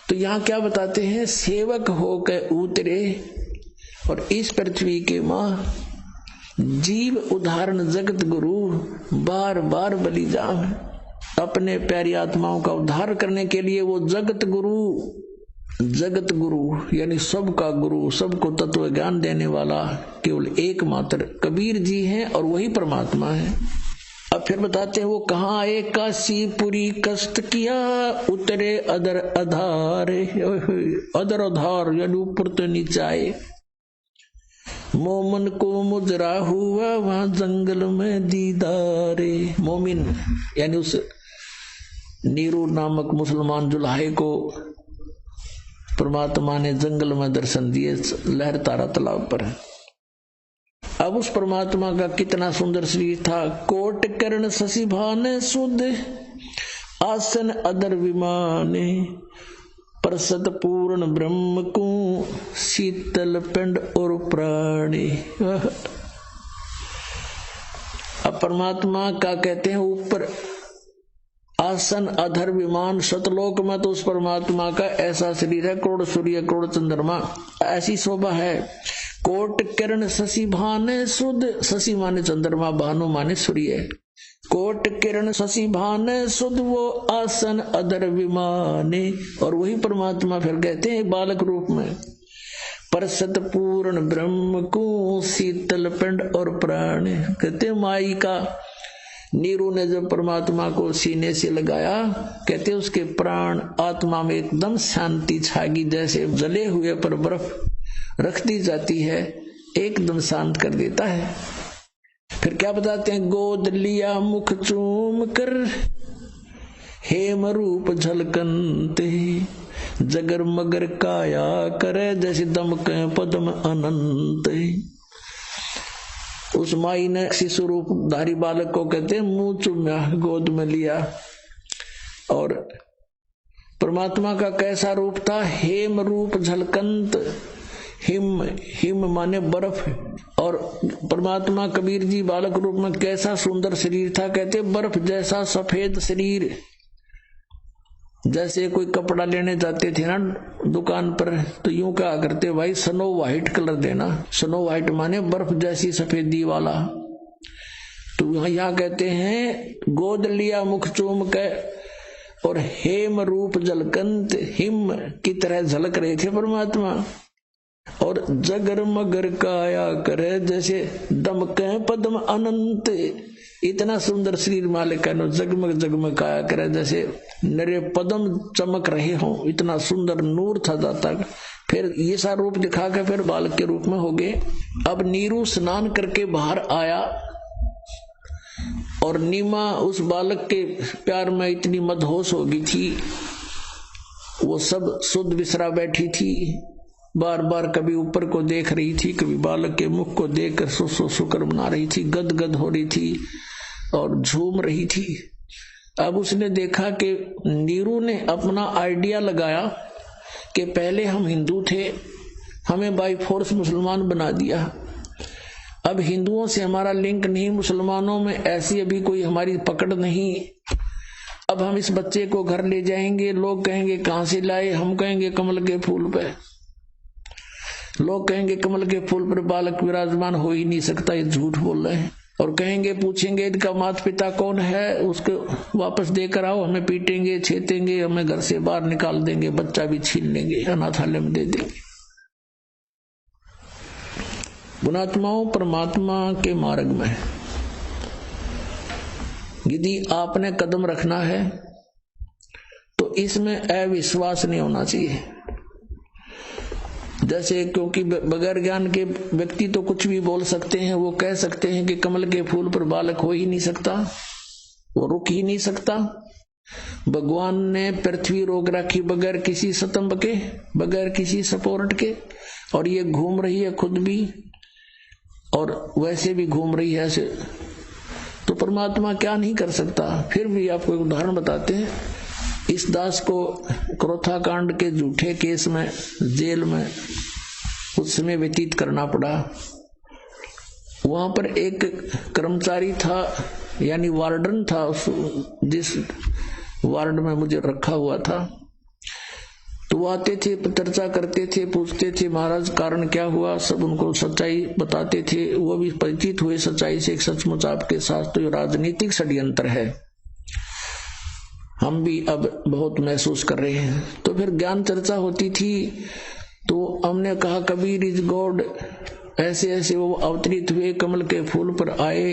Speaker 1: तो यहां क्या बताते हैं, सेवक होकर उतरे और इस पृथ्वी के मां जीव उदाहरण जगत गुरु बार बार बलि जाम, अपने प्यारी आत्माओं का उद्धार करने के लिए वो जगत गुरु यानी सबका गुरु, सबको तत्व ज्ञान देने वाला केवल एकमात्र कबीर जी हैं और वही परमात्मा है। अब फिर बताते हैं वो कहाँ आए, काशीपुरी कष्ट किया उतरे अदर आधार, अदर आधार यानी ऊपर तो नीचे आए। मोमन को मुजरा हुआ वहां जंगल में दीदारे, मोमिन यानी उस नीरू नामक मुसलमान जुल्हे को परमात्मा ने जंगल में दर्शन दिए लहर तारा तालाब पर। अब उस परमात्मा का कितना सुंदर शरीर था, कोट कर्ण शशि भाने सुध आसन अदर विमाने, प्रसद पूर्ण ब्रह्म को शीतल पिंड और प्राणी। अब परमात्मा का कहते हैं ऊपर आसन अधर विमान, सतलोक में तो उस परमात्मा का ऐसा शरीर है, करोड़ सूर्य करोड़ चंद्रमा ऐसी शोभा है। कोट किरण शशि भाने सुध, शशि माने चंद्रमा, भानु माने सूर्य, कोट किरण शशि भाने सुध वो आसन अधर विमाने। और वही परमात्मा फिर कहते हैं बालक रूप में, परसत पूर्ण ब्रह्म को शीतल पिंड और प्राण। कहते माई का नीरू ने जब परमात्मा को सीने से लगाया, कहते उसके प्राण आत्मा में एकदम शांति छागी, जैसे जले हुए पर बर्फ रख दी जाती है, एकदम शांत कर देता है। फिर क्या बताते हैं, गोद लिया मुख चूम कर हेम रूप झलकनते, जगर मगर काया करे जैसे दमके पद्म अनंत। उस माई ने शिशु रूप धारी बालक को कहते मुंह चूम्या, गोद में लिया। और परमात्मा का कैसा रूप था, हेम रूप झलकंत, हिम माने बर्फ। और परमात्मा कबीर जी बालक रूप में कैसा सुंदर शरीर था, कहते बर्फ जैसा सफेद शरीर। जैसे कोई कपड़ा लेने जाते थे ना दुकान पर, तो यूं क्या करते, भाई स्नो व्हाइट कलर देना, स्नो व्हाइट माने बर्फ जैसी सफेदी वाला। तो यहाँ कहते हैं गोद लिया मुख चूम के और हेम रूप झलकंत, हिम की तरह झलक रहे थे परमात्मा। और जगर मगर काया करे जैसे दमके पद्म अनंत, इतना सुंदर शरीर मालिक है, जगमग जगमग काया करे जैसे नरे पद्म चमक रहे हों, इतना सुंदर नूर था जाता। फिर ये सा रूप दिखा के फिर बालक के रूप में हो गए। अब नीरू स्नान करके बाहर आया और नीमा उस बालक के प्यार में इतनी मदहोश हो गई थी, वो सब सुध बिसरा बैठी थी, बार बार कभी ऊपर को देख रही थी, कभी बालक के मुख को देखकर सो शुक्र बना रही थी, गदगद हो रही थी और झूम रही थी। अब उसने देखा कि नीरू ने अपना आइडिया लगाया कि पहले हम हिंदू थे, हमें बाई फोर्स मुसलमान बना दिया, अब हिंदुओं से हमारा लिंक नहीं, मुसलमानों में ऐसी अभी कोई हमारी पकड़ नहीं। अब हम इस बच्चे को घर ले जाएंगे, लोग कहेंगे कहां से लाए, हम कहेंगे कमल के फूल पे, लोग कहेंगे कमल के फूल पर बालक विराजमान हो ही नहीं सकता, ये झूठ बोल रहे हैं। और कहेंगे पूछेंगे इनका माता पिता कौन है, उसको वापस देकर आओ, हमें पीटेंगे छेतेंगे, हमें घर से बाहर निकाल देंगे, बच्चा भी छीन लेंगे, अनाथालय में दे देंगे। गुणात्माओं परमात्मा के मार्ग में यदि आपने कदम रखना है तो इसमें अविश्वास नहीं होना चाहिए। जैसे, क्योंकि बगैर ज्ञान के व्यक्ति तो कुछ भी बोल सकते हैं। वो कह सकते हैं कि कमल के फूल पर बालक हो ही नहीं सकता, वो रुक ही नहीं सकता। भगवान ने पृथ्वी रोक रखी बगैर किसी स्तंभ के, बगैर किसी सपोर्ट के, और ये घूम रही है खुद भी और वैसे भी घूम रही है ऐसे। तो परमात्मा क्या नहीं कर सकता। फिर भी आपको एक उदाहरण बताते हैं। इस दास को क्रोथा कांड के झूठे केस में जेल में कुछ समय व्यतीत करना पड़ा। वहां पर एक कर्मचारी था, यानी वार्डन था, जिस वार्ड में मुझे रखा हुआ था। तो वो आते थे, चर्चा करते थे, पूछते थे महाराज कारण क्या हुआ, सब उनको सच्चाई बताते थे। वो भी परिचित हुए सच्चाई से, एक सचमुच आपके साथ तो राजनीतिक षड्यंत्र है, हम भी अब बहुत महसूस कर रहे हैं। तो फिर ज्ञान चर्चा होती थी, तो हमने कहा कबीर इज गॉड, ऐसे ऐसे वो अवतरित हुए, कमल के फूल पर आए।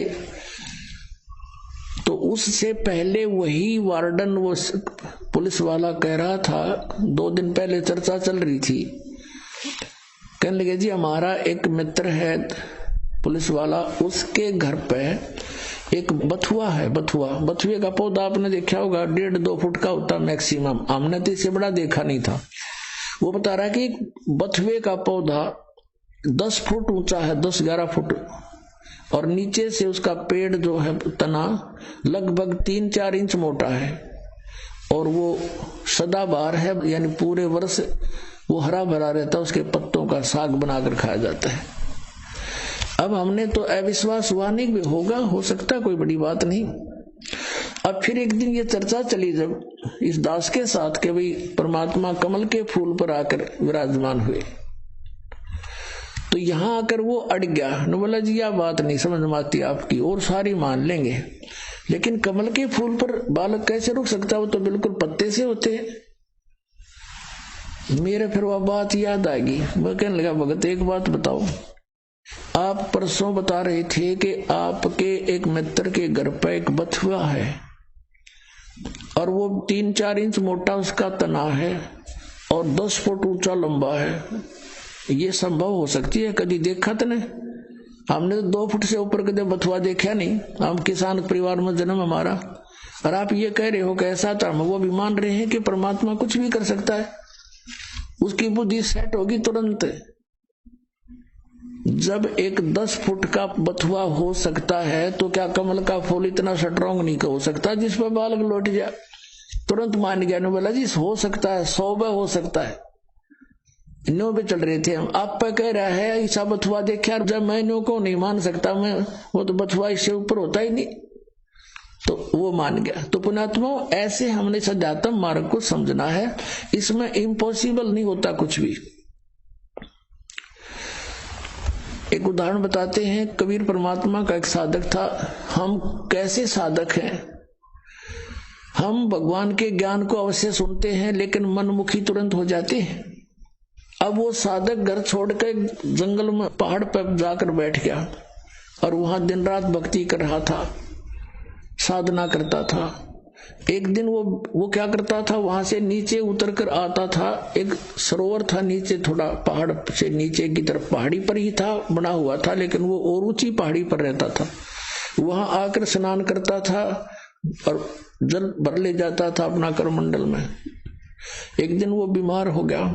Speaker 1: तो उससे पहले वही वार्डन, वो पुलिस वाला कह रहा था, 2 दिन पहले चर्चा चल रही थी, कहने लगे जी हमारा एक मित्र है पुलिस वाला, उसके घर पे एक बथुआ है। बथुए का पौधा आपने देखा होगा, 1.5-2 फुट का होता मैक्सिमम, हमने तो इससे बड़ा देखा नहीं था। वो बता रहा है कि बथुए का पौधा 10 फुट ऊंचा है, 10-11 फुट, और नीचे से उसका पेड़ जो है तना लगभग 3-4 इंच मोटा है, और वो सदाबहार है, यानी पूरे वर्ष वो हरा भरा रहता है, उसके पत्तों का साग बनाकर खाया जाता है। अब हमने तो अविश्वास हुआ नहीं भी होगा, हो सकता कोई बड़ी बात नहीं। अब फिर एक दिन ये चर्चा चली जब इस दास के साथ के भाई परमात्मा कमल के फूल पर आकर विराजमान हुए, तो यहां आकर वो अड़ गया न, बोला जी यह बात नहीं समझ में आती आपकी, और सारी मान लेंगे, लेकिन कमल के फूल पर बालक कैसे रुक सकता, वो तो बिल्कुल पत्ते से होते हैं। मेरे फिर वह बात याद आएगी। मैं कहने लगा भगत एक बात बताओ, आप परसों बता रहे थे कि आपके एक मित्र के घर पर एक बथुआ है और वो 3-4 इंच मोटा उसका तना है और 10 फुट ऊंचा लंबा है, ये संभव हो सकती है? कभी देखा तो नहीं, हमने तो 2 फुट से ऊपर कभी बथुआ देखा नहीं, हम किसान परिवार में जन्म हमारा, और आप ये कह रहे हो कि ऐसा था। वो भी मान रहे हैं कि परमात्मा कुछ भी कर सकता है, उसकी बुद्धि सेट होगी तुरंत। जब एक 10 फुट का बथुआ हो सकता है तो क्या कमल का फूल इतना स्ट्रॉन्ग नहीं हो सकता जिस पर बालक लौट जाए? तुरंत मान गया, बोला जी हो सकता है, 100 बार हो सकता है। नो पे चल रहे थे हम, आप पे कह रहा है ऐसा बथुआ देखा, जब मैं नो को नहीं मान सकता, मैं वो तो बथुआ इससे ऊपर होता ही नहीं, तो वो मान गया। तो पुण्यात्मा ऐसे हमने सध्यात्म मार्ग को समझना है, इसमें इम्पॉसिबल नहीं होता कुछ भी। एक उदाहरण बताते हैं, कबीर परमात्मा का एक साधक था। हम कैसे साधक हैं, हम भगवान के ज्ञान को अवश्य सुनते हैं लेकिन मनमुखी तुरंत हो जाते हैं। अब वो साधक घर छोड़कर जंगल में पहाड़ पर जाकर बैठ गया और वहां दिन रात भक्ति कर रहा था, साधना करता था। एक दिन वो क्या करता था, वहां से नीचे उतर कर आता था, एक सरोवर था नीचे, थोड़ा पहाड़ से नीचे की तरफ, पहाड़ी पर ही था बना हुआ था, लेकिन वो और ऊंची पहाड़ी पर रहता था। वहां आकर स्नान करता था और जल भर ले जाता था अपना करमंडल में। एक दिन वो बीमार हो गया,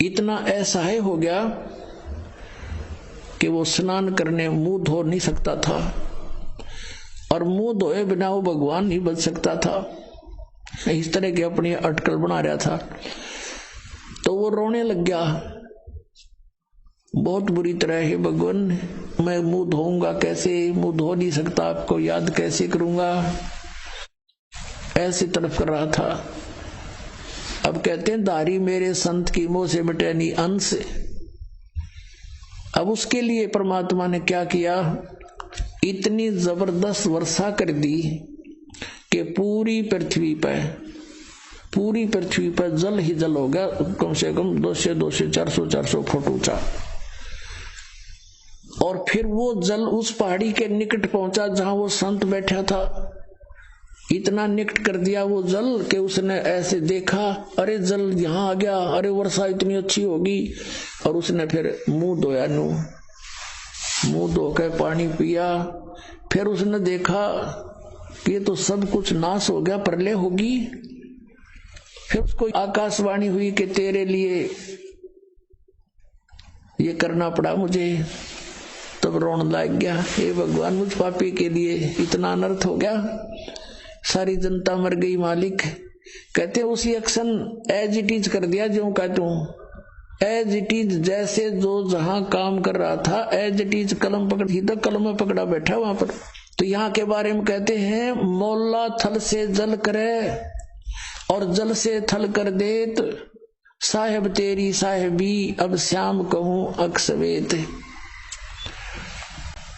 Speaker 1: इतना असहाय हो गया कि वो स्नान करने मुंह धो नहीं सकता था, और मुंह धोए बिना वो भगवान नहीं बच सकता था। इस तरह की अपनी अटकल बना रहा था। तो वो रोने लग गया बहुत बुरी तरह, है भगवान मैं मुंह धोऊंगा कैसे, मुंह धो नहीं सकता, आपको याद कैसे करूंगा, ऐसे तड़प कर रहा था। अब कहते हैं दारी मेरे संत की मोह से मिटे नहीं अंश। अब उसके लिए परमात्मा ने क्या किया, इतनी जबरदस्त वर्षा कर दी कि पूरी पृथ्वी पर जल ही जल हो गया, कम से कम 200 400 फुट ऊंचा। और फिर वो जल उस पहाड़ी के निकट पहुंचा जहां वो संत बैठा था। इतना निकट कर दिया वो जल कि उसने ऐसे देखा, अरे जल यहाँ आ गया, अरे वर्षा इतनी अच्छी होगी। और उसने फिर मुंह धोया, मुंह धो के पानी पिया। फिर उसने देखा कि ये तो सब कुछ नाश हो गया, प्रलय होगी। फिर उसको आकाशवाणी हुई कि तेरे लिए ये करना पड़ा मुझे। तब रोने लग गया, हे भगवान, मुझ पापी के लिए इतना अनर्थ हो गया, सारी जनता मर गई मालिक। कहते उसी एक्शन एज इट इज कर दिया, जो कहते हूं एज इट इज, जैसे जो जहां काम कर रहा था एज इट इज कलम पकड़, सीधा कलम में पकड़ा बैठा वहां पर। तो यहाँ के बारे में कहते हैं, मोल्ला थल से जल करे और जल से थल कर देत, साहेब तेरी साहेबी अब श्याम कहूं अक्सवेत।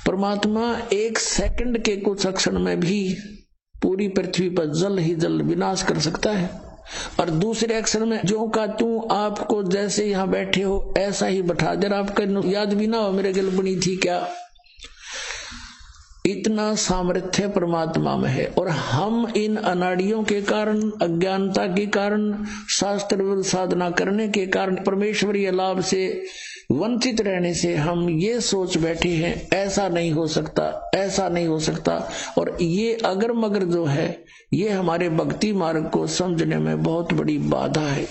Speaker 1: परमात्मा एक सेकंड के कुछ क्षण में भी पूरी पृथ्वी पर जल ही जल विनाश कर सकता है। और दूसरे अक्षर में जो का तू, आपको जैसे यहां बैठे हो ऐसा ही बैठा दे, आपका याद भी ना हो मेरे गल बनी थी क्या। इतना सामर्थ्य परमात्मा में है। और हम इन अनाड़ियों के कारण, अज्ञानता के कारण, शास्त्र साधना करने के कारण, परमेश्वरीय लाभ से वंचित रहने से हम ये सोच बैठे हैं ऐसा नहीं हो सकता, ऐसा नहीं हो सकता। और ये अगर मगर जो है ये हमारे भक्ति मार्ग को समझने में बहुत बड़ी बाधा है।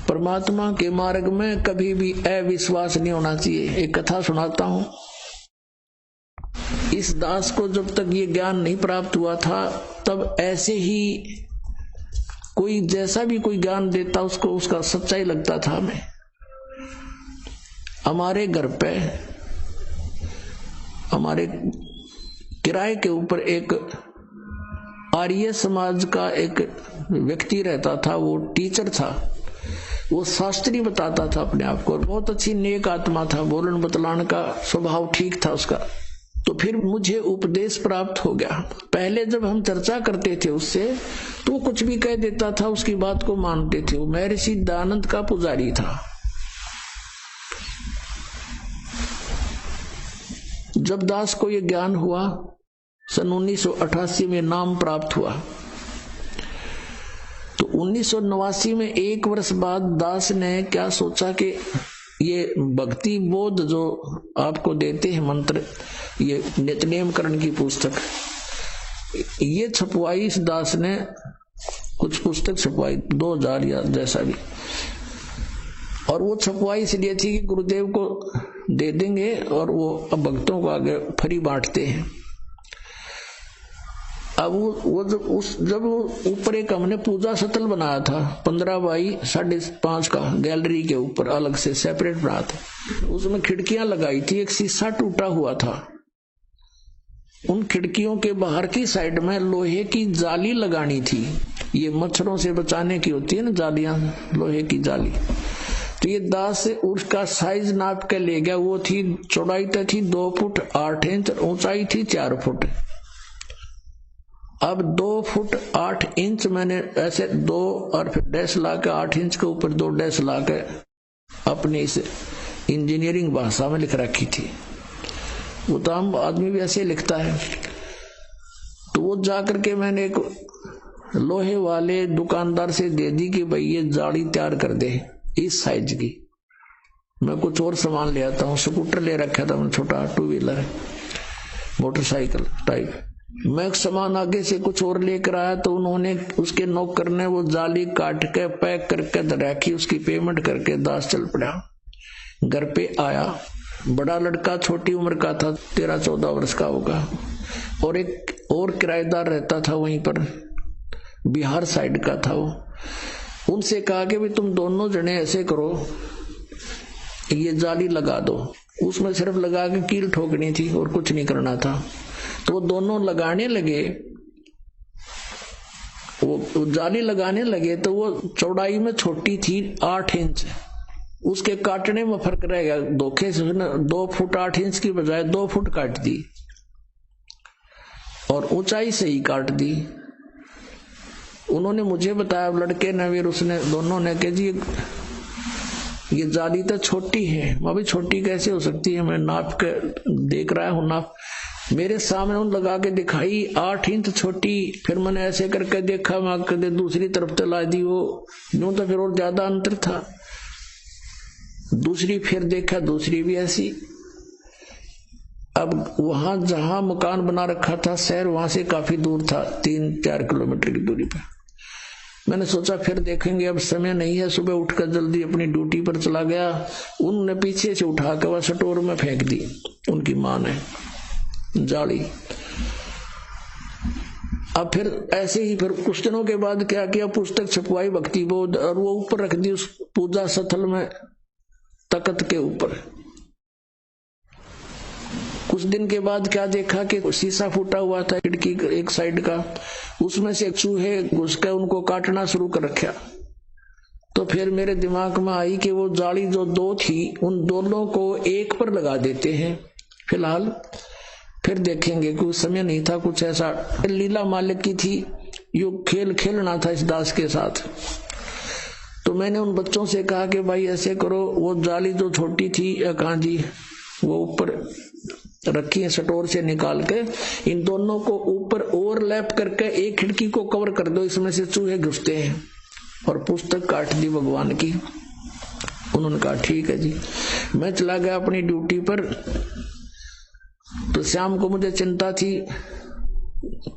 Speaker 1: परमात्मा के मार्ग में कभी भी अविश्वास नहीं होना चाहिए। एक कथा सुनाता हूं। इस दास को जब तक ये ज्ञान नहीं प्राप्त हुआ था तब ऐसे ही कोई जैसा भी कोई ज्ञान देता उसको उसका सच्चाई लगता था। हमें हमारे घर पे हमारे किराए के ऊपर एक आर्य समाज का एक व्यक्ति रहता था। वो टीचर था, वो शास्त्री बताता था अपने आप को, और बहुत अच्छी नेक आत्मा था, बोलन बतलाने का स्वभाव ठीक था उसका। तो फिर मुझे उपदेश प्राप्त हो गया। पहले जब हम चर्चा करते थे उससे तो वो कुछ भी कह देता था, उसकी बात को मानते थे। वो महर्षि दयानंद का पुजारी था। जब दास को ये ज्ञान हुआ, सन 1988 में नाम प्राप्त हुआ, तो 1989 में एक वर्ष बाद दास ने क्या सोचा कि ये भक्ति बोध जो आपको देते हैं मंत्र, ये नित्यनेम करण की पुस्तक, ये छपवाई। इस दास ने कुछ पुस्तक छपवाई 2000 या जैसा भी, और वो छपवाई इसलिए थी कि गुरुदेव को दे देंगे और वो अब भक्तों को आगे फ्री बांटते हैं। अब वो जब ऊपर एक हमने पूजा सतल बनाया था 15 बाई 5.5 का, गैलरी के ऊपर अलग से सेपरेट बना था। उसमें खिड़कियां लगाई थी, एक शीशा टूटा हुआ था। उन खिड़कियों के बाहर की साइड में लोहे की जाली लगानी थी। ये मच्छरों से बचाने की होती है ना जालियां, लोहे की जाली। तो ये दास उसका साइज नाप के ले गया। वो थी, चौड़ाई तो थी 2 फुट 8 इंच, ऊंचाई थी 4 फुट। अब 2 फुट 8 इंच मैंने ऐसे 2 और फिर डैश ला के 8 इंच के ऊपर 2 डैश ला के अपनी इस इंजीनियरिंग भाषा में लिख रखी थी। वो तो आम आदमी भी ऐसे लिखता है। तो वो जाकर के मैंने एक लोहे वाले दुकानदार से दे दी कि भाई ये जाली तैयार कर दे इस साइज की। मैं कुछ और सामान ले आता हूँ। स्कूटर ले रखा था मैंने, छोटा 2 व्हीलर मोटरसाइकिल टाइप। मैं सामान आगे से कुछ और लेकर आया तो उन्होंने, उसके नौकर ने वो जाली काट के पैक करके रखी। उसकी पेमेंट करके दास चल पड़ा। घर पे आया, बड़ा लड़का छोटी उम्र का था, 13-14 वर्ष का होगा, और एक और किराएदार रहता था वहीं पर, बिहार साइड का था वो। उनसे कहा कि भी तुम दोनों जने ऐसे करो, ये जाली लगा दो। उसमें सिर्फ लगा के कील ठोकनी थी और कुछ नहीं करना था। तो वो दोनों लगाने लगे, वो जाली लगाने लगे। तो वो चौड़ाई में छोटी थी 8 इंच, उसके काटने में फर्क रह गया। धोखे से 2 फुट 8 इंच की बजाय 2 फुट काट दी और ऊंचाई से ही काट दी। उन्होंने मुझे बताया, लड़के ने भी, उसने, दोनों ने कहा जी ये जाली तो छोटी है। मैं भी छोटी कैसे हो सकती है, मैं नाप के देख रहा हूं नाप। मेरे सामने उन लगा के दिखाई 8 इंच छोटी, फिर मैंने ऐसे करके देखा, मैं कदे दूसरी तरफ चला दी, वो यूं तो फिर और ज्यादा अंतर था। दूसरी फिर देखा, दूसरी भी ऐसी। अब वहां जहां मकान बना रखा था शहर, वहां से काफी दूर था, 3-4 किलोमीटर की दूरी पर। मैंने सोचा फिर देखेंगे, अब समय नहीं है। सुबह उठकर जल्दी अपनी ड्यूटी पर चला गया। उन्होंने पीछे से उठा कर वह स्टोर में फेंक दी, उनकी मां ने जाली। अब फिर ऐसे ही फिर कुछ दिनों के बाद क्या किया, पुस्तक छपवाई भक्ति बोध, और वो ऊपर रख दी उस पूजा स्थल में, तख्त के ऊपर। कुछ दिन के बाद क्या देखा कि शीशा फूटा हुआ था खिड़की एक साइड का, उसमें से चूहे घुस कर उनको काटना शुरू कर रखा। तो फिर मेरे दिमाग में आई कि वो जाली जो 2 थी, उन दोनों को एक पर लगा देते हैं फिलहाल, फिर देखेंगे। कुछ समय नहीं था, कुछ ऐसा लीला मालिक की थी, यो खेल खेलना था इस दास के साथ। तो मैंने उन बच्चों से कहा कि भाई ऐसे करो, वो जाली जो छोटी थी कहाँ जी, वो ऊपर रखी है स्टोर से निकाल के, इन दोनों को ऊपर ओवरलैप करके एक खिड़की को कवर कर दो, इसमें से चूहे घुसते हैं। और पुस्तक काट दी भगवान की। उन्होंने कहा ठीक है जी। मैं चला गया अपनी ड्यूटी पर। तो शाम को मुझे चिंता थी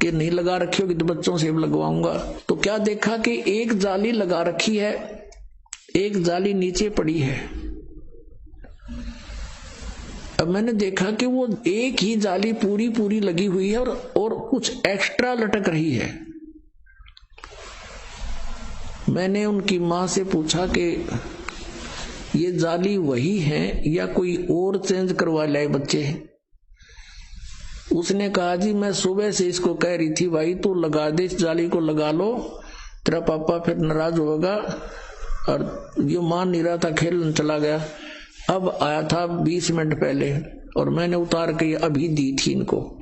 Speaker 1: कि नहीं लगा रखी होगी तो बच्चों से लगवाऊंगा। तो क्या देखा कि एक जाली लगा रखी है, एक जाली नीचे पड़ी है। अब मैंने देखा कि वो एक ही जाली पूरी पूरी लगी हुई है और कुछ एक्स्ट्रा लटक रही है। मैंने उनकी मां से पूछा कि ये जाली वही है या कोई और चेंज करवा लाए बच्चे। उसने कहा जी मैं सुबह से इसको कह रही थी भाई तू लगा दे, इस जाली को लगा लो, तेरा पापा फिर नाराज होगा। और ये मान नहीं रहा था, खेलने चला गया। अब आया था 20 मिनट पहले और मैंने उतार के अभी दी थी इनको।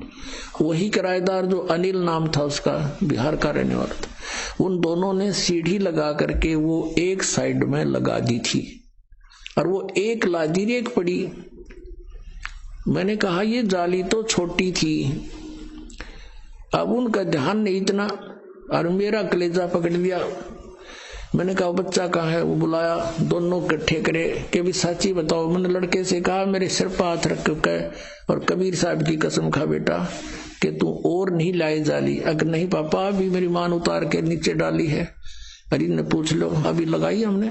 Speaker 1: वही किराएदार जो अनिल नाम था उसका, बिहार का रहने वाला था, उन दोनों ने सीढ़ी लगा करके वो एक साइड में लगा दी थी और वो एक लादी एक पड़ी। मैंने कहा ये जाली तो छोटी थी। अब उनका ध्यान नहीं इतना और मेरा कलेजा पकड़ लिया। मैंने कहा बच्चा कहाँ है? वो बुलाया, दोनों इकट्ठे करे कि भी सच्ची बताओ। मैंने लड़के से कहा मेरे सिर पर हाथ रख के और कबीर साहब की कसम खा बेटा कि तू और नहीं लाए जाली। अगर नहीं पापा अभी मेरी मान उतार के नीचे डाली है। अरे ने पूछ लो, अभी लगाई हमने।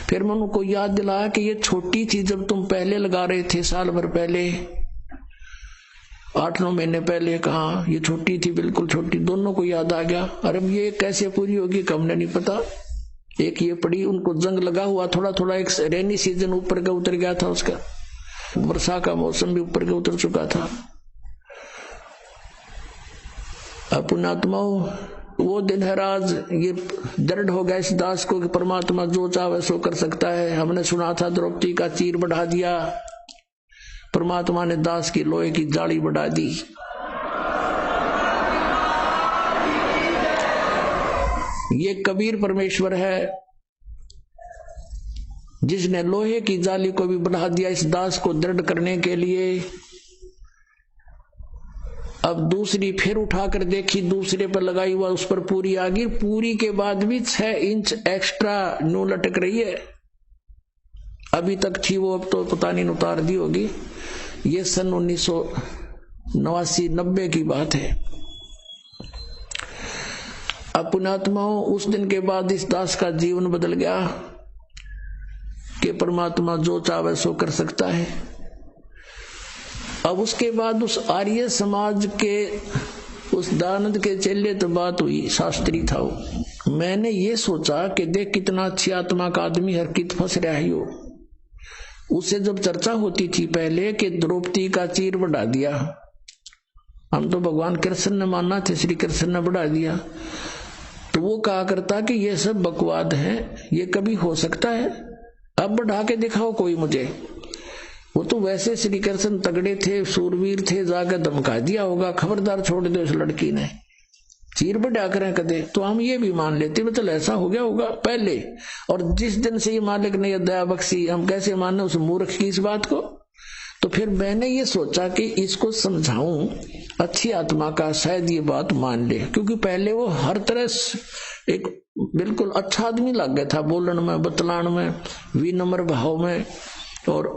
Speaker 1: फिर मैं उनको याद दिलाया कि ये छोटी थी जब तुम पहले लगा रहे थे, साल भर पहले, 8-9 महीने पहले। कहा ये छोटी थी, बिल्कुल छोटी। दोनों को याद आ गया। अरे ये कैसे पूरी होगी हमने नहीं पता। एक ये पड़ी, उनको जंग लगा हुआ थोड़ा थोड़ा। एक रेनी सीजन ऊपर का उतर गया था उसका, वर्षा का मौसम भी ऊपर का उतर चुका था। पुण्यात्माओं वो दिन है राज, ये दर्द हो गया इस दास को कि परमात्मा जो चाहे सो कर सकता है। हमने सुना था द्रौपदी का चीर बढ़ा दिया, परमात्मा ने दास की लोहे की जाली बढ़ा दी। ये कबीर परमेश्वर है जिसने लोहे की जाली को भी बढ़ा दिया इस दास को दृढ़ करने के लिए। अब दूसरी फिर उठाकर देखी, दूसरे पर लगाई हुआ, उस पर पूरी आ गई। पूरी के बाद भी 6 इंच एक्स्ट्रा नो लटक रही है। अभी तक थी वो, अब तो पता नहीं उतार दी होगी। ये सन 1989-90 की बात है। अब पुण्यात्माओं उस दिन के बाद इस दास का जीवन बदल गया कि परमात्मा जो चाहे सो कर सकता है। अब उसके बाद उस आर्य समाज के उस दानंद के चेले तो बात हुई, शास्त्री था वो। मैंने ये सोचा कि देख कितना अच्छी आत्मा का आदमी हरकित फंस रहा है यो। उससे जब चर्चा होती थी पहले कि द्रौपदी का चीर बढ़ा दिया, हम तो भगवान कृष्ण ने मानना थे, श्री कृष्ण ने बढ़ा दिया, तो वो कहा करता कि ये सब बकवाद है, ये कभी हो सकता है? अब बढ़ा के दिखाओ कोई मुझे। वो तो वैसे श्री कृष्ण तगड़े थे, सूरवीर थे, जाकर धमका दिया होगा, खबरदार छोड़ दो इस लड़की ने, चीर बढ़ा करें कदे। तो हम ये भी मान लेते मतलब ऐसा हो गया होगा पहले। और जिस दिन से ये मालिक ने दया बख्शी, हम कैसे माने उस मूर्ख की इस बात को? तो फिर मैंने ये सोचा कि इसको समझाऊं अच्छी आत्मा का, शायद ये बात मान ले, क्योंकि पहले वो हर तरह से एक बिल्कुल अच्छा आदमी लग गया था, बोलन में, बतलान में, विनम्र भाव में, और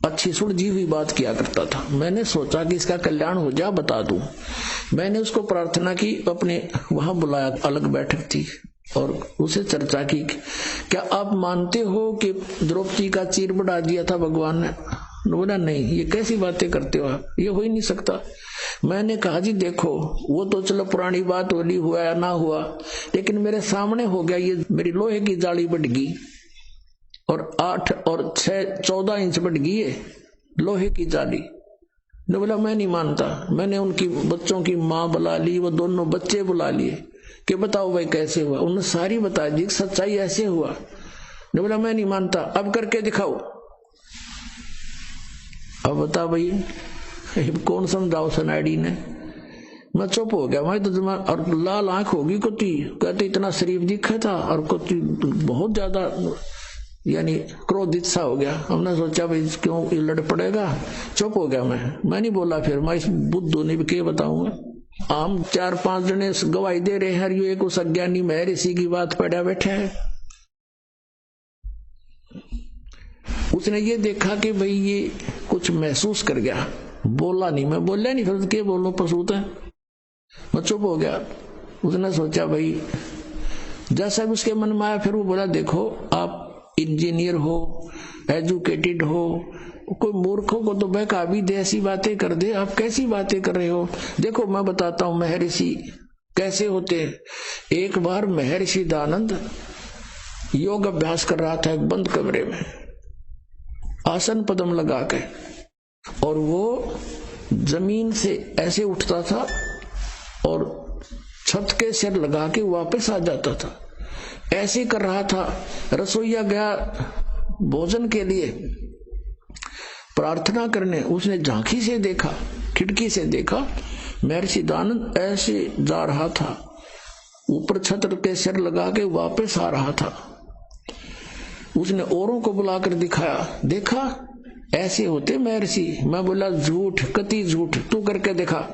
Speaker 1: अच्छी सुलझी हुई बात किया करता था। मैंने सोचा कि इसका कल्याण हो जाए, बता दूं। मैंने उसको प्रार्थना की, अपने वहां बुलाया, अलग बैठक थी, और उसे चर्चा की, क्या आप मानते हो कि द्रौपदी का चीर बढ़ा दिया था भगवान ने? बोला नहीं, ये कैसी बातें करते हो आप, ये हो ही नहीं सकता। मैंने कहा जी देखो, वो तो चलो पुरानी बात होली, हुआ या ना हुआ, लेकिन मेरे सामने हो गया, ये मेरी लोहे की जाली बढ़ गई, और 8 और 6 14 इंच बढ़ गई है लोहे की जाली। ने बोला मैं नहीं मानता। मैंने उनकी बच्चों की माँ बुला ली, वो दोनों बच्चे बुला लिए कि बताओ भाई कैसे हुआ। उन्होंने सारी बता दी, सच्चाई ऐसे हुआ। ने बोला मैं नहीं मानता, अब करके दिखाओ। अब बता भाई, कौन समझाओ सनाडी ने। मैं चुप हो गया, मैं तो और लाल आंख होगी कुत्ती, कहते इतना शरीफ दिखा था, और कुत्ती बहुत ज्यादा यानी क्रोधित सा हो गया। हमने सोचा भाई क्यों लड़ पड़ेगा, चुप हो गया मैं नहीं बोला। फिर मैं इस बुद्धू ने भी क्या बताऊंगा। आम 4-5 जने गवाही दे रहे हैं, एक उस अज्ञानी महर्षि की बात पड़ा बैठा है। उसने ये देखा कि भाई ये कुछ महसूस कर गया, बोला नहीं। मैं बोला नहीं, फिर क्या बोलो, पसूत है। मैं चुप हो गया। उसने सोचा भाई जैसा भी उसके मन में आया, फिर वो बोला देखो आप इंजीनियर हो, एजुकेटेड हो, कोई मूर्खों को तो बहका भी दे, ऐसी बातें कर दे, आप कैसी बातें कर रहे हो। देखो मैं बताता हूं महर्षि कैसे होते हैं। एक बार महर्षि दानंद योग अभ्यास कर रहा था एक बंद कमरे में, आसन पद्म लगा के, और वो जमीन से ऐसे उठता था और छत के सिर लगा के वापस आ जाता था। ऐसे कर रहा था। रसोईया गया भोजन के लिए प्रार्थना करने, उसने झांकी से देखा, खिड़की से देखा, महर्षि दानंद ऐसे जा रहा था, ऊपर छत के सिर लगा के वापस आ रहा था। उसने औरों को बुलाकर दिखाया, देखा ऐसे होते महर्षि। मैं बोला झूठ, कति झूठ, तू करके दिखा।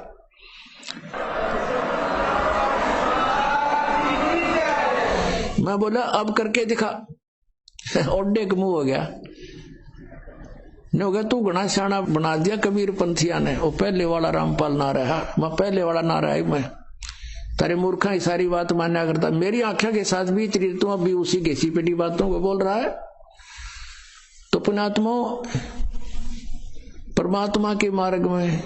Speaker 1: मैं बोला अब करके दिखा। ओडे का मुंह हो गया, ने हो गया तू घना सियाना बना दिया कबीर पंथिया ने। वो पहले वाला रामपाल ना रहा, मैं पहले वाला ना रहा, मैं तारे मूर्खा ही सारी बात मान्या करता। मेरी आंखों के साथ भी तू अभी उसी घिसी पिटी बातों को बोल रहा है। तो पुण्यात्मा, परमात्मा के मार्ग में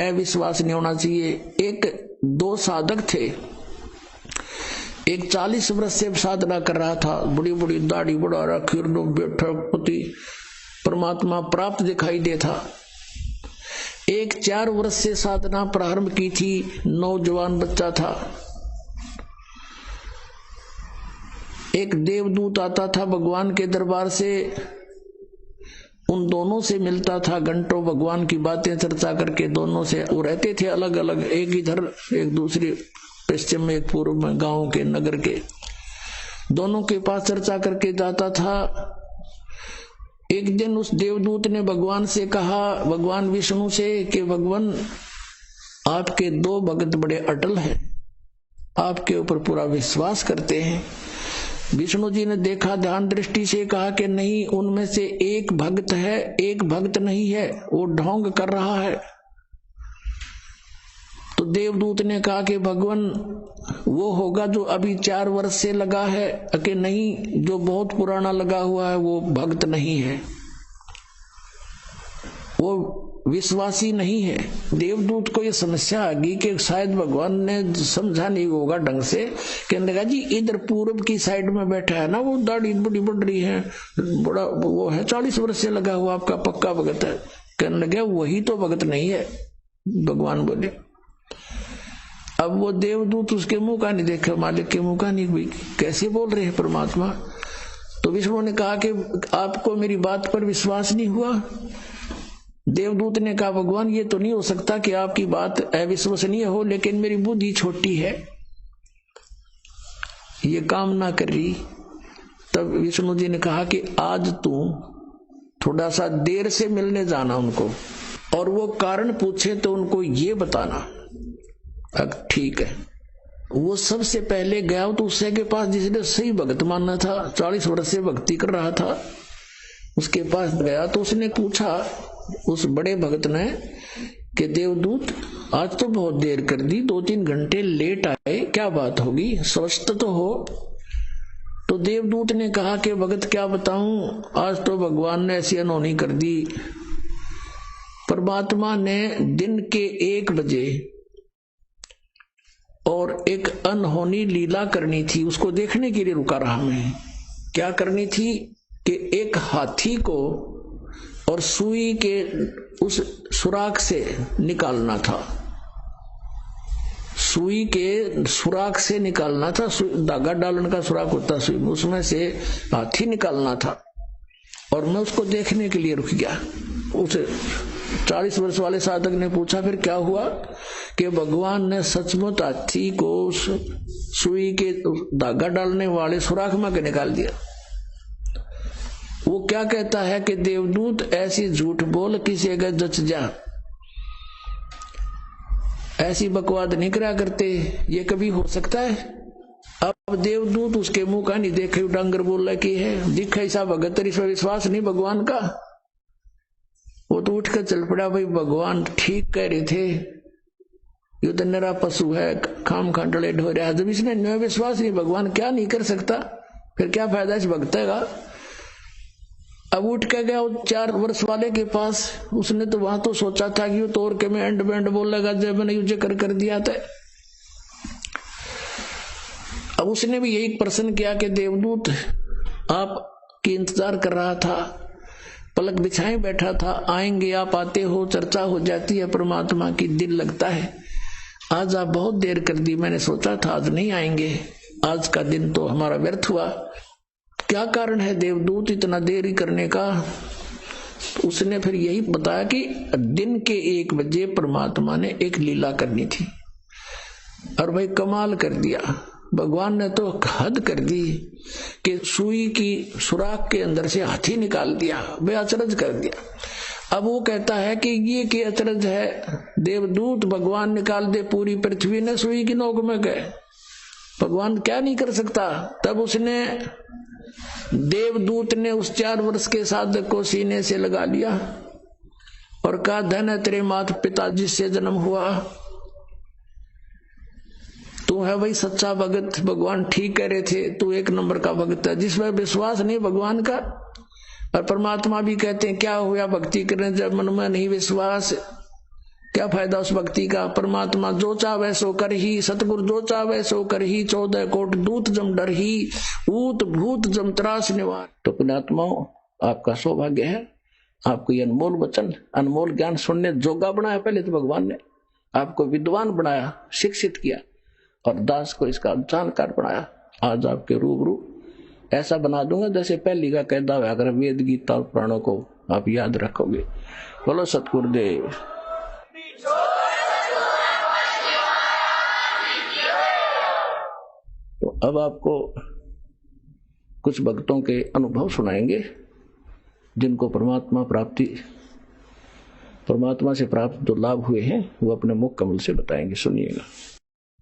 Speaker 1: अविश्वास नहीं होना चाहिए। एक 2 साधक थे, एक 40 वर्ष से साधना कर रहा था, बड़ी बड़ी दाढ़ी बढ़ा रखी, बैठा पति परमात्मा प्राप्त दिखाई देता। एक 4 वर्ष से साधना प्रारंभ की थी, नौजवान बच्चा था। एक देवदूत आता था भगवान के दरबार से, उन दोनों से मिलता था, घंटों भगवान की बातें चर्चा करके दोनों से। वो रहते थे अलग अलग, एक इधर एक दूसरी पश्चिम में, एक पूर्व में, गांव के नगर के। दोनों के पास चर्चा करके जाता था। एक दिन उस देवदूत ने भगवान से कहा, भगवान विष्णु से, कि भगवान आपके 2 भक्त बड़े अटल हैं, आपके ऊपर पूरा विश्वास करते हैं। विष्णु जी ने देखा, ध्यान दृष्टि से कहा कि नहीं, उनमें से एक भक्त है, एक भक्त नहीं है, वो ढोंग कर रहा है। तो देवदूत ने कहा कि भगवान वो होगा जो अभी 4 वर्ष से लगा है, कि नहीं, जो बहुत पुराना लगा हुआ है वो भक्त नहीं है, वो विश्वासी नहीं है। देवदूत को ये समस्या आ गई कि शायद भगवान ने समझा नहीं होगा ढंग से। कहने लगा जी इधर पूर्व की साइड में बैठा है ना, वो दाढ़ी बड़ी बढ़ रही है, बड़ा वो है, 40 वर्ष से लगा हुआ, आपका पक्का भगत है। कहने लगे वही तो भगत नहीं है, भगवान बोले। अब वो देवदूत उसके मुंह का नहीं देखा, मालिक के मुंह का नहीं, हुई कैसे बोल रहे हैं परमात्मा। तो विष्णु ने कहा कि आपको मेरी बात पर विश्वास नहीं हुआ। देवदूत ने कहा भगवान ये तो नहीं हो सकता कि आपकी बात अविश्वसनीय हो, लेकिन मेरी बुद्धि छोटी है, ये काम ना कर रही। तब विष्णु जी ने कहा कि आज तू थोड़ा सा देर से मिलने जाना उनको, और वो कारण पूछे तो उनको ये बताना। ठीक है। वो सबसे पहले गया तो उससे के पास, जिसने सही भगत मानना था, 40 वर्ष से भक्ति कर रहा था, उसके पास गया तो उसने पूछा उस बड़े भगत ने कि देवदूत आज तो बहुत देर कर दी, 2-3 घंटे लेट आए, क्या बात होगी, स्वस्थ तो हो। तो देवदूत ने कहा कि भगत क्या बताऊं, आज तो भगवान ने ऐसी अनहोनी कर दी। परमात्मा ने दिन के 1 बजे और एक अनहोनी लीला करनी थी, उसको देखने के लिए रुका रहा मैं। क्या करनी थी कि एक हाथी को और सुई के उस सुराख से निकालना था, सुई के सुराख से निकालना था, धागा डालने का सुराख होता सुई में, उसमें से हाथी निकालना था। और मैं उसको देखने के लिए रुक गया। उसे 40 वर्ष वाले साधक ने पूछा फिर क्या हुआ, कि भगवान ने सचमुच हाथी को सुई के धागा डालने वाले सुराख में के निकाल दिया। वो क्या कहता है कि देवदूत ऐसी झूठ बोल किसी अगर जच जा, ऐसी बकवाद नहीं करा करते, ये कभी हो सकता है। अब देवदूत उसके मुंह का नहीं देखे, डांगर बोल रहा है, दिखा ऐसा भगत, इस पर विश्वास नहीं भगवान का। वो तो उठकर चल पड़ा, भाई भगवान ठीक कह रहे थे, ये तो नरा पशु है, खाम खांडले ढो रहा है। जब इसने न विश्वास नहीं, भगवान क्या नहीं कर सकता, फिर क्या फायदा इस भक्त का। अब उठ के गया 4 वर्ष वाले के पास, उसने तो वहां तो सोचा था कि वो तोड़ के मैं एंड बैंड बोलेगा, जब मैंने यूज कर दिया था। अब उसने भी यही प्रश्न किया कि देवदूत आपकी इंतजार कर रहा था, पलक बिछाए बैठा था, आएंगे आप, आते हो, चर्चा हो जाती है परमात्मा की, दिल लगता है। आज आप बहुत देर कर दी, मैंने सोचा था आज नहीं आएंगे, आज का दिन तो हमारा व्यर्थ हुआ। क्या कारण है देवदूत इतना देरी करने का? तो उसने फिर यही बताया कि दिन के 1 बजे परमात्मा ने एक लीला करनी थी। और भाई कमाल कर दिया, भगवान ने तो हद कर दी कि सुई की सुराख के अंदर से हाथी निकाल दिया, वे अचरज कर दिया। अब वो कहता है कि ये कि अचरज है, देवदूत भगवान निकाल दे, पूरी पृथ्वी ने सुई की नोक में गए, भगवान क्या नहीं कर सकता। तब उसने, देवदूत ने उस 4 वर्ष के साधक को सीने से लगा लिया और कहा, धन है तेरे माता पिता जिससे जन्म हुआ, तू है भाई सच्चा भगत, भगवान ठीक कह रहे थे, तू 1 नंबर का भगत है। जिसमें विश्वास नहीं भगवान का, और परमात्मा भी कहते हैं क्या हुआ भक्ति करने जब मन में नहीं विश्वास, क्या फायदा उस भक्ति का। परमात्मा जो चाहे सो कर ही, सतगुरु जो चाहे सो कर ही, 14 कोट दूत जम डर ही, ऊत भूत जम त्रास निवार। तो पुण्यात्माओं, आपका सौभाग्य है, आपको ये अनमोल वचन, अनमोल ज्ञान सुनने जोगा बनाया। पहले तो भगवान ने आपको विद्वान बनाया, शिक्षित किया, और दास को इसका जानकार बनाया। आज आपके रूबरू ऐसा बना दूंगा जैसे पहली का कहता हुआ, अगर वेद गीता और पुराणों को आप याद रखोगे। बोलो सतगुरुदेव। तो अब आपको कुछ भक्तों के अनुभव सुनाएंगे जिनको परमात्मा से प्राप्त जो लाभ हुए हैं वो अपने मुख कमल से बताएंगे। सुनिएगा।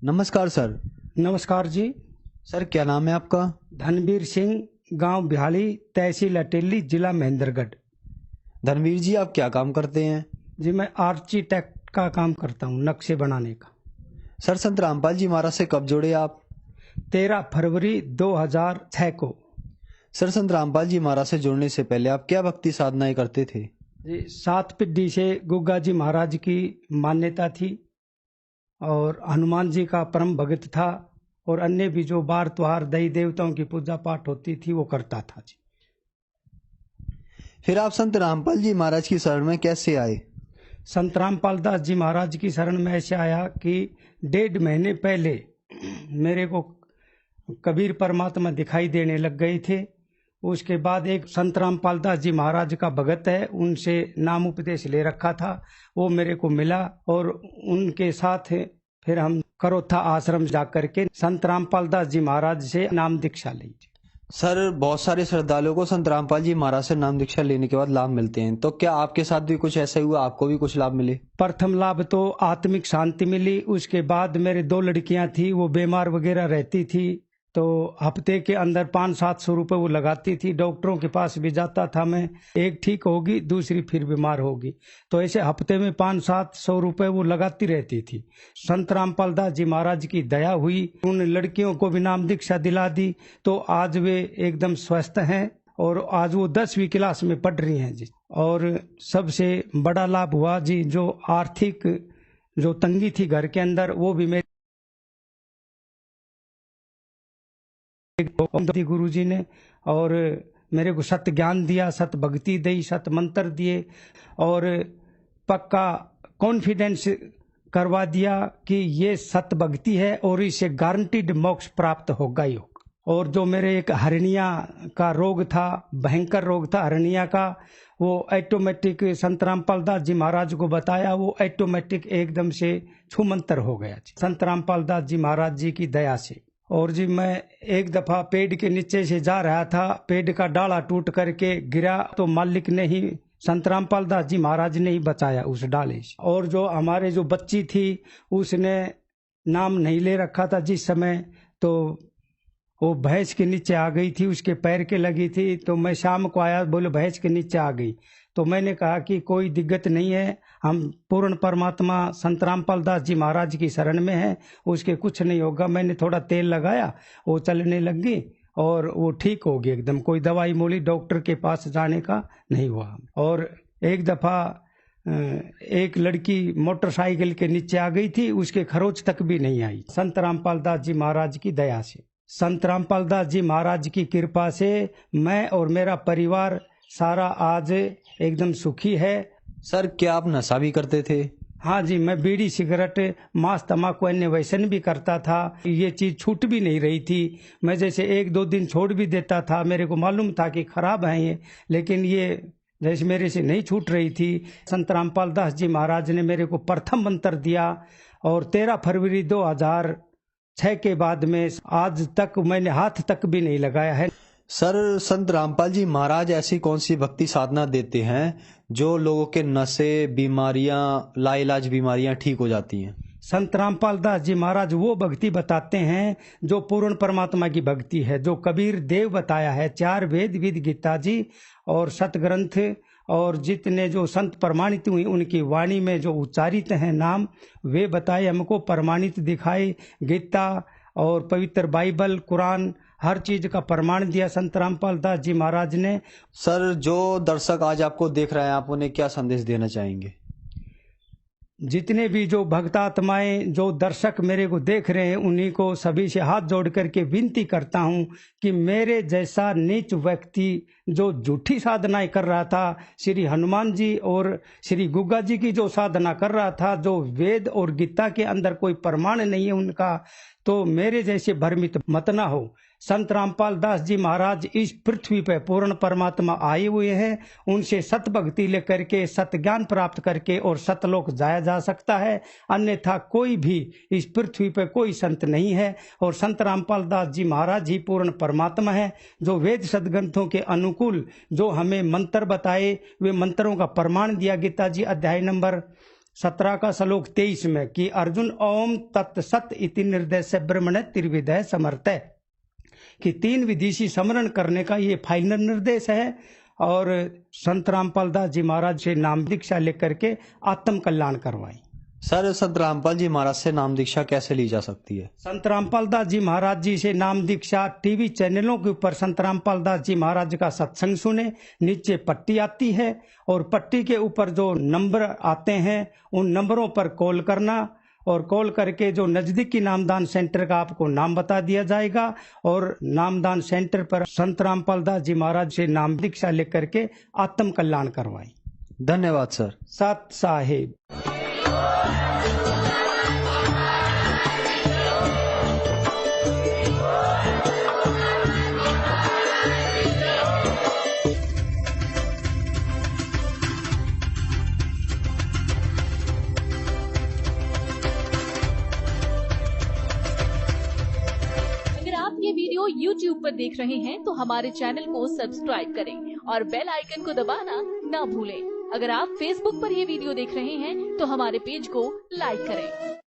Speaker 2: नमस्कार सर।
Speaker 3: नमस्कार जी।
Speaker 2: सर क्या नाम है आपका?
Speaker 3: धनवीर सिंह, गांव बिहाली, तहसील अटेली, जिला महेंद्रगढ़।
Speaker 2: धनवीर जी आप क्या काम करते हैं?
Speaker 3: जी मैं आर्किटेक्ट का काम करता हूँ, नक्शे बनाने का।
Speaker 2: सर संत रामपाल जी महाराज से कब जुड़े आप?
Speaker 3: 13 फरवरी 2006 को।
Speaker 2: सर संत रामपाल जी महाराज से जुड़ने से पहले आप क्या भक्ति साधनाएं करते थे?
Speaker 3: जी 7 पीढ़ी से गुग्गा जी महाराज की मान्यता थी, और हनुमान जी का परम भगत था, और अन्य भी जो बार त्योहार देवी देवताओं की पूजा पाठ होती थी वो करता था जी।
Speaker 2: फिर आप संत रामपाल जी महाराज की शरण में कैसे आए?
Speaker 3: संत रामपाल दास जी महाराज की शरण में ऐसे आया कि 1.5 महीने पहले मेरे को कबीर परमात्मा दिखाई देने लग गए थे। उसके बाद एक संत रामपाल दास जी महाराज का भगत है, उनसे नाम उपदेश ले रखा था, वो मेरे को मिला, और उनके साथ फिर हम करोथा आश्रम जाकर के संत रामपाल दास जी महाराज से नाम दीक्षा ली।
Speaker 2: सर, बहुत सारे श्रद्धालुओं को संत रामपाल जी महाराज से नाम दीक्षा लेने के बाद लाभ मिलते हैं, तो क्या आपके साथ भी कुछ ऐसा हुआ, आपको भी कुछ लाभ मिले?
Speaker 3: प्रथम लाभ तो आत्मिक शांति मिली। उसके बाद मेरे 2 लड़कियां थी, वो बीमार वगैरह रहती थी, तो हफ्ते के अंदर 500-700 रुपए वो लगाती थी। डॉक्टरों के पास भी जाता था मैं, एक ठीक होगी दूसरी फिर बीमार होगी, तो ऐसे हफ्ते में 500-700 रुपए वो लगाती रहती थी। संत रामपाल दास जी महाराज की दया हुई, उन लड़कियों को भी नाम दीक्षा दिला दी, तो आज वे एकदम स्वस्थ हैं और आज वो 10वीं क्लास में पढ़ रही हैं जी। और सबसे बड़ा लाभ हुआ जी, जो आर्थिक जो तंगी थी घर के अंदर, वो भी मेरे गुरु जी ने और मेरे को सत ज्ञान दिया, सत भक्ति दी, सत मंत्र दिए और पक्का कॉन्फिडेंस करवा दिया कि ये सत भक्ति है और इसे गारंटीड मोक्ष प्राप्त होगा ही होगा। और जो मेरे एक हर्निया का रोग था, भयंकर रोग था हर्निया का, वो ऑटोमेटिक संत रामपाल दास जी महाराज को बताया, वो ऑटोमेटिक एकदम से छूमंतर हो गया संत रामपाल दास जी महाराज जी की दया से। और जी मैं एक दफा पेड़ के नीचे से जा रहा था, पेड़ का डाला टूट करके गिरा, तो मालिक ने ही, संत रामपाल दास जी महाराज ने ही बचाया उस डाले से। और जो हमारे जो बच्ची थी, उसने नाम नहीं ले रखा था जिस समय, तो वो भैंस के नीचे आ गई थी, उसके पैर के लगी थी, तो मैं शाम को आया, बोले भैंस के नीचे आ गई, तो मैंने कहा कि कोई दिक्कत नहीं है, हम पूर्ण परमात्मा संत रामपाल दास जी महाराज की शरण में हैं, उसके कुछ नहीं होगा। मैंने थोड़ा तेल लगाया, वो चलने लग गई और वो ठीक हो गई एकदम, कोई दवाई मोली डॉक्टर के पास जाने का नहीं हुआ। और एक दफा एक लड़की मोटरसाइकिल के नीचे आ गई थी, उसके खरोच तक भी नहीं आई, संत रामपाल दास जी महाराज की दया से। संत रामपाल दास जी महाराज की कृपा से मैं और मेरा परिवार सारा आज एकदम सुखी है।
Speaker 2: सर, क्या आप नशा भी करते थे?
Speaker 3: हाँ जी, मैं बीड़ी सिगरेट मांस तम्बाकू अन्य व्यसन भी करता था, ये चीज छूट भी नहीं रही थी। मैं जैसे 1-2 दिन छोड़ भी देता था, मेरे को मालूम था कि खराब है ये, लेकिन ये जैसे मेरे से नहीं छूट रही थी। संत रामपाल दास जी महाराज ने मेरे को प्रथम मंत्र दिया और 13 फरवरी 2006 के बाद में आज तक मैंने हाथ तक भी नहीं लगाया है।
Speaker 2: सर, संत रामपाल जी महाराज ऐसी कौन सी भक्ति साधना देते हैं जो लोगों के नशे, बीमारियां, लाइलाज बीमारियां ठीक हो जाती हैं?
Speaker 3: संत रामपाल दास जी महाराज वो भक्ति बताते हैं जो पूर्ण परमात्मा की भक्ति है, जो कबीर देव बताया है। 4 वेद विद गीता जी और सतग्रंथ और जितने जो संत प्रमाणित हुई उनकी वाणी में जो उच्चारित हैं नाम, वे बताए हमको, प्रमाणित दिखाए। गीता और पवित्र बाइबल, कुरान, हर चीज का प्रमाण दिया संत रामपाल दास जी महाराज ने।
Speaker 2: सर, जो दर्शक आज आपको देख रहे हैं, आप उन्हें क्या संदेश देना चाहेंगे?
Speaker 3: जितने भी जो भक्तात्माएं, जो दर्शक मेरे को देख रहे हैं, उन्हीं को सभी से हाथ जोड़ करके विनती करता हूं कि मेरे जैसा नीच व्यक्ति जो झूठी साधनाएं कर रहा था, श्री हनुमान जी और श्री गुग्गा जी की जो साधना कर रहा था, जो वेद और गीता के अंदर कोई प्रमाण नहीं है उनका, तो मेरे जैसे भ्रमित मत ना हो। संत रामपाल दास जी महाराज इस पृथ्वी पर पूर्ण परमात्मा आए हुए हैं, उनसे सत भक्ति लेकर के सत ज्ञान प्राप्त करके और सतलोक जाया जा सकता है, अन्यथा कोई भी इस पृथ्वी पर कोई संत नहीं है। और संत रामपाल दास जी महाराज ही पूर्ण परमात्मा है, जो वेद सदग्रंथों के अनुकूल जो हमें मंत्र बताए, वे मंत्रों का प्रमाण दिया गीता जी अध्याय नंबर 17 का श्लोक 23 में कि अर्जुन ओम तत् सत इति निर्देश ब्रह्मण त्रिविधय समर्थ है, कि 3 विदेशी स्मरण करने का ये फाइनल निर्देश है। और संत रामपाल दास जी महाराज से नाम दीक्षा लेकर के आत्म कल्याण करवाई।
Speaker 2: सर, संत रामपाल जी महाराज से नाम दीक्षा कैसे ली जा सकती है?
Speaker 3: संत रामपाल दास जी महाराज जी से नाम दीक्षा टीवी चैनलों के ऊपर संत रामपाल दास जी महाराज का सत्संग सुने, नीचे पट्टी आती है और पट्टी के ऊपर जो नंबर आते हैं उन नंबरों पर कॉल करना, और कॉल करके जो नजदीकी नामदान सेंटर का आपको नाम बता दिया जाएगा, और नामदान सेंटर पर संत रामपाल दास जी महाराज से नाम दीक्षा लेकर के आत्म कल्याण करवाई।
Speaker 2: धन्यवाद सर।
Speaker 3: सत साहेब।
Speaker 4: ये वीडियो YouTube पर देख रहे हैं तो हमारे चैनल को सब्सक्राइब करें और बेल आइकन को दबाना ना भूलें। अगर आप Facebook पर ये वीडियो देख रहे हैं तो हमारे पेज को लाइक करें।